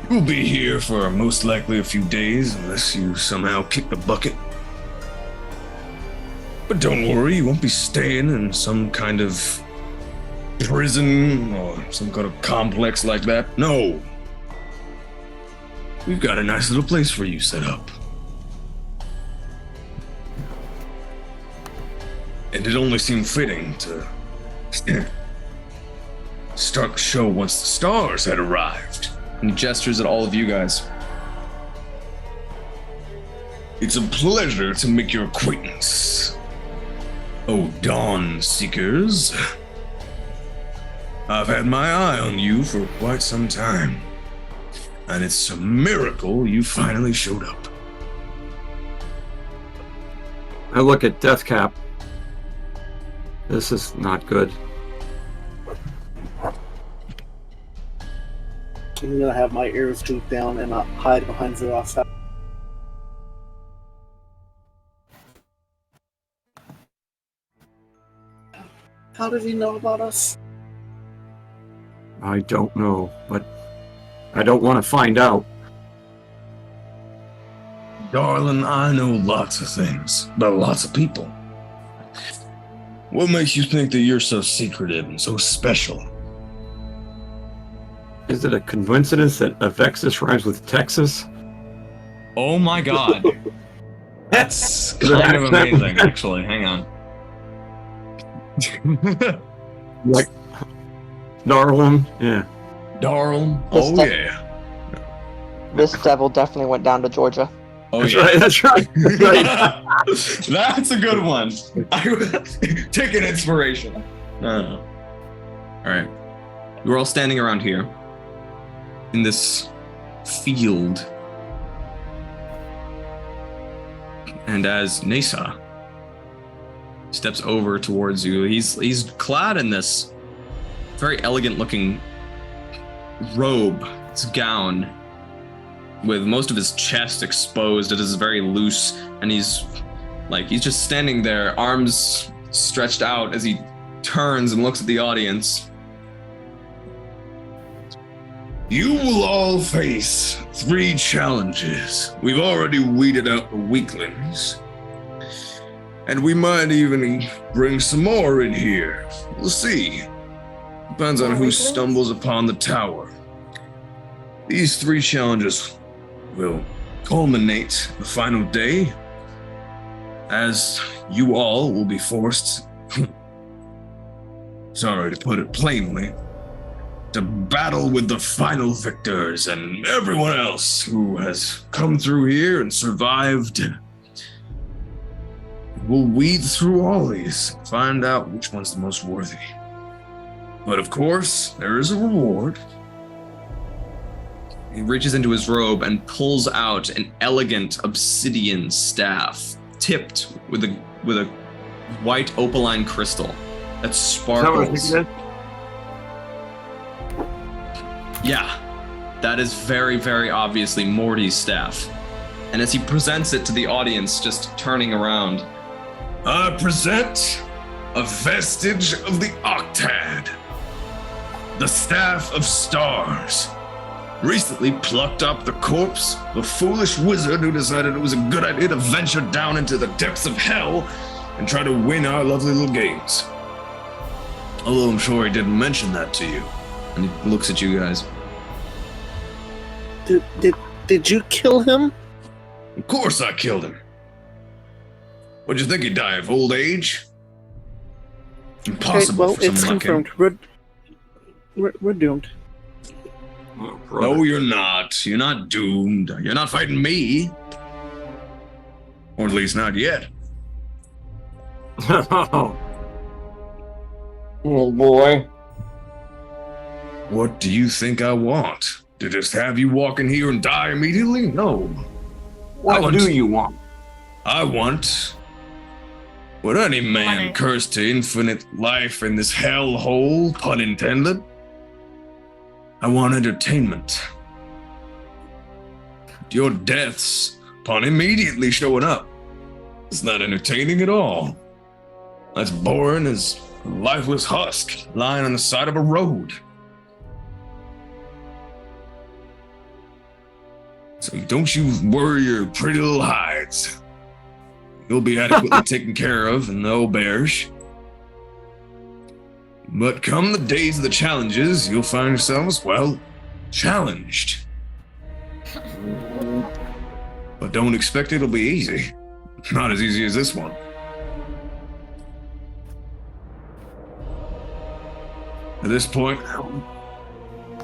S8: You'll be here for most likely a few days unless you somehow kick the bucket. But don't worry, you won't be staying in some kind of prison or some kind of complex like that. No. We've got a nice little place for you set up. And it only seemed fitting to start the show once the stars had arrived.
S1: And he gestures at all of you guys.
S8: It's a pleasure to make your acquaintance. Oh, Dawn Seekers. I've had my eye on you for quite some time. And it's a miracle you finally showed up.
S3: I look at Deathcap. This is not good.
S7: I'm gonna have my ears droop down and hide behind Xerox. How did he know about us?
S3: I don't know, but I don't want to find out.
S8: Darling, I know lots of things about lots of people. What makes you think that you're so secretive and so special?
S3: Is it a coincidence that Avexis rhymes with Texas?
S1: Oh my god. That's kind of amazing, actually. Hang on.
S3: Like Darlin? Yeah.
S8: Darling?
S6: This
S8: Oh,
S6: stuff-
S8: yeah.
S6: This devil definitely went down to Georgia.
S1: Oh,
S3: That's
S1: yeah.
S3: right, that's right. That's right.
S1: That's a good one. Take an inspiration. All right. We're all standing around here in this field. And as Nesa steps over towards you, he's clad in this very elegant looking robe, this gown, with most of his chest exposed. It is very loose, and he's just standing there, arms stretched out as he turns and looks at the audience.
S8: You will all face 3 challenges. We've already weeded out the weaklings. And we might even bring some more in here. We'll see. Depends on who stumbles upon the tower. These 3 challenges will culminate the final day, as you all will be forced, sorry to put it plainly, to battle with the final victors and everyone else who has come through here and survived. We'll weed through all these, find out which one's the most worthy. But of course, there is a reward.
S1: He reaches into his robe and pulls out an elegant obsidian staff, tipped with a white opaline crystal that sparkles. Yeah, that is very, very obviously Morty's staff. And as he presents it to the audience, just turning around,
S8: I present a vestige of the Octad, the Staff of Stars. Recently plucked up the corpse of a foolish wizard who decided it was a good idea to venture down into the depths of hell and try to win our lovely little games. Although I'm sure he didn't mention that to you.
S1: and he looks at you guys.
S7: Did you kill him?
S8: Of course I killed him. What'd you think he'd die of old age? Impossible
S7: well,
S8: for someone
S7: it's
S8: like him.
S7: confirmed. We're doomed.
S3: Oh,
S8: No, you're not. You're not doomed. You're not fighting me. Or at least not yet.
S3: Oh,
S6: boy.
S8: What do you think I want? To just have you walk in here and die immediately? No.
S3: what do you want?
S8: I want what any man
S4: Money.
S8: cursed to infinite life in this hellhole, pun intended. I want entertainment. Your deaths upon immediately showing up. It's not entertaining at all. That's boring as a lifeless husk lying on the side of a road. So don't you worry your pretty little hides. You'll be adequately taken care of in the auberge. But come the days of the challenges, you'll find yourselves, well, challenged. But don't expect it'll be easy. Not as easy as this one. At this point,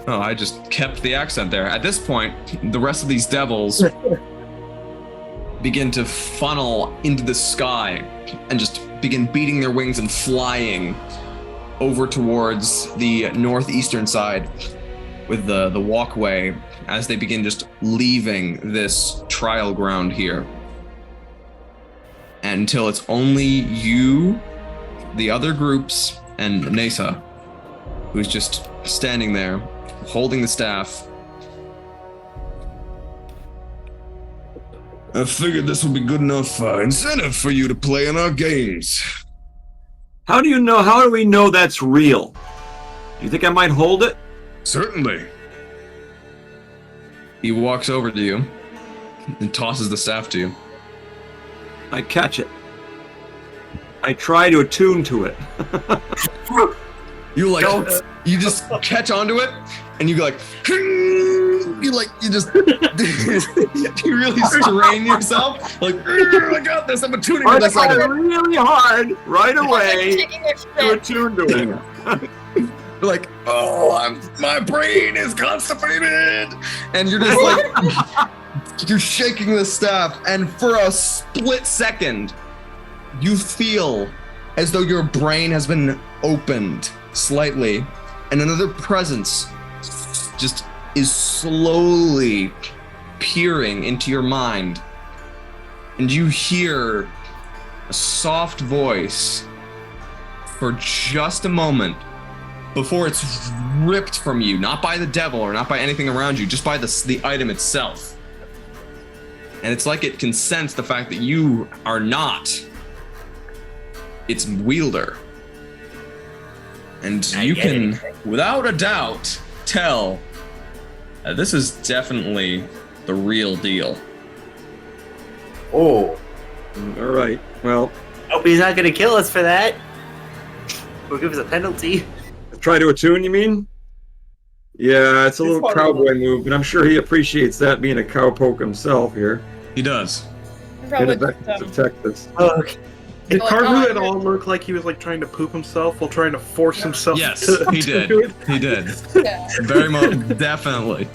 S1: Oh, I just kept the accent there. At this point, the rest of these devils begin to funnel into the sky and just begin beating their wings and flying over towards the northeastern side. with the walkway as they begin just leaving this trial ground here. Until it's only you, the other groups, and Nesa, who's just standing there, holding the staff.
S8: I figured this would be good enough incentive for you to play in our games.
S3: How do we know that's real? Do you think I might hold it?
S8: Certainly.
S1: He walks over to you and tosses the staff to you.
S3: I catch it. I try to attune to it.
S1: You you just catch onto it, and you go like, you just, you really strain yourself, like, I got this, I'm attuning to this.
S3: I try really hard right away to attune to it.
S1: You're like, oh, my brain is constipated, and you're just like, you're shaking the staff, and for a split second, you feel as though your brain has been opened slightly, and another presence just is slowly peering into your mind, and you hear a soft voice for just a moment before it's ripped from you, not by the devil or not by anything around you, just by the item itself. And it's like it can sense the fact that you are not its wielder. And you can, without a doubt, tell that this is definitely the real deal.
S3: Oh. All right. Well,
S2: hope he's not going to kill us for that. Or give us a penalty.
S3: Try to attune, you mean? Yeah, it's a little cowboy move, but I'm sure he appreciates that, being a cowpoke himself here.
S1: He does.
S3: In Texas.
S2: Okay.
S5: Did Carhu at all look like he was like trying to poop himself while trying to force himself?
S1: Yes,
S5: to
S1: he did.
S5: do it?
S1: He did.
S4: Yeah.
S1: Very much, definitely.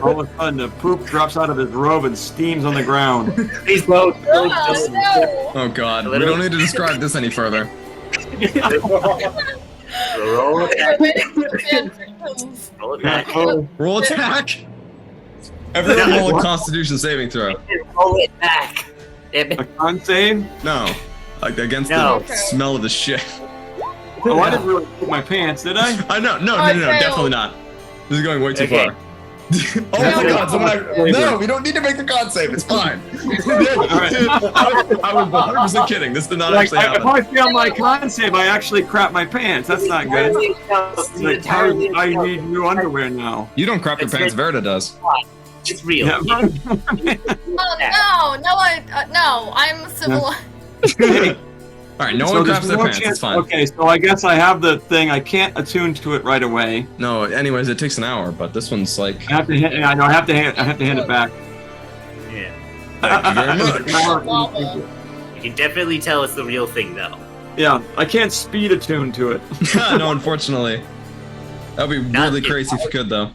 S3: All of a sudden, the poop drops out of his robe and steams on the ground.
S2: Please don't.
S4: Oh, no.
S1: Oh God, we don't need to describe this any further.
S2: Roll it back.
S1: Roll attack. Everyone roll a Constitution saving throw.
S2: Roll it back. Damn it.
S3: A con save?
S1: No, like against
S2: No.
S1: the smell of the shit.
S3: Oh, I didn't really poop my pants, did I?
S1: I know, no,
S4: Okay.
S1: definitely not. This is going way too
S2: Okay.
S1: far. Oh my God! No, we don't need to make the con save. It's fine. I was 100% kidding. This did not actually
S3: If
S1: happen.
S3: I fail my con save, I actually crap my pants. That's not good. Like, I need new underwear now.
S1: You don't crap your pants. Verda does.
S2: It's real.
S3: Yeah.
S4: Oh, no, I'm civilized.
S1: All right, no
S3: So
S1: one
S3: there's
S1: craps their
S3: no
S1: pants.
S3: chance-
S1: It's fine.
S3: Okay, so I guess I have the thing. I can't attune to it right away.
S1: No, anyways, it takes an hour, but this one's like.
S3: I have to. I know. I have to hand it back.
S2: Yeah.
S8: Thank you very much.
S2: You can definitely tell it's the real thing, though.
S3: Yeah, I can't speed attune to it.
S1: No, unfortunately. That would be
S2: Not
S1: really
S2: yet.
S1: crazy if you could, though.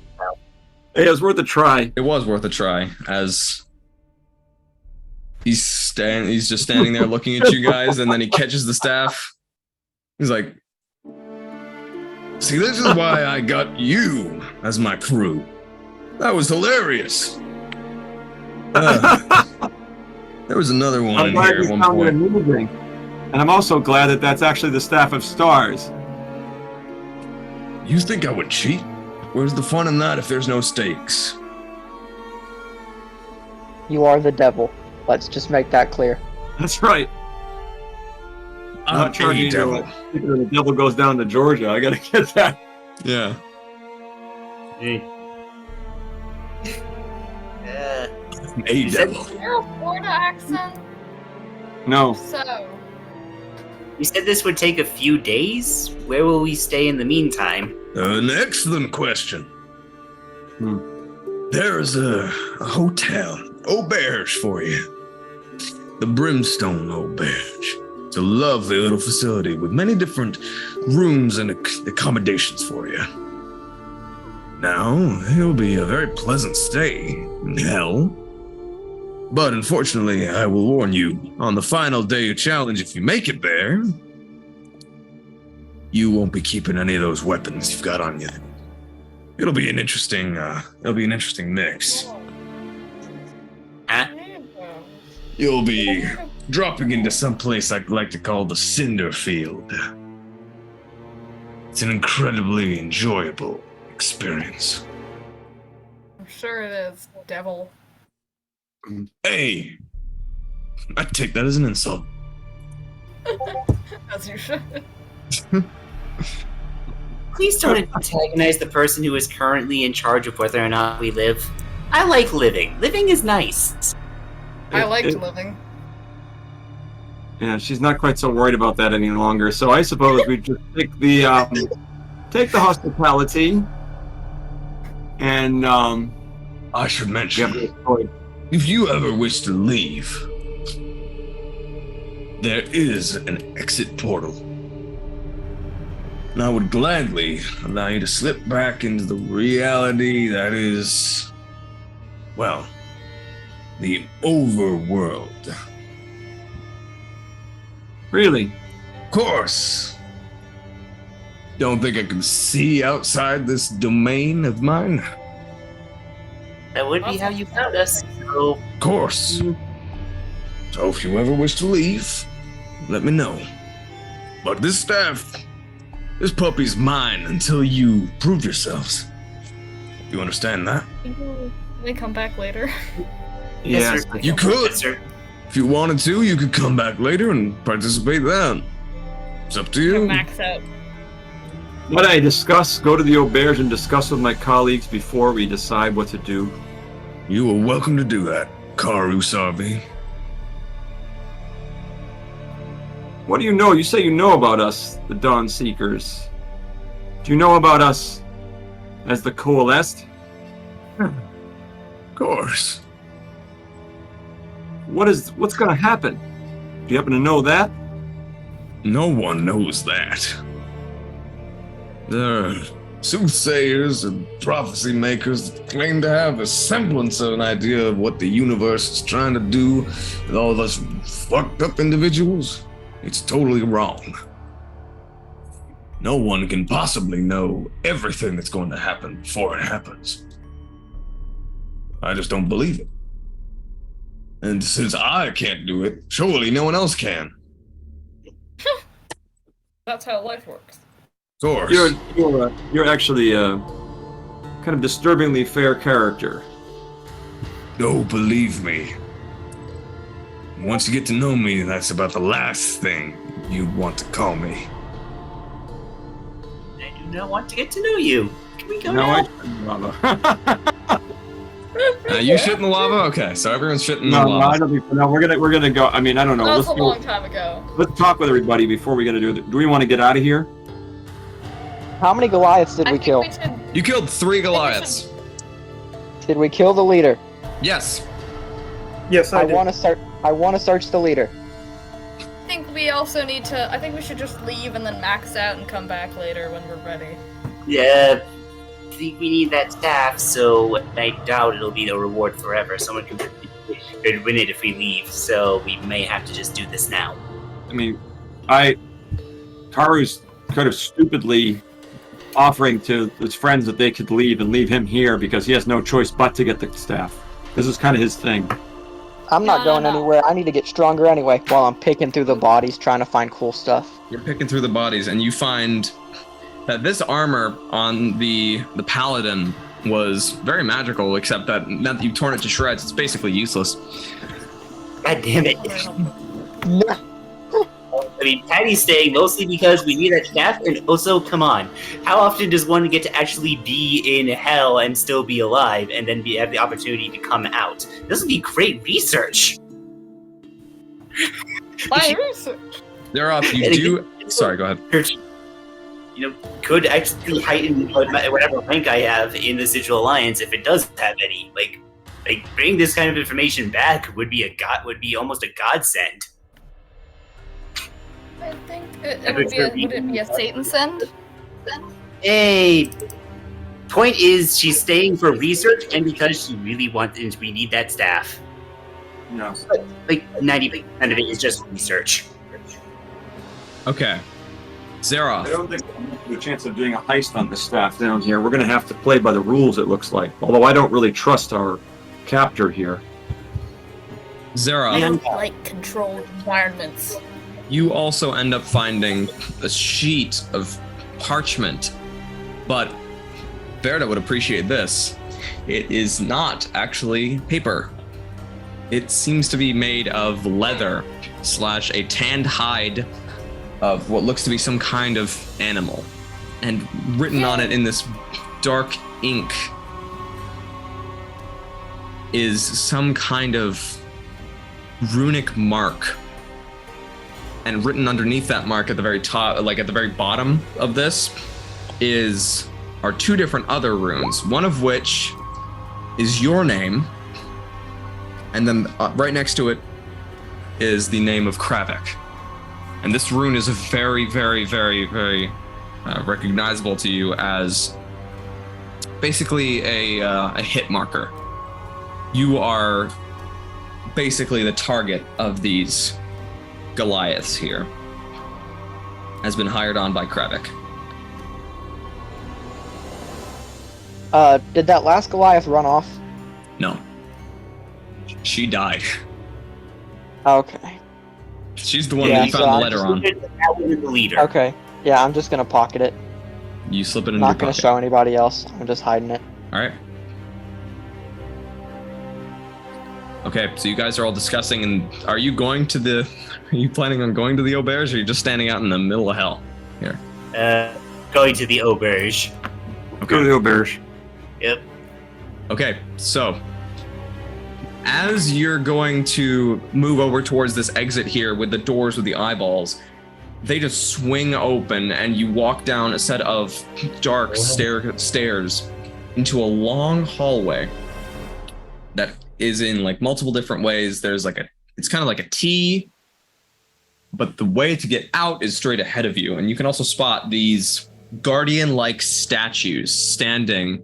S3: Hey, it was worth a try.
S1: It was worth a try, as he's just standing there looking at you guys, and then he catches the staff. He's like,
S8: See, this is why I got you as my crew. That was hilarious. There was another one
S3: I'm
S8: in
S3: glad
S8: here
S3: you
S8: at one
S3: found it
S8: point.
S3: amusing. And I'm also glad that that's actually the Staff of Stars.
S8: You think I would cheat? Where's the fun in that if there's no stakes?
S6: You are the devil. Let's just make that clear.
S3: That's right. I'm not charging
S8: a
S3: you.
S8: devil.
S3: The devil goes down to Georgia. I gotta get that.
S1: yeah.
S2: Yeah.
S8: A devil.
S4: Is there a Florida accent?
S3: No.
S4: So,
S2: You said this would take a few days? Where will we stay in the meantime?
S8: An excellent question. There's a hotel, auberge for you. The Brimstone Auberge. It's a lovely little facility with many different rooms and accommodations for you. Now, it'll be a very pleasant stay in hell. But unfortunately, I will warn you, on the final day of challenge, if you make it there, you won't be keeping any of those weapons you've got on you. It'll be an interesting mix.
S2: Huh?
S8: You'll be dropping into some place I'd like to call the Cinder Field. It's an incredibly enjoyable experience.
S4: I'm sure it is, devil.
S8: Hey, I take that as an insult.
S4: As you should.
S2: Please don't antagonize the person who is currently in charge of whether or not we live. I like living. Living is nice.
S4: I liked living.
S3: Yeah, she's not quite so worried about that any longer. So I suppose we just take the hospitality, and
S8: I should mention, if you ever wish to leave, there is an exit portal. And I would gladly allow you to slip back into the reality that is, well, the overworld.
S3: Really?
S8: Of course. Don't think I can see outside this domain of mine?
S2: That would be how you found us. So,
S8: Of course. So if you ever wish to leave, let me know. But this staff, this puppy's mine until you prove yourselves. You understand that?
S4: Can we come back later?
S3: Yes.
S2: sir.
S8: You could.
S2: Yes, sir.
S8: If you wanted to, you could come back later and participate then. It's up to you.
S4: Max out.
S3: What I discuss, go to the auberge and discuss with my colleagues before we decide what to do.
S8: You are welcome to do that, Karu Sarbi.
S3: What do you know? You say you know about us, the Dawn Seekers. Do you know about us as the Coalesced?
S8: Of course.
S3: What's gonna happen? Do you happen to know that?
S8: No one knows that. There are soothsayers and prophecy makers that claim to have a semblance of an idea of what the universe is trying to do with all of us fucked up individuals. It's totally wrong. No one can possibly know everything that's going to happen before it happens. I just don't believe it. And since I can't do it, surely no one else can.
S4: That's how life works.
S8: Of course.
S3: You're actually a kind of disturbingly fair character.
S8: Oh, believe me. Once you get to know me, that's about the last thing you'd want to call me.
S2: I do not want to get to know you. Can we go
S3: No,
S2: now?
S1: You shit in the lava? Okay, so everyone's shitting in the
S3: No,
S1: lava.
S3: I don't think. No, we're gonna go. I mean, I don't know.
S4: That was
S3: Let's
S4: a long time ago.
S3: Let's talk with everybody before we gotta do it. Do we want to get out of here?
S6: How many Goliaths did
S4: I
S6: we
S4: think
S6: kill?
S4: we should.
S1: You killed 3 Goliaths.
S6: Did we kill the leader?
S1: Yes.
S5: Yes, I
S6: I
S5: did.
S6: want to start. I want to search the leader.
S4: I think we also need to. I think we should just leave and then max out and come back later when we're ready.
S2: Yeah, I think we need that staff, so I doubt it'll be the reward forever. Someone could win it if we leave, so we may have to just do this now.
S3: I mean, Taru's kind of stupidly offering to his friends that they could leave and leave him here because he has no choice but to get the staff. This is kind of his thing.
S6: I'm not
S4: No,
S6: going
S4: no, no.
S6: anywhere. I need to get stronger anyway. While I'm picking through the bodies, trying to find cool stuff.
S1: You're picking through the bodies, and you find that this armor on the paladin was very magical, except that now that you've torn it to shreds, it's basically useless.
S2: God damn it.
S6: No.
S2: I mean, Patty's staying mostly because we need that staff, and also, come on, how often does one get to actually be in hell and still be alive, and then have the opportunity to come out? This would be great research.
S4: My research.
S1: There are you do. Sorry, go ahead.
S2: You know, could actually heighten whatever rank I have in the Sigil Alliance if it does have any. Like bringing this kind of information back would be almost a godsend.
S4: I think it would be a Satan send?
S2: Hey, point is she's staying for research and because she really wants, and we need that staff.
S3: No.
S2: Like 90% of it is just research.
S1: Okay. Zara.
S3: I don't think there's a chance of doing a heist on the staff down here. We're going to have to play by the rules, it looks like. Although I don't really trust our captor here.
S1: Zara.
S4: I don't like controlled environments.
S1: You also end up finding a sheet of parchment, but Verda would appreciate this. It is not actually paper. It seems to be made of leather / a tanned hide of what looks to be some kind of animal. And written on it in this dark ink is some kind of runic mark. And written underneath that mark at the very top, like at the very bottom of this, are 2 different other runes, one of which is your name, and then right next to it is the name of Kravik. And this rune is very, very, very, very recognizable to you as basically a hit marker. You are basically the target of these Goliaths here. Has been hired on by Kravik.
S6: Did that last Goliath run off?
S1: No. She died.
S6: Okay.
S1: She's the one
S6: Yeah,
S1: that you
S6: so
S1: found the
S6: I
S1: letter
S6: just-
S1: on.
S2: That was the leader.
S6: Okay. Yeah, I'm just gonna pocket it.
S1: You slip it
S6: I'm
S1: into your
S6: not gonna
S1: pocket.
S6: show anybody else. I'm just hiding it.
S1: All right. Okay, so you guys are all discussing, and are you planning on going to the auberge, or are you just standing out in the middle of hell here?
S2: Going to the auberge.
S3: Go to the auberge.
S2: Yep.
S1: Okay, so as you're going to move over towards this exit here with the doors with the eyeballs, they just swing open and you walk down a set of dark stairs into a long hallway that is in like multiple different ways. There's like it's kind of like a T, but the way to get out is straight ahead of you. And you can also spot these guardian-like statues standing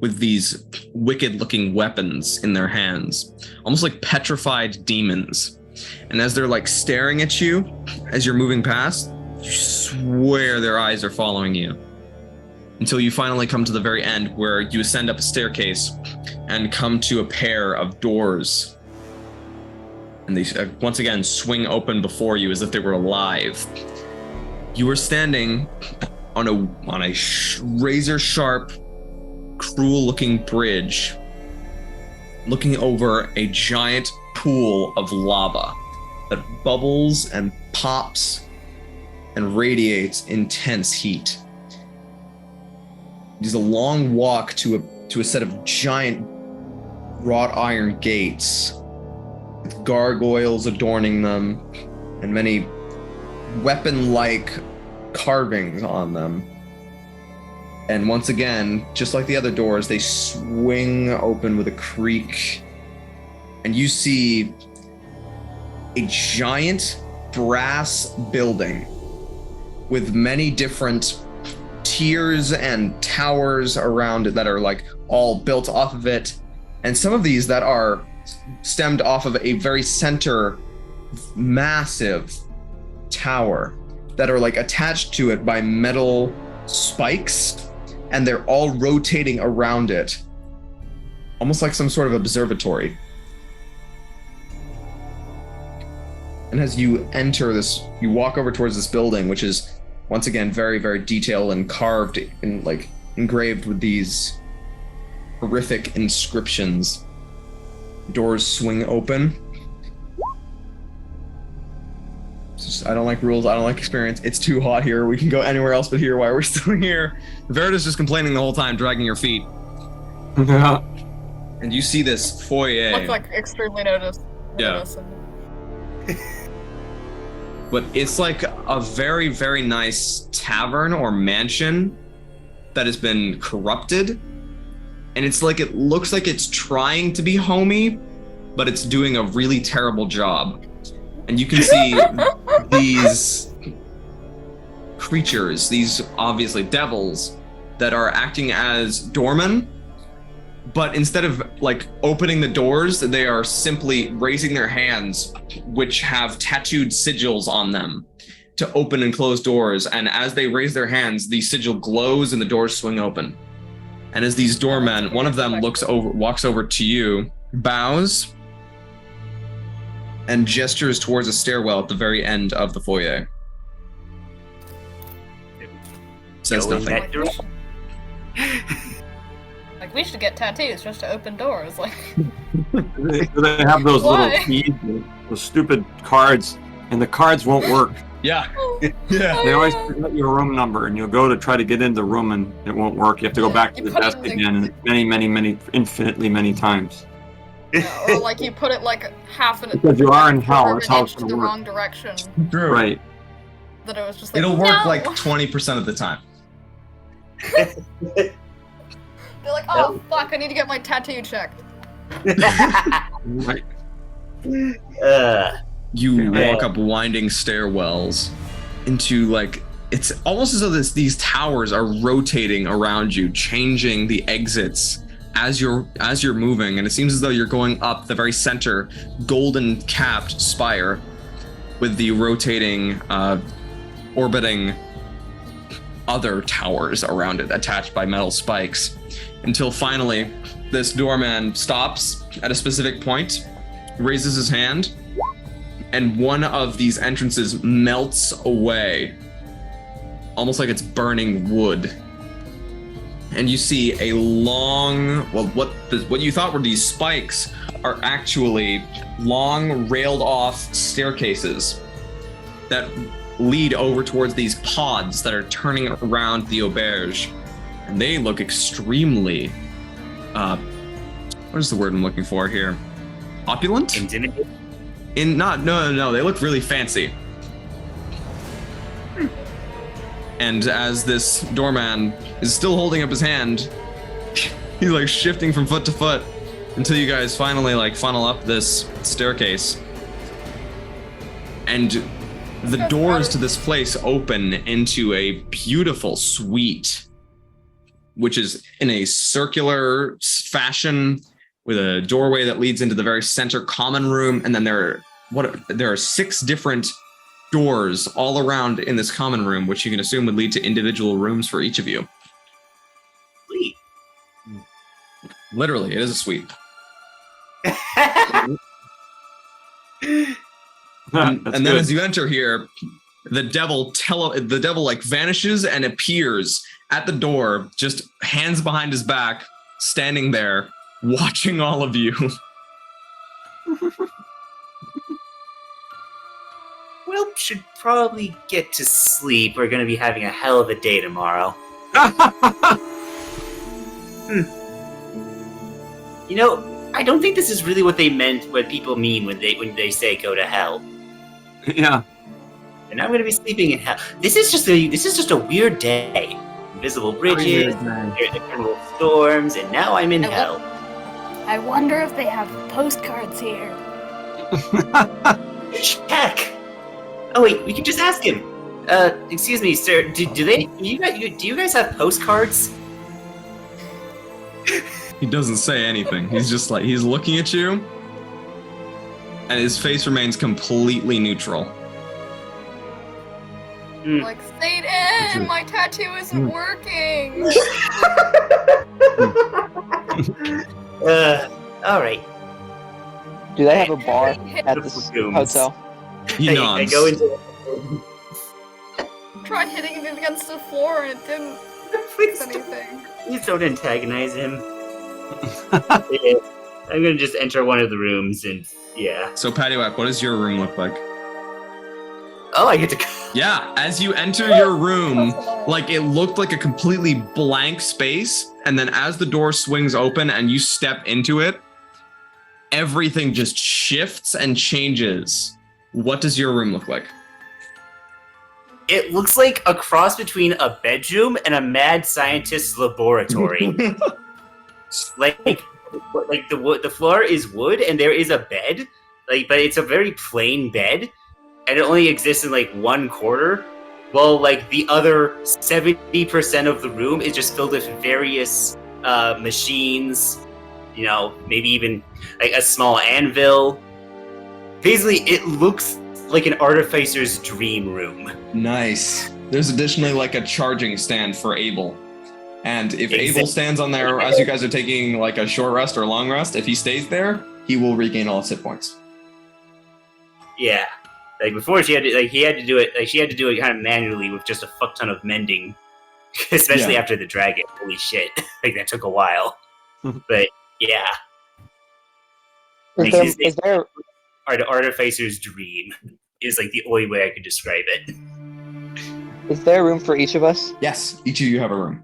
S1: with these wicked-looking weapons in their hands, almost like petrified demons. And as they're like staring at you as you're moving past, you swear their eyes are following you. Until you finally come to the very end where you ascend up a staircase and come to a pair of doors. And they once again swing open before you as if they were alive. You are standing on a razor-sharp, cruel-looking bridge, looking over a giant pool of lava that bubbles and pops and radiates intense heat. It is a long walk to a set of giant wrought iron gates with gargoyles adorning them and many weapon-like carvings on them. And once again, just like the other doors, they swing open with a creak. And you see a giant brass building with many different tiers and towers around it that are like all built off of it. And some of these that are stemmed off of a very center, massive tower that are like attached to it by metal spikes. And they're all rotating around it, almost like some sort of observatory. And as you enter this, you walk over towards this building, which is once again very, very detailed and carved and like engraved with these horrific inscriptions. Doors swing open. I don't like rules. I don't like experience. It's too hot here. We can go anywhere else but here while we're still here. Verida's just complaining the whole time, dragging your feet.
S3: Yeah.
S1: And you see this foyer.
S4: Look like extremely
S1: Yeah. But it's like a very, very nice tavern or mansion that has been corrupted. And it's like, it looks like it's trying to be homey, but it's doing a really terrible job. And you can see these creatures, these obviously devils, that are acting as doormen. But instead of like opening the doors, they are simply raising their hands, which have tattooed sigils on them. to open and close doors. And as they raise their hands, the sigil glows and the doors swing open. And as these doormen, one of them walks over to you, bows, and gestures towards a stairwell at the very end of the foyer. Says nothing.
S4: Like, we should get tattoos just to open doors. Like,
S3: They have those little keys, those stupid cards, and the cards won't work.
S1: Yeah. Yeah.
S3: They always forget your room number, and you'll go to try to get in the room, and it won't work. You have to go back to the desk again, and infinitely many times.
S4: yeah, or like you put it like half in it.
S3: Because you are in hell, that's how it's
S4: the
S3: gonna work.
S4: wrong direction.
S1: True.
S3: Right.
S4: That it was just like,
S1: It'll work
S4: no!
S1: like 20% of the time.
S4: They're like, oh fuck, I need to get my tattoo checked.
S3: Right.
S1: You walk up winding stairwells into like, it's almost as though these towers are rotating around you, changing the exits as you're moving, and it seems as though you're going up the very center, golden capped spire with the rotating, orbiting other towers around it attached by metal spikes, until finally this doorman stops at a specific point, raises his hand, and one of these entrances melts away, almost like it's burning wood. And you see a long, well, what you thought were these spikes are actually long railed off staircases that lead over towards these pods that are turning around the auberge. And they look extremely, what is the word I'm looking for here? Opulent?
S2: Intimidating?
S1: No, they look really fancy. And as this doorman is still holding up his hand, he's like shifting from foot to foot until you guys finally like funnel up this staircase. And the doors to this place open into a beautiful suite, which is in a circular fashion with a doorway that leads into the very center common room. And then there are 6 different doors all around in this common room, which you can assume would lead to individual rooms for each of you.
S2: Sweet.
S1: Literally, it is a suite. And then as you enter here, the devil like vanishes and appears at the door, just hands behind his back, standing there, watching all of you.
S2: Well, should probably get to sleep. We're gonna be having a hell of a day tomorrow. You know, I don't think this is really what people mean when they say go to hell.
S3: Yeah.
S2: And I'm gonna be sleeping in hell. This is just a weird day. Invisible bridges, eternal storms, and now I'm in hell.
S9: I wonder if they have postcards here.
S2: Check. Oh wait, we can just ask him. Excuse me, sir. Do you guys have postcards?
S1: He doesn't say anything. He's just like, he's looking at you, and his face remains completely neutral.
S4: Like, Satan, my tattoo isn't working.
S2: All right.
S6: Do they have a bar at this hotel?
S1: He nods.
S2: I go into.
S4: Tried hitting it against the floor and it didn't fix anything.
S2: Please don't antagonize him. Yeah, I'm gonna just enter one of the rooms and yeah.
S1: So Paddywhack, what does your room look like?
S2: Oh, I get to.
S1: Yeah, as you enter your room, like it looked like a completely blank space, and then as the door swings open and you step into it, everything just shifts and changes. What does your room look like?
S2: It looks like a cross between a bedroom and a mad scientist's laboratory. like the floor is wood and there is a bed, but it's a very plain bed, and it only exists in like one quarter. Well, like the other 70% of the room is just filled with various machines. You know, maybe even like a small anvil. Basically, it looks like an artificer's dream room.
S1: Nice. There's additionally like a charging stand for Abel. And if Abel stands on there as you guys are taking like a short rest or a long rest, if he stays there, he will regain all his hit points.
S2: Yeah. Like before he had to do it kind of manually with just a fuck ton of mending. Especially after the dragon. Holy shit. Like that took a while. But yeah.
S6: Is there
S2: The artificer's dream is like the only way I could describe it.
S6: Is there room for each of us?
S1: Yes, each of you have a room.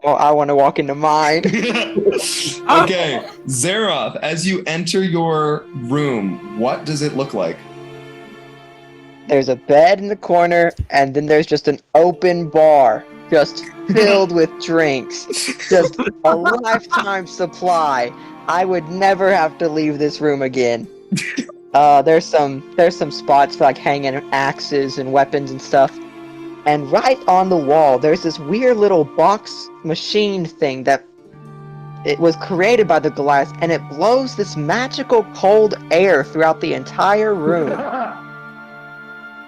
S6: Oh, I want to walk into mine.
S1: Okay, Zeroth, as you enter your room, what does it look like?
S6: There's a bed in the corner, and then there's just an open bar, just filled with drinks. Just a lifetime supply. I would never have to leave this room again. There's some spots for like hanging axes and weapons and stuff. And right on the wall, there's this weird little box machine thing that it was created by the Goliath, and it blows this magical cold air throughout the entire room.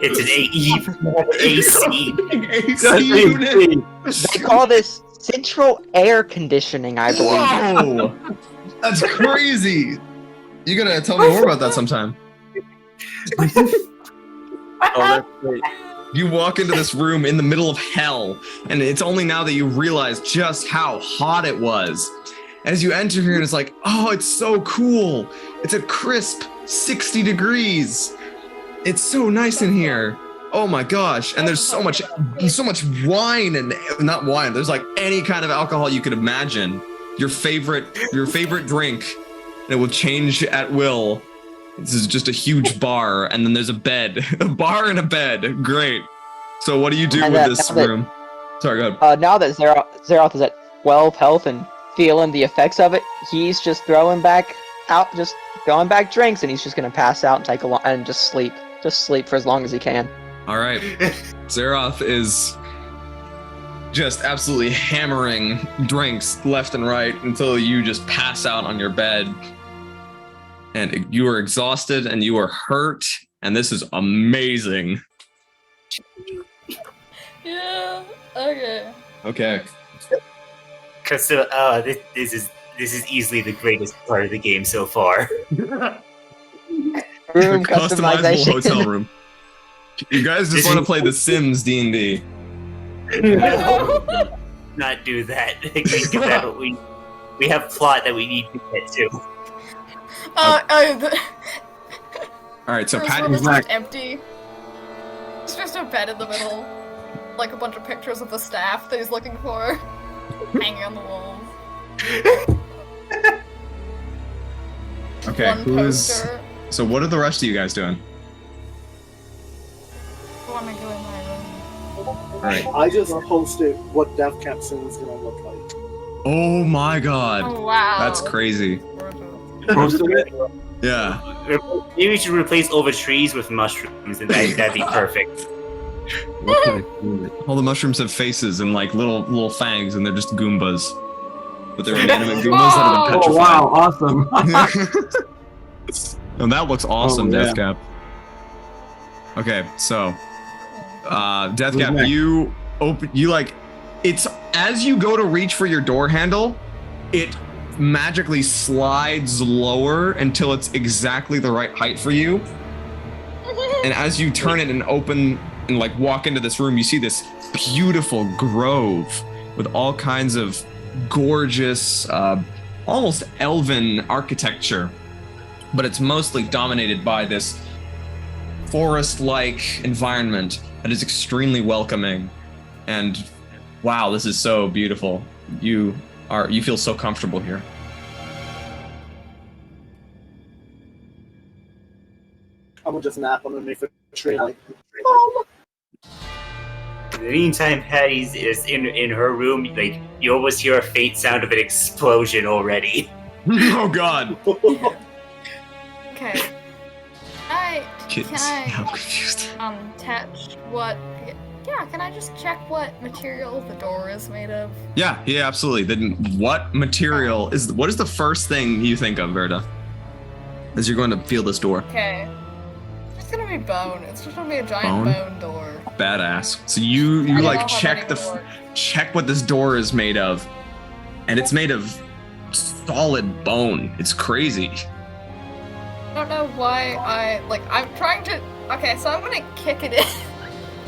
S2: It's an AC.
S1: AC unit.
S6: They call this central air conditioning, I believe.
S1: Whoa, that's crazy. You gotta tell me more about that sometime.
S3: Oh, that's great.
S1: You walk into this room in the middle of hell, and it's only now that you realize just how hot it was. As you enter here, and it's like, oh, it's so cool. It's a crisp 60 degrees. It's so nice in here. Oh my gosh. And there's so much wine, and not wine. There's like any kind of alcohol you could imagine. Your favorite drink, and it will change at will. This is just a huge bar, and then there's a bed. A bar and a bed. Great. So what do you do with this room? Sorry, go ahead.
S6: Now that Zeroth is at 12 health and feeling the effects of it, he's just throwing back drinks, and he's just gonna pass out and take and just sleep. Just sleep for as long as he can.
S1: All right. Zeroth is just absolutely hammering drinks left and right until you just pass out on your bed. And you are exhausted and you are hurt, and this is amazing.
S4: Yeah. Okay.
S1: Okay.
S2: Cause this is easily the greatest part of the game so far.
S6: Room
S1: Customizable
S6: customization.
S1: hotel room. You guys just want to play The Sims D&D.
S2: Not do that. We have plot that we need to get to.
S1: All right, so
S4: this
S1: Pat
S4: room
S1: is
S4: is
S1: not.
S4: just empty. It's just a bed in the middle, like a bunch of pictures of the staff that he's looking for, hanging on the walls.
S1: Okay,
S4: One poster.
S1: So what are the rest of you guys doing?
S4: I want to go in my room.
S1: All right.
S7: I just posted what Death Camp Sim is gonna look like.
S1: Oh my god.
S4: Oh wow.
S1: That's crazy. Yeah.
S2: Maybe we should replace all the trees with mushrooms, and that'd be perfect.
S1: All the mushrooms have faces and like little fangs, and they're just Goombas. But they're inanimate Goombas that have been
S3: Oh,
S1: petrified.
S3: wow, awesome.
S1: And that looks awesome,
S3: Oh, yeah.
S1: Deathcap. Okay, so Deathcap,
S3: next?
S1: you like, it's as you go to reach for your door handle, it magically slides lower until it's exactly the right height for you. And as you turn it and open and like walk into this room, you see this beautiful grove with all kinds of gorgeous, almost elven architecture, but it's mostly dominated by this forest-like environment that is extremely welcoming. And wow, this is so beautiful. You feel so comfortable here.
S7: I'm gonna just nap underneath the tree. Like,
S2: In the meantime, Patty's is in her room. Like you almost hear a faint sound of an explosion already.
S1: Oh god.
S4: Okay.
S1: Kids.
S4: Can
S1: I'm
S4: I
S1: confused.
S4: touch what? Yeah, can I just check what material the door is made of?
S1: Yeah, absolutely. Then what material what is the first thing you think of, Verda? As you're going to feel this door.
S4: Okay. It's gonna be bone. It's just gonna be a giant bone door.
S1: Badass. So you like check what this door is made of, and it's made of solid bone. It's crazy.
S4: I don't know why I'm trying to. Okay, so I'm gonna kick it in.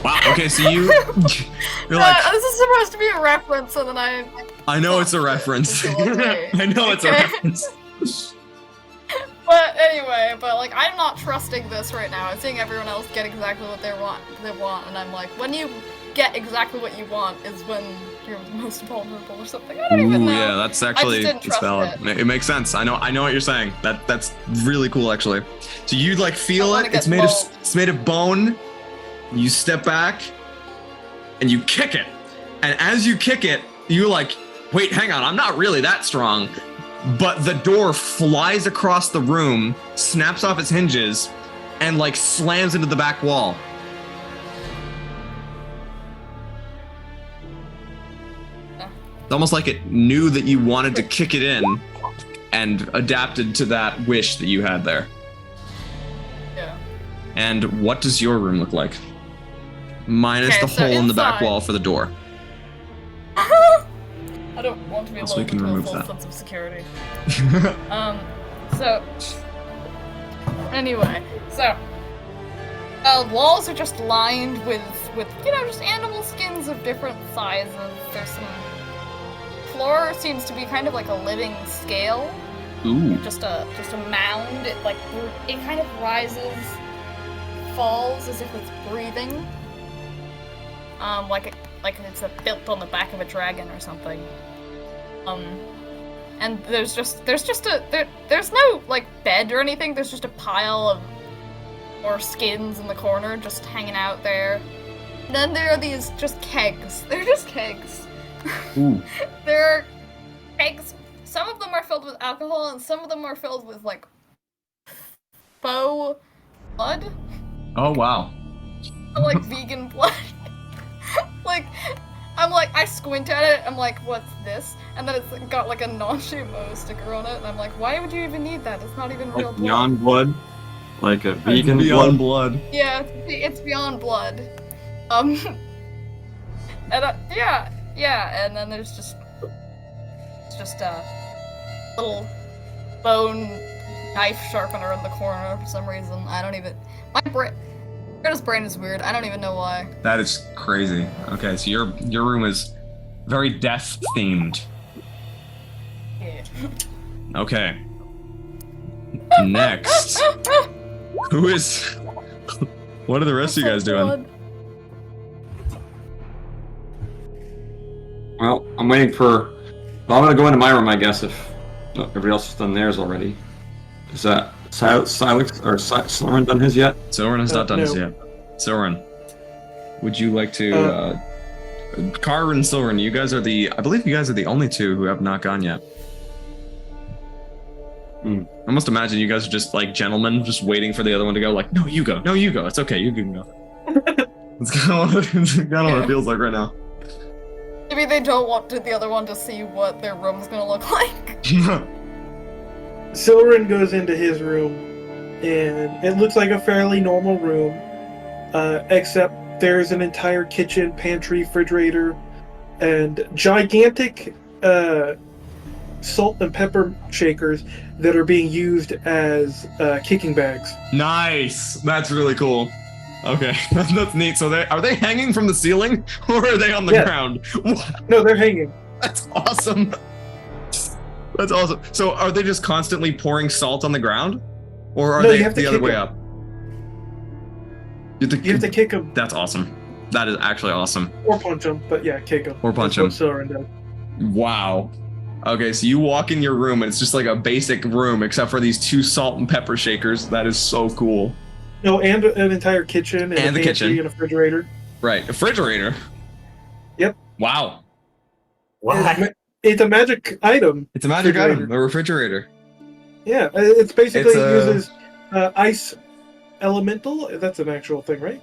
S1: Wow. Okay, so you're like.
S4: This is supposed to be a reference, and then
S1: I know it's a reference. I know it's a reference.
S4: But anyway, I'm not trusting this right now. I'm seeing everyone else get exactly what they want, and I'm like, when you get exactly what you want is when you're most vulnerable or something. I don't even know.
S1: Yeah, that's actually it's valid. It makes sense. I know what you're saying. That's really cool actually. So you like feel it. It's made of bone. You step back and you kick it. And as you kick it, you're like, wait, hang on, I'm not really that strong. But the door flies across the room, snaps off its hinges, and like slams into the back wall. It's almost like it knew that you wanted to kick it in and adapted to that wish that you had there.
S4: Yeah.
S1: And what does your room look like? Minus the hole in the back wall for the door.
S4: I don't want to be
S1: So we can remove that.
S4: Sense of security. Anyway, walls are just lined with just animal skins of different sizes. There's some floor seems to be kind of like a living scale.
S1: Ooh.
S4: Just a mound. It kind of rises, falls as if it's breathing. Like it's built on the back of a dragon or something. And there's no bed or anything. There's just a pile of more skins in the corner, just hanging out there. And then there are these just kegs. They're just kegs.
S1: Ooh.
S4: There are kegs. Some of them are filled with alcohol, and some of them are filled with faux blood.
S1: Oh wow.
S4: Vegan blood. I squint at it, I'm like, what's this? And then it's got a non-GMO sticker on it, and I'm like, why would you even need that? It's not even real blood.
S3: Beyond blood? Like a vegan
S1: beyond blood.
S4: Yeah, it's beyond blood. And and then there's just a little bone knife sharpener in the corner for some reason. I don't even. Greta's brain is weird. I don't even know why.
S1: That is crazy. Okay, so your room is very death themed.
S4: Yeah.
S1: Okay. Next. Who is? What are the rest of you guys doing?
S3: Well, I'm waiting for. Well, I'm gonna go into my room, I guess, if everybody else has done theirs already. Is that Silex or Soren done his yet?
S1: Soren has not done his yet. Soren, would you like to? Kar and Soren, you guys are I believe you guys are the only two who have not gone yet. I must imagine you guys are just gentlemen, just waiting for the other one to go. No, you go. No, you go. It's okay. You can go. It's kind of what it feels like right now.
S4: Maybe they don't want the other one to see what their room's gonna look like.
S5: Soren goes into his room, and it looks like a fairly normal room, except there's an entire kitchen, pantry, refrigerator, and gigantic salt and pepper shakers that are being used as kicking bags.
S1: Nice. That's really cool. Okay, that's neat. So are they hanging from the ceiling, or are they on the ground?
S5: No, they're hanging.
S1: That's awesome. That's awesome. So are they just constantly pouring salt on the ground? Or are they the other way up?
S5: You have to kick them.
S1: That's awesome. That is actually awesome.
S5: Or punch them, but yeah, kick them.
S1: Or punch them.
S5: Soren does.
S1: Wow. Okay, so you walk in your room and it's just like a basic room except for these 2 salt and pepper shakers. That is so cool.
S5: No, and an entire kitchen and
S1: the kitchen
S5: and a refrigerator.
S1: Right, a refrigerator.
S5: Yep.
S1: Wow.
S2: What?
S5: It's a magic item.
S1: It's a magic item, a refrigerator.
S5: Yeah, it's basically it uses ice elemental. That's an actual thing, right?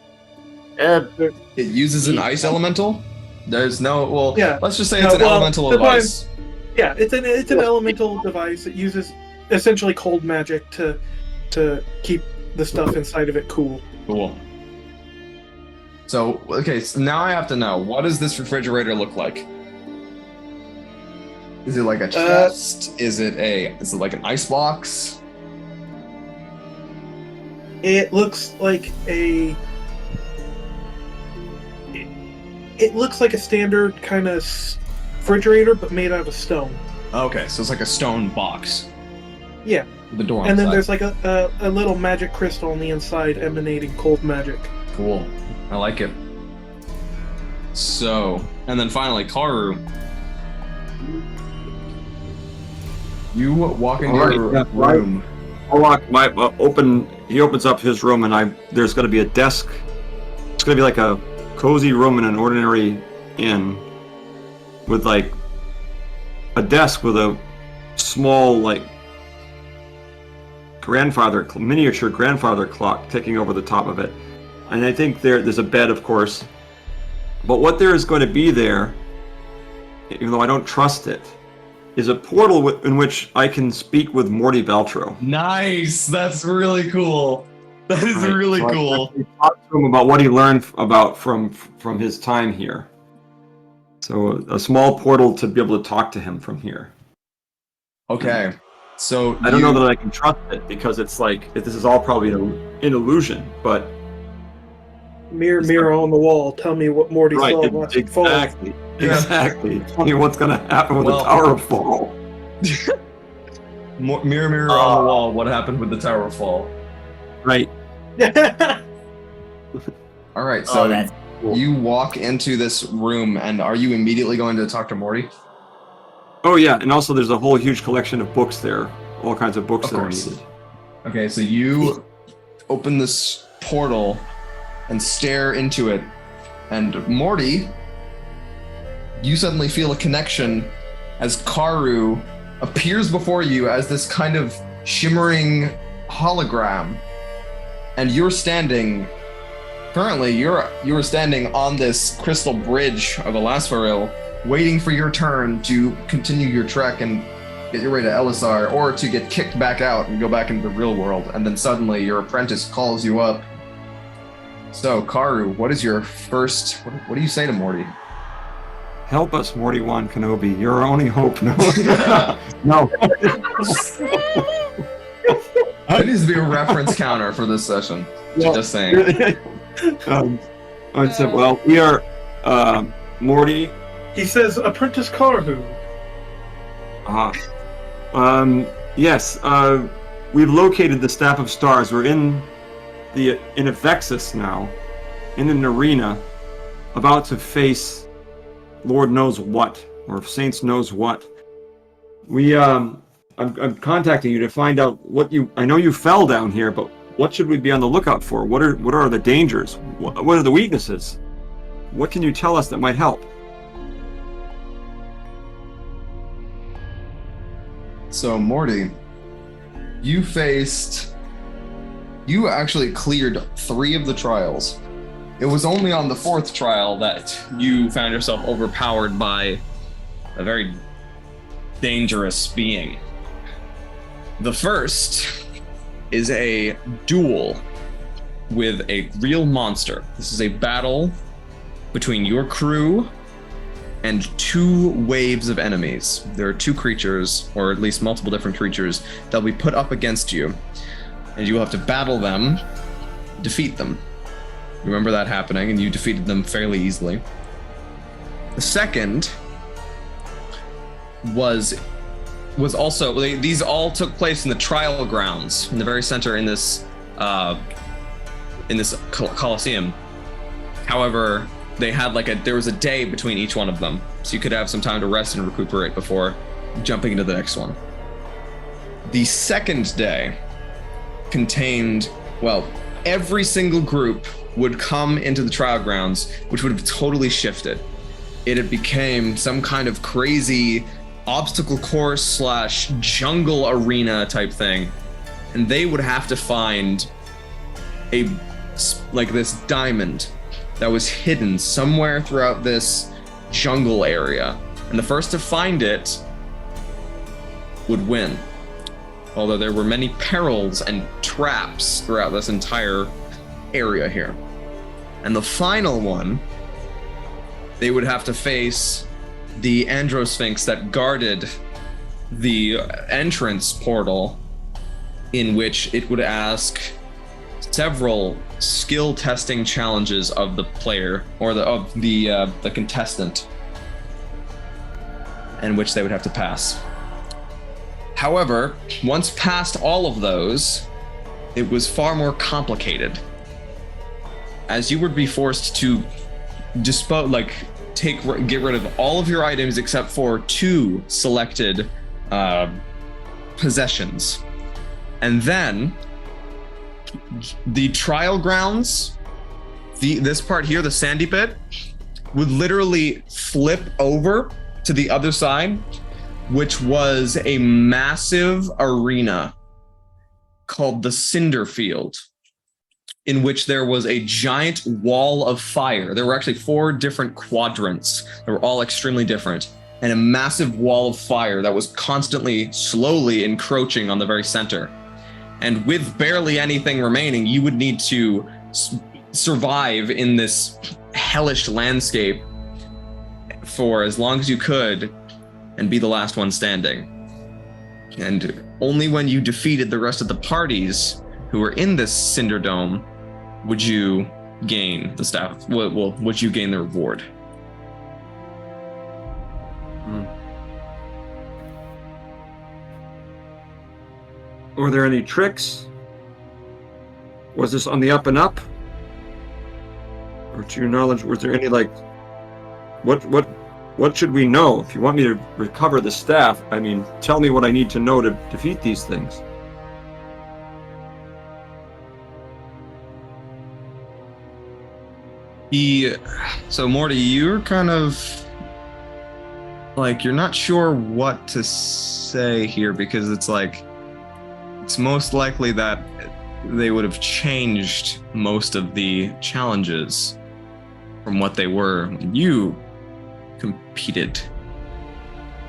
S1: It uses an ice elemental? There's no,
S5: yeah.
S1: Let's just say it's an elemental device.
S5: Yeah, it's an elemental device. It uses essentially cold magic to keep the stuff inside of it cool.
S1: Cool. So, okay, so now I have to know, what does this refrigerator look like? Is it like a chest? Is it like an ice box?
S5: It looks like a standard kind of refrigerator, but made out of stone.
S1: Okay, so it's like a stone box.
S5: Yeah.
S1: With the door on
S5: And
S1: the
S5: then
S1: side.
S5: there's like a little magic crystal on the inside emanating cold magic.
S1: Cool. I like it. So, and then finally, Karu. You walk into your room.
S3: He opens up his room, and there's going to be a desk. It's going to be like a cozy room in an ordinary inn, with like a desk with a small like miniature grandfather clock ticking over the top of it. And I think there's a bed, of course. But what there is going to be there, even though I don't trust it, is a portal in which I can speak with Morty Beltro.
S1: Nice! That's really cool. That is really cool.
S3: I talked to him about what he learned about from his time here. So a small portal to be able to talk to him from here.
S1: Okay. So
S3: I don't know that I can trust it, because it's like this is all probably an illusion, but
S5: Mirror on the wall, tell me what Morty saw last fall.
S3: Exactly. Tell me what's going to happen with the Tower of Phaal.
S1: Mirror on the wall, what happened with the Tower of Phaal?
S3: Right.
S1: All right, so
S2: that's cool.
S1: You walk into this room, and are you immediately going to talk to Morty?
S3: Oh yeah, and also there's a whole huge collection of books there, all kinds of books that are needed.
S1: Okay, so you open this portal and stare into it, and Morty, you suddenly feel a connection as Karu appears before you as this kind of shimmering hologram, and you're standing on this crystal bridge of Elasfaril, waiting for your turn to continue your trek and get your way to Elisar, or to get kicked back out and go back into the real world. And then suddenly your apprentice calls you up. So, Karu, what is your first... What do you say to Morty?
S3: Help us, Morty Wan Kenobi. You're our only hope. No. No.
S1: There needs to be a reference counter for this session.
S3: Well,
S1: just saying.
S3: I said, well, we are Morty.
S5: He says, Apprentice Karu.
S3: Yes. We've located the Staff of Stars. We're in Avexis now, in an arena, about to face Lord knows what, or Saints knows what. I'm contacting you to find out I know you fell down here, but what should we be on the lookout for? What are the dangers? What are the weaknesses? What can you tell us that might help?
S1: So, Morty, you actually cleared 3 of the trials. It was only on the 4th trial that you found yourself overpowered by a very dangerous being. The first is a duel with a real monster. This is a battle between your crew and 2 waves of enemies. There are 2 creatures, or at least multiple different creatures, that'll be put up against you, and you will have to battle them, defeat them. You remember that happening, and you defeated them fairly easily. The second was also, these all took place in the trial grounds, in the very center in this Colosseum. However, they had there was a day between each one of them, so you could have some time to rest and recuperate before jumping into the next one. The second day contained, every single group would come into the trial grounds, which would have totally shifted. It had became some kind of crazy obstacle course / jungle arena type thing, and they would have to find this diamond that was hidden somewhere throughout this jungle area, and the first to find it would win. although there were many perils and traps throughout this entire area here. And the final one, they would have to face the Androsphinx that guarded the entrance portal, in which it would ask several skill testing challenges of the player or the contestant, in which they would have to pass. However, once past all of those, it was far more complicated, as you would be forced to get rid of all of your items except for 2 selected possessions. And then the trial grounds, this part here, the sandy pit, would literally flip over to the other side, which was a massive arena called the Cinder Field, in which there was a giant wall of fire. There were actually 4 different quadrants that were all extremely different, and a massive wall of fire that was constantly, slowly encroaching on the very center. And with barely anything remaining, you would need to survive in this hellish landscape for as long as you could and be the last one standing. And only when you defeated the rest of the parties who were in this Cinder Dome would you gain the staff, would you gain the reward.
S3: Were there any tricks? Was this on the up and up? Or to your knowledge, was there any what should we know? If you want me to recover the staff, I mean, tell me what I need to know to defeat these things.
S1: So Morty, you're kind of you're not sure what to say here, because it's most likely that they would have changed most of the challenges from what they were when you competed.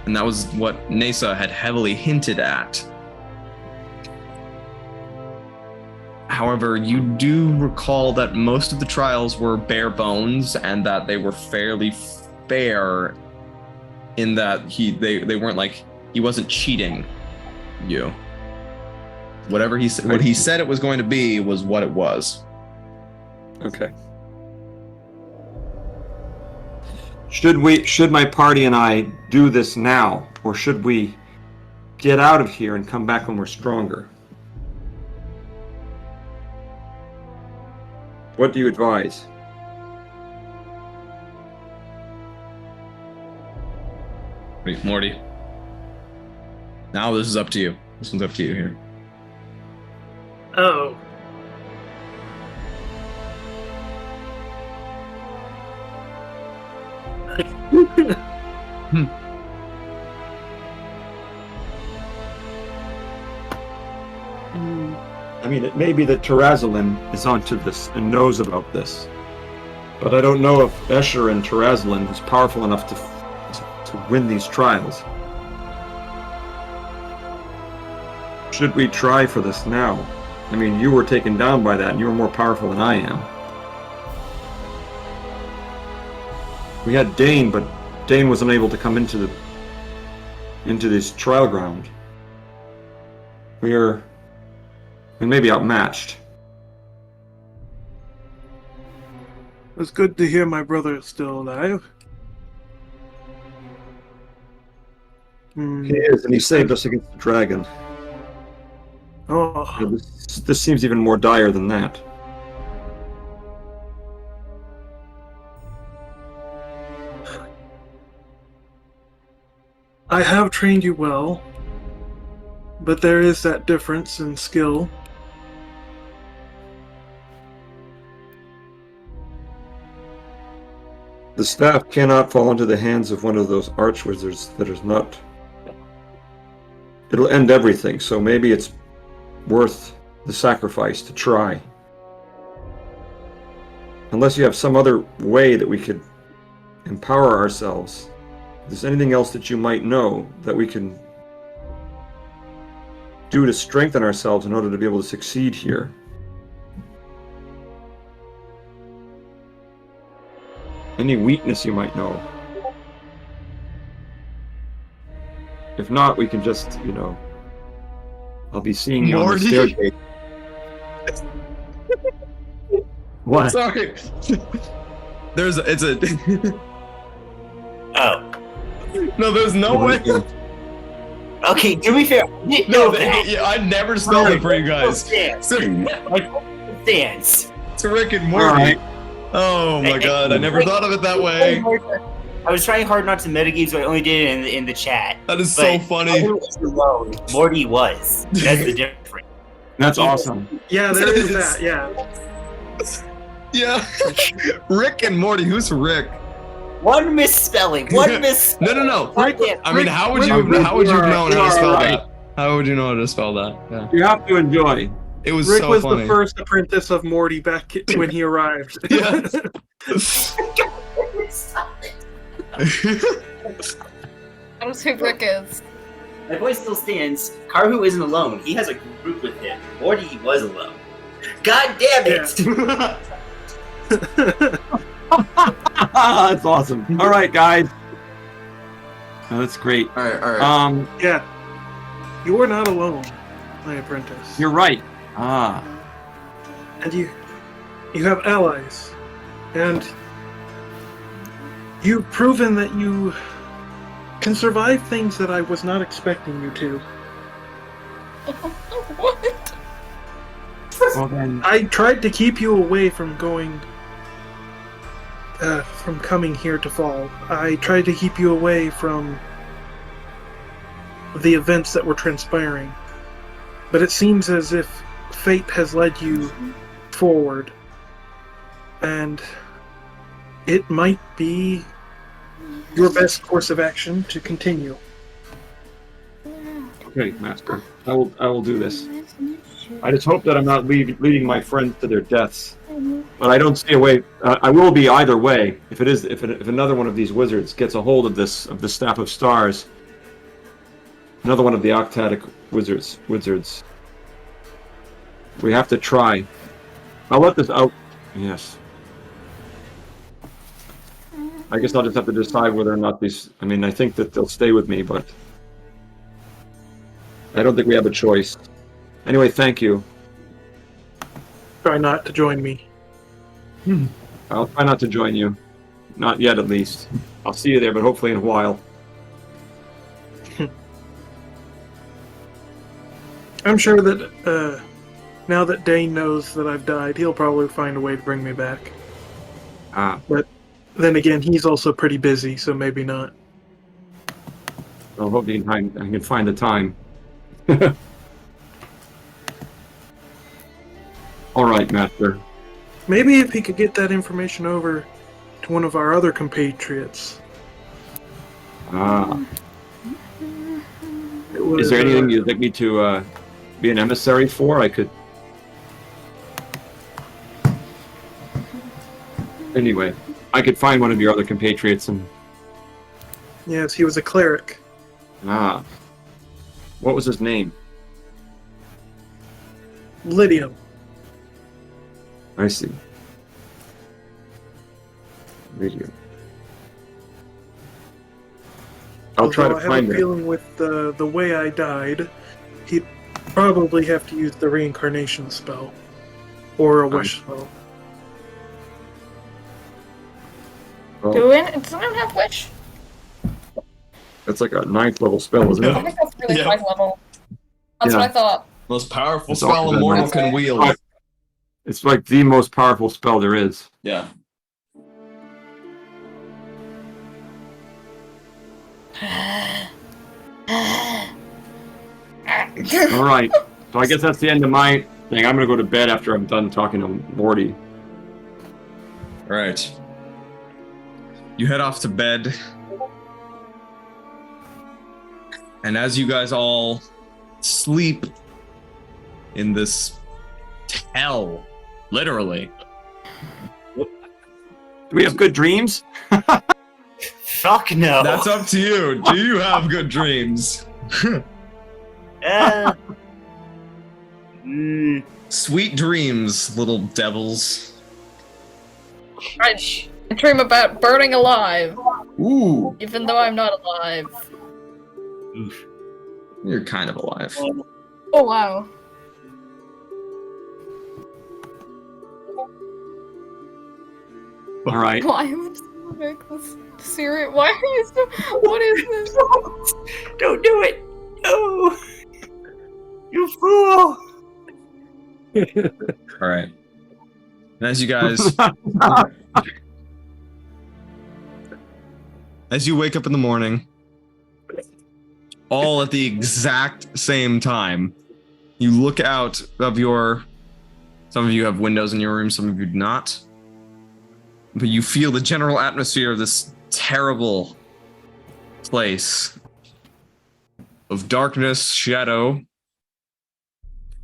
S1: And that was what Nasa had heavily hinted at. However, you do recall that most of the trials were bare bones, and that they were fairly fair in that they weren't he wasn't cheating you. Whatever he said, what he said it was going to be was what it was.
S3: Okay. Should my party and I do this now, or should we get out of here and come back when we're stronger? What do you advise?
S1: Wait, Morty. Now this is up to you. This one's up to you here.
S2: Oh.
S3: I mean, it may be that Terrazalin is onto this and knows about this, but I don't know if Escher and Terrazalin is powerful enough to win these trials. Should we try for this now? I mean, you were taken down by that, and you were more powerful than I am. We had Dane, but Dane was unable to come into this trial ground. We may be outmatched.
S5: It's good to hear my brother is still alive.
S3: He is, and he saved us against the dragon.
S5: Oh.
S3: This seems even more dire than that.
S5: I have trained you well, but there is that difference in skill.
S3: The staff cannot fall into the hands of one of those archwizards that is not... It'll end everything, so maybe it's worth the sacrifice to try. Unless you have some other way that we could empower ourselves. If there's anything else that you might know that we can do to strengthen ourselves in order to be able to succeed here? Any weakness you might know? If not, we can just, I'll be seeing you on the
S1: Morty?
S3: staircase. What?
S1: Sorry. It's a.
S2: Oh.
S1: No, there's no way.
S2: Okay, to be fair,
S1: No, I never spelled it for you guys.
S2: Stands.
S1: To Rick and Morty.
S3: Alright.
S1: Oh my god, I never thought of it that way.
S2: I was trying hard not to metagame, so I only did it in the chat.
S1: That is so funny.
S2: Morty was. That's the difference.
S3: That's awesome.
S5: Yeah, there is that. Yeah.
S1: Yeah. Rick and Morty. Who's Rick?
S2: One misspelling. One miss.
S1: No.
S5: Rick,
S1: I mean, how would you
S3: Rick,
S1: have known how to spell
S3: right.
S1: that? How would you know how to spell that? Yeah.
S3: You have to enjoy.
S1: It was
S5: Rick
S1: so
S5: was
S1: funny.
S5: the first apprentice of Morty back when he arrived.
S1: Yeah.
S4: I don't think Rick is.
S2: My voice still stands. Karhu isn't alone. He has a group with him. Morty was alone. God damn it!
S3: That's awesome. All right, guys. Oh, that's great.
S1: All right.
S5: Yeah. You are not alone, my apprentice.
S3: You're right.
S5: And you have allies. And you've proven that you can survive things that I was not expecting you to.
S4: What?
S3: Well then,
S5: I tried to keep you away from from coming here to Fall. I tried to keep you away from the events that were transpiring. But it seems as if fate has led you forward. And it might be your best course of action to continue.
S3: okay, Master. I will do this. I just hope that I'm not leading my friends to their deaths. But I don't see a way. I will be either way. If another one of these wizards gets a hold of the Staff of Stars, another one of the Octadic wizards. We have to try. I'll let this out. Yes. I guess I'll just have to decide whether or not these. I mean, I think that they'll stay with me, but I don't think we have a choice. Anyway, thank you.
S5: Try not to join me.
S3: I'll try not to join you. Not yet, at least. I'll see you there, but hopefully in a while.
S5: I'm sure that now that Dane knows that I've died, he'll probably find a way to bring me back.
S3: But
S5: then again, he's also pretty busy, so maybe not.
S3: I'll hope I can find the time. All right, Master.
S5: Maybe if he could get that information over to one of our other compatriots.
S3: Is there anything you'd like me to be an emissary for? I could. Anyway, I could find one of your other compatriots and.
S5: Yes, he was a cleric.
S3: What was his name?
S5: Lydium.
S3: I see. Radio. I'll try to
S5: Although
S3: find
S5: I have a
S3: it.
S5: feeling with the way I died, he'd probably have to use the reincarnation spell. Or a wish spell.
S3: Well,
S4: Does anyone have Wish?
S3: that's like a 9th level spell, isn't
S4: I
S3: it?
S4: think that's really
S1: Yeah.
S4: high level. That's
S3: Yeah.
S4: what I thought.
S1: Most powerful
S3: It's
S1: spell
S3: all
S1: a mortal
S3: good.
S1: can wield.
S3: It's like the most powerful spell there is.
S1: Yeah.
S3: All right. So I guess that's the end of my thing. I'm gonna go to bed after I'm done talking to Morty.
S1: All right. You head off to bed. And as you guys all sleep in this hell, literally.
S3: Do we have good dreams?
S2: Fuck no.
S1: That's up to you. Do you have good dreams? Sweet dreams, little devils.
S4: I dream about burning alive,
S1: Ooh,
S4: even though I'm not alive.
S1: you're kind of alive.
S4: Oh wow.
S3: All right.
S4: Why am I so make this serious? Why are you so? What is this?
S2: Don't do it! No! You fool!
S1: All right. And as you guys, as you wake up in the morning, all at the exact same time, you look out of your. Some of you have windows in your room, some of you do not. But you feel the general atmosphere of this terrible place of darkness, shadow,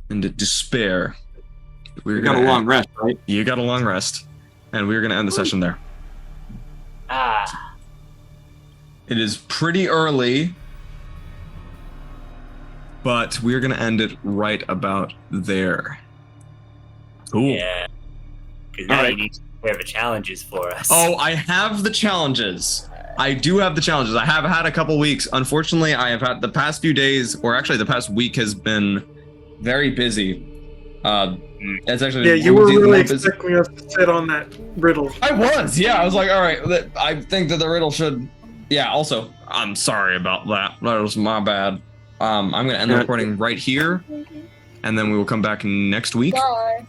S1: and despair.
S3: We got a long rest, right?
S1: You got a long rest, and we're going to end the session there. It is pretty early, but we're going to end it right about there. Cool.
S2: Yeah. Because now you need to prepare the challenges for us.
S1: Oh, I have the challenges. I do have the challenges. I have had a couple weeks. Unfortunately, I have had the past few days, or actually the past week has been very busy. It's actually
S5: you were really expecting us to sit on that riddle.
S1: I was, yeah. I was like, all right, I think that the riddle should. Yeah. Also, I'm sorry about that. That was my bad. I'm gonna end the recording right here, and then we will come back next week.
S4: Bye.